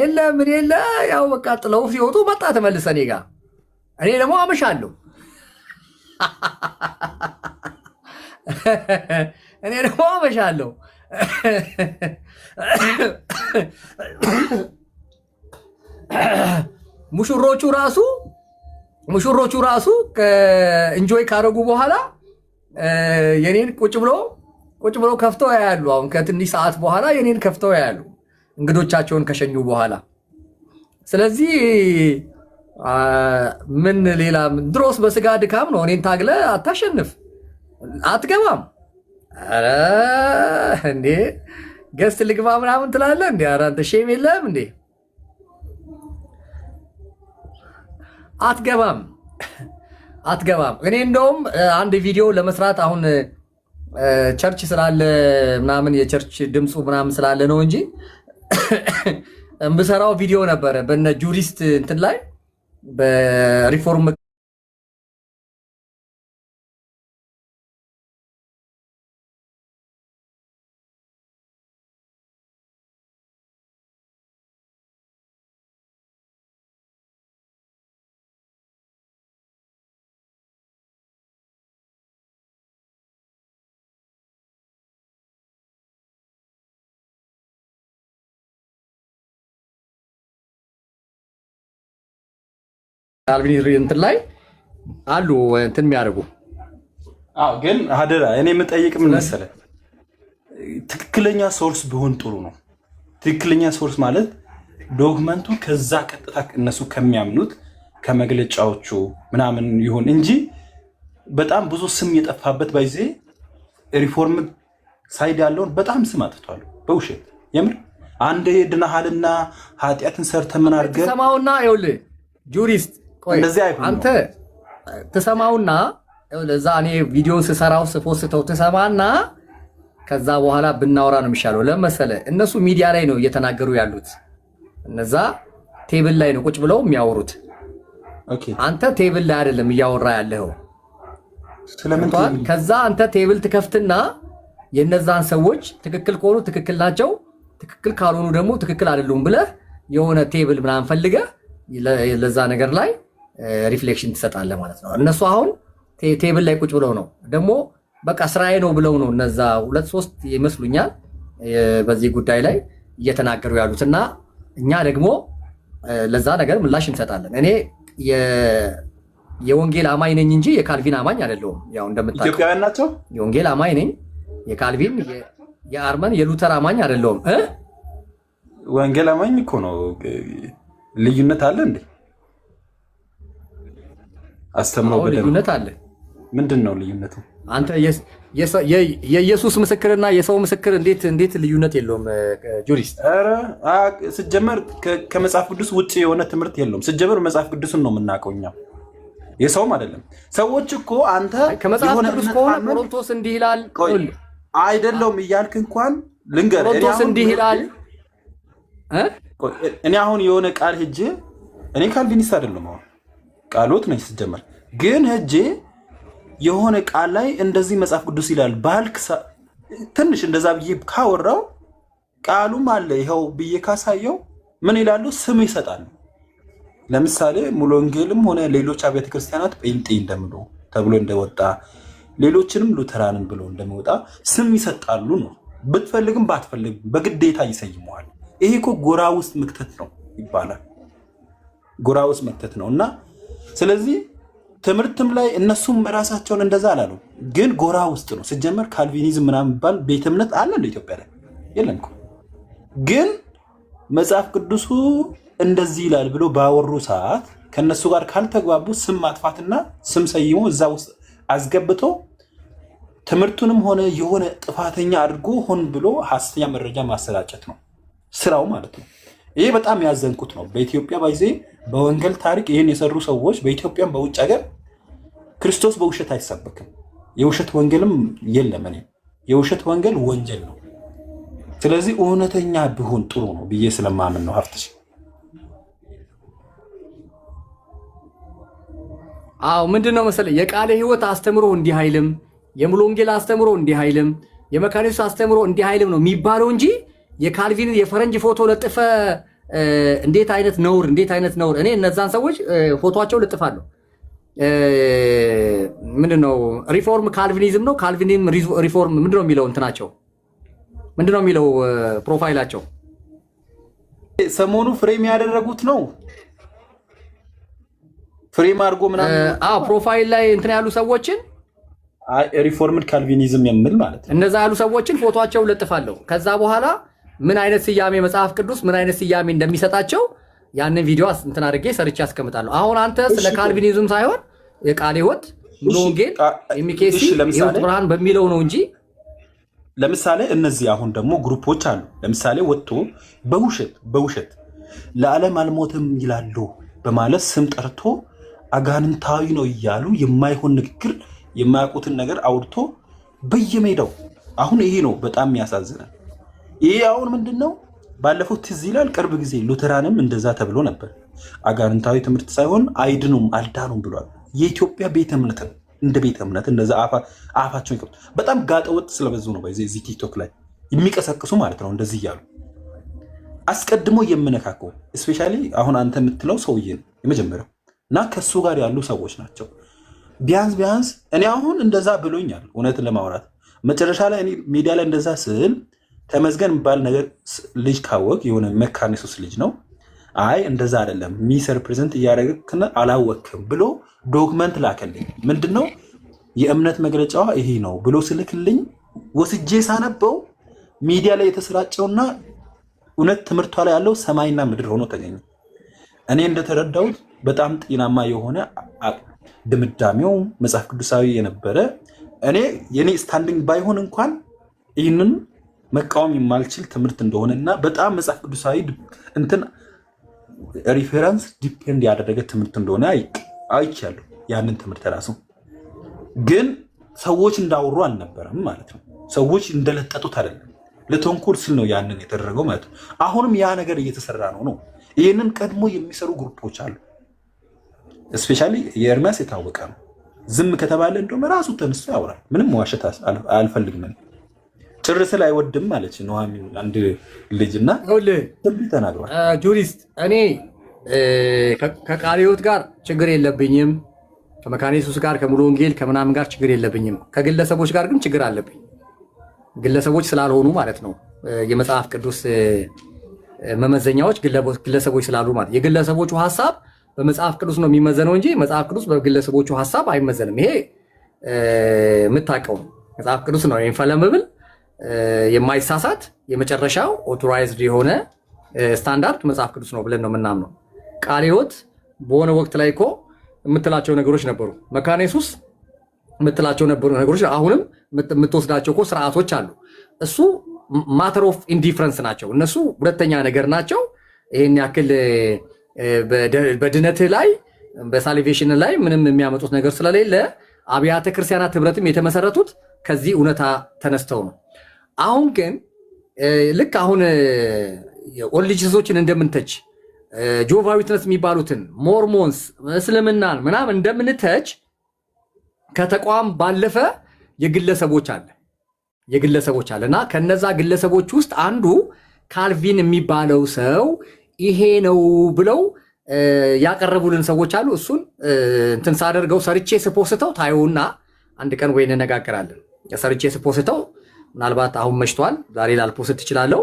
[SPEAKER 1] የለ ያው በቃ ጥለው ሲወጡ መጣ ተመልሰ እኔ ጋር። እኔ ደግሞ አመሻለሁ። ሙሽሮቹ ራሱ እንጆይ ካረጉ በኋላ የኔን ቁጭ ብሎ ከፍተው ያያሉ። አሁን ከትንሽ ሰዓት በኋላ የኔን ከፍተው ያያሉ እንግዶቻቸውን ከሸኙ በኋላ። ስለዚህ ምን ሌላ ድሮስ በስጋ ድካም ነው። እኔን ታግለ አታሸንፍ አትገባም። ኧረ እንዴ ገስት ልግባ ምናምን ትላለህ እንዴ? ኧረ አንተ ሼም የለህም እንዴ? አትገባም። እኔ እንደውም አንድ ቪዲዮ ለመስራት አሁን ቸርች ስላለ ምናምን የቸርች ድምፁ ምናምን ስላለ ነው እንጂ እምብሰራው ቪዲዮ ነበረ በነ ጁሪስት እንትን ላይ በሪፎርም አልቪን እንትን ላይ አሉ እንትን የሚያደርጉ።
[SPEAKER 4] ግን አደራ እኔ የምጠይቅ ምን መሰለህ፣ ትክክለኛ ሶርስ ቢሆን ጥሩ ነው። ትክክለኛ ሶርስ ማለት ዶክመንቱ ከዛ ቀጥታ እነሱ ከሚያምኑት ከመግለጫዎቹ ምናምን ይሁን እንጂ በጣም ብዙ ስም የጠፋበት ባይዜ ሪፎርም ሳይድ ያለውን በጣም ስም አጥቷል በውሸት የምር። አንድ ድናሃልና ኃጢአትን ሰርተ ምን አድርገህ
[SPEAKER 1] ተሰማውና ይኸውልህ ጁሪስት ቆይ አንተ ትሰማውና ለዛ እኔ ቪዲዮን ስሰራው ስፖስተው ትሰማና ከዛ በኋላ ብናወራ ነው የሚሻለው። ለመሰለ እነሱ ሚዲያ ላይ ነው እየተናገሩ ያሉት። እነዛ ቴብል ላይ ነው ቁጭ ብለው የሚያወሩት። አንተ ቴብል ላይ አይደለም እያወራ ያለው። ስለምን ከዛ አንተ ቴብል ትከፍትና የነዛን ሰዎች ትክክል ከሆኑ ትክክል ናቸው፣ ትክክል ካልሆኑ ደግሞ ትክክል አይደሉም ብለህ የሆነ ቴብል ምናምን ፈልገህ ለዛ ነገር ላይ ሪፍሌክሽን ትሰጣለህ ማለት ነው። እነሱ አሁን ቴብል ላይ ቁጭ ብለው ነው ደግሞ በቃ ስራዬ ነው ብለው ነው እነዛ 2-3 ይመስሉኛል በዚህ ጉዳይ ላይ እየተናገሩ ያሉትና እኛ ደግሞ ለዛ ነገር ምላሽ እንሰጣለን። እኔ የወንጌል አማኝ ነኝ እንጂ የካልቪን አማኝ አይደለሁም። ያው እንደምታውቀው
[SPEAKER 4] ኢትዮጵያውያን ናቸው።
[SPEAKER 1] የወንጌል አማኝ ነኝ። የካልቪን የአርመን የሉተር አማኝ አይደለሁም።
[SPEAKER 4] ወንጌል አማኝ እኮ ነው። ልዩነት አለ እንዴ? አስተምረው በደንብ
[SPEAKER 1] ልዩነት አለ።
[SPEAKER 4] ምንድን ነው ልዩነቱ?
[SPEAKER 1] አንተ የኢየሱስ ምስክርና የሰው ምስክር እንዴት ልዩነት የለውም? ጁሪስት
[SPEAKER 4] ኧረ ስጀመር ከመጽሐፍ ቅዱስ ውጭ የሆነ ትምህርት የለውም። ስጀመር መጽሐፍ ቅዱስን ነው የምናውቀው እኛ፣ የሰውም አይደለም። ሰዎች እኮ አንተ
[SPEAKER 1] ከመጽሐፍ ቅዱስ ከሆነ ቆሮንቶስ እንዲህ ይላል
[SPEAKER 4] አይደለውም እያልክ እንኳን ልንገርህ፣
[SPEAKER 1] ቆሮንቶስ እንዲህ ይላል።
[SPEAKER 4] እኔ አሁን የሆነ ቃል ሄጄ እኔ ካልቪኒስት አይደለም አሁን ቃሎት ነኝ ስጀመር፣ ግን ሄጄ የሆነ ቃል ላይ እንደዚህ መጽሐፍ ቅዱስ ይላል ባልክ ትንሽ እንደዛ ብዬ ካወራው ቃሉም አለ ይኸው ብዬ ካሳየው ምን ይላሉ? ስም ይሰጣሉ። ለምሳሌ ሙሉ ወንጌልም ሆነ ሌሎች አብያተ ክርስቲያናት ጴንጤ እንደምሎ ተብሎ እንደወጣ ሌሎችንም ሉተራንን ብሎ እንደሚወጣ ስም ይሰጣሉ ነው። ብትፈልግም ባትፈልግም በግዴታ ይሰይመዋል። ይሄ እኮ ጎራ ውስጥ መክተት ነው ይባላል። ጎራ ውስጥ መክተት ነው እና ስለዚህ ትምህርትም ላይ እነሱም ራሳቸውን እንደዛ አላሉ፣ ግን ጎራ ውስጥ ነው። ሲጀመር ካልቪኒዝም ምናምን የሚባል ቤተ እምነት አለ እንደ ኢትዮጵያ ላይ የለም እኮ። ግን መጽሐፍ ቅዱሱ እንደዚህ ይላል ብሎ ባወሩ ሰዓት ከነሱ ጋር ካልተግባቡ ስም ማጥፋትና ስም ሰይሞ እዛ ውስጥ አስገብቶ ትምህርቱንም ሆነ የሆነ ጥፋተኛ አድርጎ ሆን ብሎ ሐሰተኛ መረጃ ማሰራጨት ነው ስራው ማለት ነው። ይሄ በጣም ያዘንኩት ነው። በኢትዮጵያ ባይዜ በወንጌል ታሪክ ይህን የሰሩ ሰዎች በኢትዮጵያም በውጭ ሀገር ክርስቶስ በውሸት አይሰበክም። የውሸት ወንጌልም የለም። እኔ የውሸት ወንጌል ወንጀል ነው። ስለዚህ እውነተኛ ቢሆን ጥሩ ነው ብዬ ስለማምን ነው። ሀብትሽ
[SPEAKER 1] አዎ፣ ምንድነው መሰለህ የቃለ ሕይወት አስተምሮ እንዲህ አይልም፣ የሙሉ ወንጌል አስተምሮ እንዲህ አይልም፣ የመካኒስ አስተምሮ እንዲህ አይልም ነው የሚባለው እንጂ የካልቪን የፈረንጅ ፎቶ ለጥፈ እንዴት አይነት ነውር! እኔ እነዛን ሰዎች ፎቶቸው ልጥፋለሁ። ምንድነው ሪፎርም ካልቪኒዝም ነው። ካልቪኒዝም ሪፎርም ምንድነው የሚለው እንትናቸው ምንድነው የሚለው ፕሮፋይላቸው
[SPEAKER 4] ሰሞኑ ፍሬም ያደረጉት ነው። ፍሬም አድርጎ ምናምን
[SPEAKER 1] ፕሮፋይል ላይ እንትን ያሉ ሰዎችን
[SPEAKER 4] ሪፎርምድ ካልቪኒዝም የሚል ማለት ነው።
[SPEAKER 1] እነዛ ያሉ ሰዎችን ፎቶቸው ልጥፋለሁ። ከዛ በኋላ ምን አይነት ስያሜ መጽሐፍ ቅዱስ ምን አይነት ስያሜ እንደሚሰጣቸው ያንን ቪዲዮ እንትን አድርጌ ሰርቼ አስቀምጣለሁ። አሁን አንተ ስለ ካልቪኒዝም ሳይሆን የቃለ ሕይወት ሙሉ ወንጌል ኤምኬሲ ሕይወት ብርሃን በሚለው ነው እንጂ
[SPEAKER 4] ለምሳሌ እነዚህ አሁን ደግሞ ግሩፖች አሉ። ለምሳሌ ወጥቶ በውሸት ለዓለም አልሞትም ይላሉ በማለት ስም ጠርቶ አጋንንታዊ ነው እያሉ የማይሆን ንግግር የማያውቁትን ነገር አውርቶ በየሜዳው አሁን ይሄ ነው በጣም የሚያሳዝነን። ይሄ አሁን ምንድነው ባለፈው ትዝ ይላል ቅርብ ጊዜ ሉተራንም እንደዛ ተብሎ ነበር። አጋንንታዊ ትምህርት ሳይሆን አይድኑም አልዳኑም ብሏል። የኢትዮጵያ ቤተ እምነት እንደ ቤተ እምነት እንደዛ አፋቸው ይከፍቱ በጣም ጋጠወጥ ስለበዙ ነው በዚህ ቲክቶክ ላይ የሚቀሰቅሱ ማለት ነው። እንደዚህ እያሉ አስቀድሞ የምነካከው እስፔሻሊ አሁን አንተ የምትለው ሰውዬ ነው የመጀመሪያው እና ከሱ ጋር ያሉ ሰዎች ናቸው። ቢያንስ እኔ አሁን እንደዛ ብሎኛል እውነት ለማውራት መጨረሻ ላይ እኔ ሚዲያ ላይ እንደዛ ስል ተመስገን የሚባል ነገር ልጅ ካወቅ የሆነ መካኒሱስ ልጅ ነው። አይ እንደዛ አይደለም ሚስ ሪፕሬዘንት እያደረግክና አላወቅም ብሎ ዶክመንት ላከልኝ። ምንድነው የእምነት መግለጫዋ ይሄ ነው ብሎ ስልክልኝ ወስጄ ሳነበው ሚዲያ ላይ የተሰራጨውና እውነት ትምህርቷ ላይ ያለው ሰማይና ምድር ሆኖ ተገኘ። እኔ እንደተረዳሁት በጣም ጤናማ የሆነ ድምዳሜው መጽሐፍ ቅዱሳዊ የነበረ እኔ የኔ ስታንዲንግ ባይሆን እንኳን ይህንን መቃወም የማልችል ትምህርት እንደሆነና በጣም መጽሐፍ ቅዱሳዊ እንትን ሪፈረንስ ዲፔንድ ያደረገ ትምህርት እንደሆነ አይቻለሁ። ያንን ትምህርት ራሱ ግን ሰዎች እንዳወሩ አልነበረም ማለት ነው። ሰዎች እንደለጠጡት አይደለም። ለተንኮል ስል ነው ያንን የተደረገው ማለት ነው። አሁንም ያ ነገር እየተሰራ ነው። ይህንን ቀድሞ የሚሰሩ ግሩፖች አሉ። እስፔሻሊ የኤርሚያስ የታወቀ ነው። ዝም ከተባለ እንደውም ራሱ ተነስቶ ያወራል። ምንም መዋሸት አልፈልግም። ጭርስ ላይ አይወድም አለች ኑሐሚን አንድ ልጅና ትንቢት ተናግሯል።
[SPEAKER 1] ጁሪስት እኔ ከቃለ ሕይወት ጋር ችግር የለብኝም። ከመካነ ኢየሱስ ጋር ከሙሉ ወንጌል ከምናምን ጋር ችግር የለብኝም። ከግለሰቦች ጋር ግን ችግር አለብኝ። ግለሰቦች ስላልሆኑ ማለት ነው። የመጽሐፍ ቅዱስ መመዘኛዎች ግለሰቦች ስላሉ ማለት የግለሰቦቹ ሐሳብ በመጽሐፍ ቅዱስ ነው የሚመዘነው እንጂ መጽሐፍ ቅዱስ በግለሰቦቹ ሐሳብ አይመዘንም። ይሄ የምታውቀው ነው። መጽሐፍ ቅዱስ ነው ኢንፈለምብል የማይሳሳት የመጨረሻው ኦቶራይዝድ የሆነ ስታንዳርድ መጽሐፍ ቅዱስ ነው ብለን ነው የምናምነው። ቃለ ሕይወት በሆነ ወቅት ላይ እኮ የምትላቸው ነገሮች ነበሩ። መካነ ኢየሱስ የምትላቸው ነገሮች አሁንም የምትወስዳቸው እኮ ስርዓቶች አሉ። እሱ ማተር ኦፍ ኢንዲፍረንስ ናቸው። እነሱ ሁለተኛ ነገር ናቸው። ይህን ያክል በድነትህ ላይ በሳሊቬሽን ላይ ምንም የሚያመጡት ነገር ስለሌለ አብያተ ክርስቲያናት ህብረትም የተመሰረቱት ከዚህ እውነታ ተነስተው ነው። አሁን ግን ልክ አሁን ኦንሊጅሶችን እንደምንተች ጆቫ ዊትነስ የሚባሉትን ሞርሞንስ እስልምናን ምናምን እንደምንተች ከተቋም ባለፈ የግለሰቦች አለ እና ከነዛ ግለሰቦች ውስጥ አንዱ ካልቪን የሚባለው ሰው ይሄ ነው ብለው ያቀረቡልን ሰዎች አሉ። እሱን እንትን ሳደርገው ሰርቼ ስፖስተው ታዩና አንድ ቀን ወይ እንነጋገራለን። ሰርቼ ስፖስተው ምናልባት አሁን መሽቷል፣ ዛሬ ላልፖስት እችላለሁ፣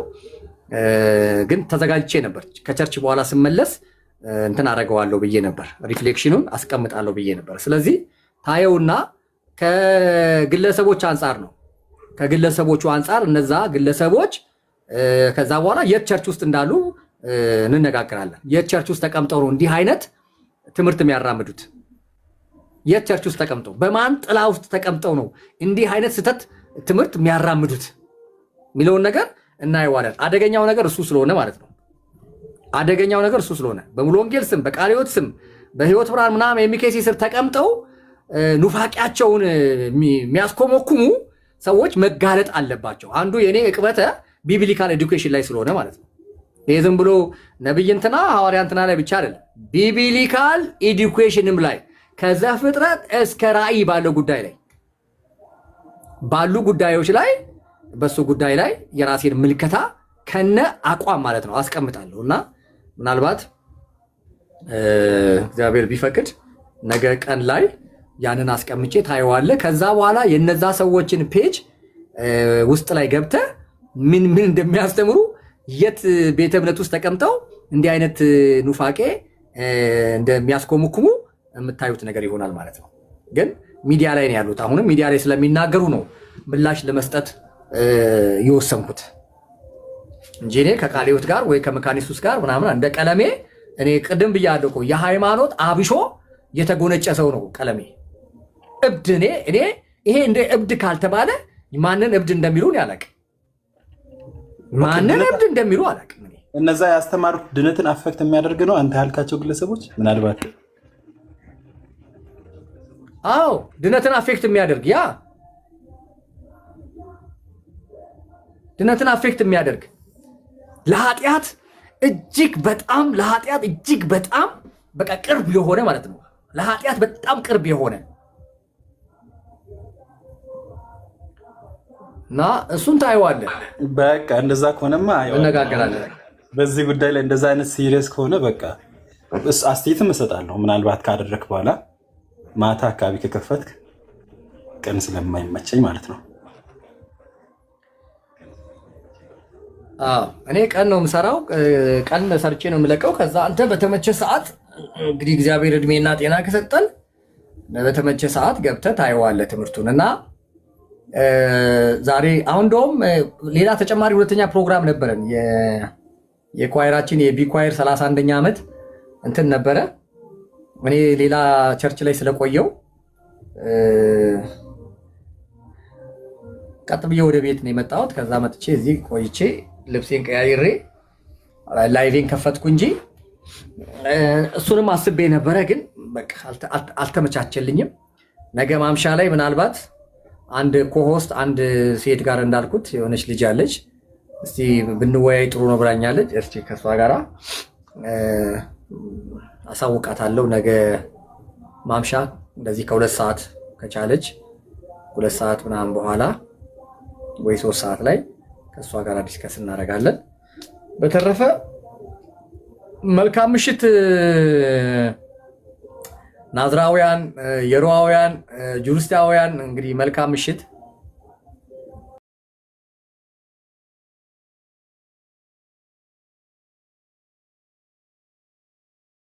[SPEAKER 1] ግን ተዘጋጅቼ ነበር። ከቸርች በኋላ ስመለስ እንትን አደርገዋለሁ ብዬ ነበር፣ ሪፍሌክሽኑን አስቀምጣለሁ ብዬ ነበር። ስለዚህ ታየውና ከግለሰቦች አንጻር ነው። ከግለሰቦቹ አንጻር እነዛ ግለሰቦች ከዛ በኋላ የት ቸርች ውስጥ እንዳሉ እንነጋገራለን። የት ቸርች ውስጥ ተቀምጠው ነው እንዲህ አይነት ትምህርት የሚያራምዱት? የት ቸርች ውስጥ ተቀምጠው በማን ጥላ ውስጥ ተቀምጠው ነው እንዲህ አይነት ስህተት ትምህርት የሚያራምዱት የሚለውን ነገር እናየዋለን። አደገኛው ነገር እሱ ስለሆነ ማለት ነው። አደገኛው ነገር እሱ ስለሆነ በሙሉ ወንጌል ስም በቃለ ሕይወት ስም በሕይወት ብርሃን ምናምን የሚኬሲ ስር ተቀምጠው ኑፋቂያቸውን የሚያስኮመኩሙ ሰዎች መጋለጥ አለባቸው። አንዱ የኔ እቅበተ ቢብሊካል ኤዱኬሽን ላይ ስለሆነ ማለት ነው። ይሄ ዝም ብሎ ነብይ እንትና ሐዋርያ እንትና ላይ ብቻ አይደለም፣ ቢብሊካል ኤዱኬሽንም ላይ ከዘፍጥረት እስከ ራእይ ባለው ጉዳይ ላይ ባሉ ጉዳዮች ላይ በሱ ጉዳይ ላይ የራሴን ምልከታ ከነ አቋም ማለት ነው አስቀምጣለሁ እና ምናልባት እግዚአብሔር ቢፈቅድ ነገ ቀን ላይ ያንን አስቀምጬ ታየዋለ። ከዛ በኋላ የነዛ ሰዎችን ፔጅ ውስጥ ላይ ገብተ ምን እንደሚያስተምሩ የት ቤተ እምነት ውስጥ ተቀምጠው እንዲህ አይነት ኑፋቄ እንደሚያስኮመኩሙ የምታዩት ነገር ይሆናል ማለት ነው። ግን ሚዲያ ላይ ነው ያሉት። አሁንም ሚዲያ ላይ ስለሚናገሩ ነው ምላሽ ለመስጠት የወሰንኩት እንጂ እኔ ከቃለ ሕይወት ጋር ወይ ከመካነ ኢየሱስ ጋር ምናምን እንደ ቀለሜ እኔ ቅድም ብያለሁ እኮ የሃይማኖት አብሾ የተጎነጨ ሰው ነው ቀለሜ። እብድ እኔ ይሄ እንደ እብድ ካልተባለ ማንን እብድ እንደሚሉን ያላቅ ማንን እብድ እንደሚሉ አላቅ።
[SPEAKER 4] እነዛ ያስተማሩት ድነትን አፈክት የሚያደርግ ነው አንተ ያልካቸው ግለሰቦች ምናልባት
[SPEAKER 1] አዎ ድነትን አፌክት የሚያደርግ ያ ድነትን አፌክት የሚያደርግ ለኃጢአት እጅግ በጣም በቃ ቅርብ የሆነ ማለት ነው። ለኃጢአት በጣም ቅርብ የሆነ እና እሱን ታየዋለህ።
[SPEAKER 4] በቃ እንደዛ ከሆነማ
[SPEAKER 1] እነጋገራለን
[SPEAKER 4] በዚህ ጉዳይ ላይ። እንደዛ አይነት ሲሪየስ ከሆነ በቃ አስተያየትም እሰጣለሁ። ምናልባት ካደረክ በኋላ ማታ አካባቢ ከከፈትክ ቀን ስለማይመቸኝ ማለት ነው።
[SPEAKER 1] እኔ ቀን ነው የምሰራው፣ ቀን ሰርቼ ነው የምለቀው። ከዛ አንተ በተመቸ ሰዓት እንግዲህ እግዚአብሔር እድሜና ጤና ከሰጠን በተመቸ ሰዓት ገብተህ ታየዋለህ ትምህርቱን እና ዛሬ አሁን እንደውም ሌላ ተጨማሪ ሁለተኛ ፕሮግራም ነበረን። የኳየራችን የቢኳየር 31ኛ ዓመት እንትን ነበረ። እኔ ሌላ ቸርች ላይ ስለቆየው ቀጥ ብዬ ወደ ቤት ነው የመጣሁት። ከዛ መጥቼ እዚህ ቆይቼ ልብሴን ቀያይሬ ላይቬን ከፈትኩ እንጂ እሱንም አስቤ ነበረ፣ ግን በቃ አልተመቻቸልኝም። ነገ ማምሻ ላይ ምናልባት አንድ ኮሆስት አንድ ሴት ጋር እንዳልኩት የሆነች ልጅ አለች። እስቲ ብንወያይ ጥሩ ነው ብላኛለች። እስቲ ከሷ ጋራ አሳውቃታለሁ ነገ ማምሻ እንደዚህ ከ2 ሰዓት ከቻለች 2 ሰዓት ምናምን በኋላ ወይ 3 ሰዓት ላይ ከሷ ጋር ዲስከስ እናደርጋለን። በተረፈ መልካም ምሽት ናዝራውያን፣ የሮዋውያን፣ ጁሪስታውያን እንግዲህ መልካም ምሽት።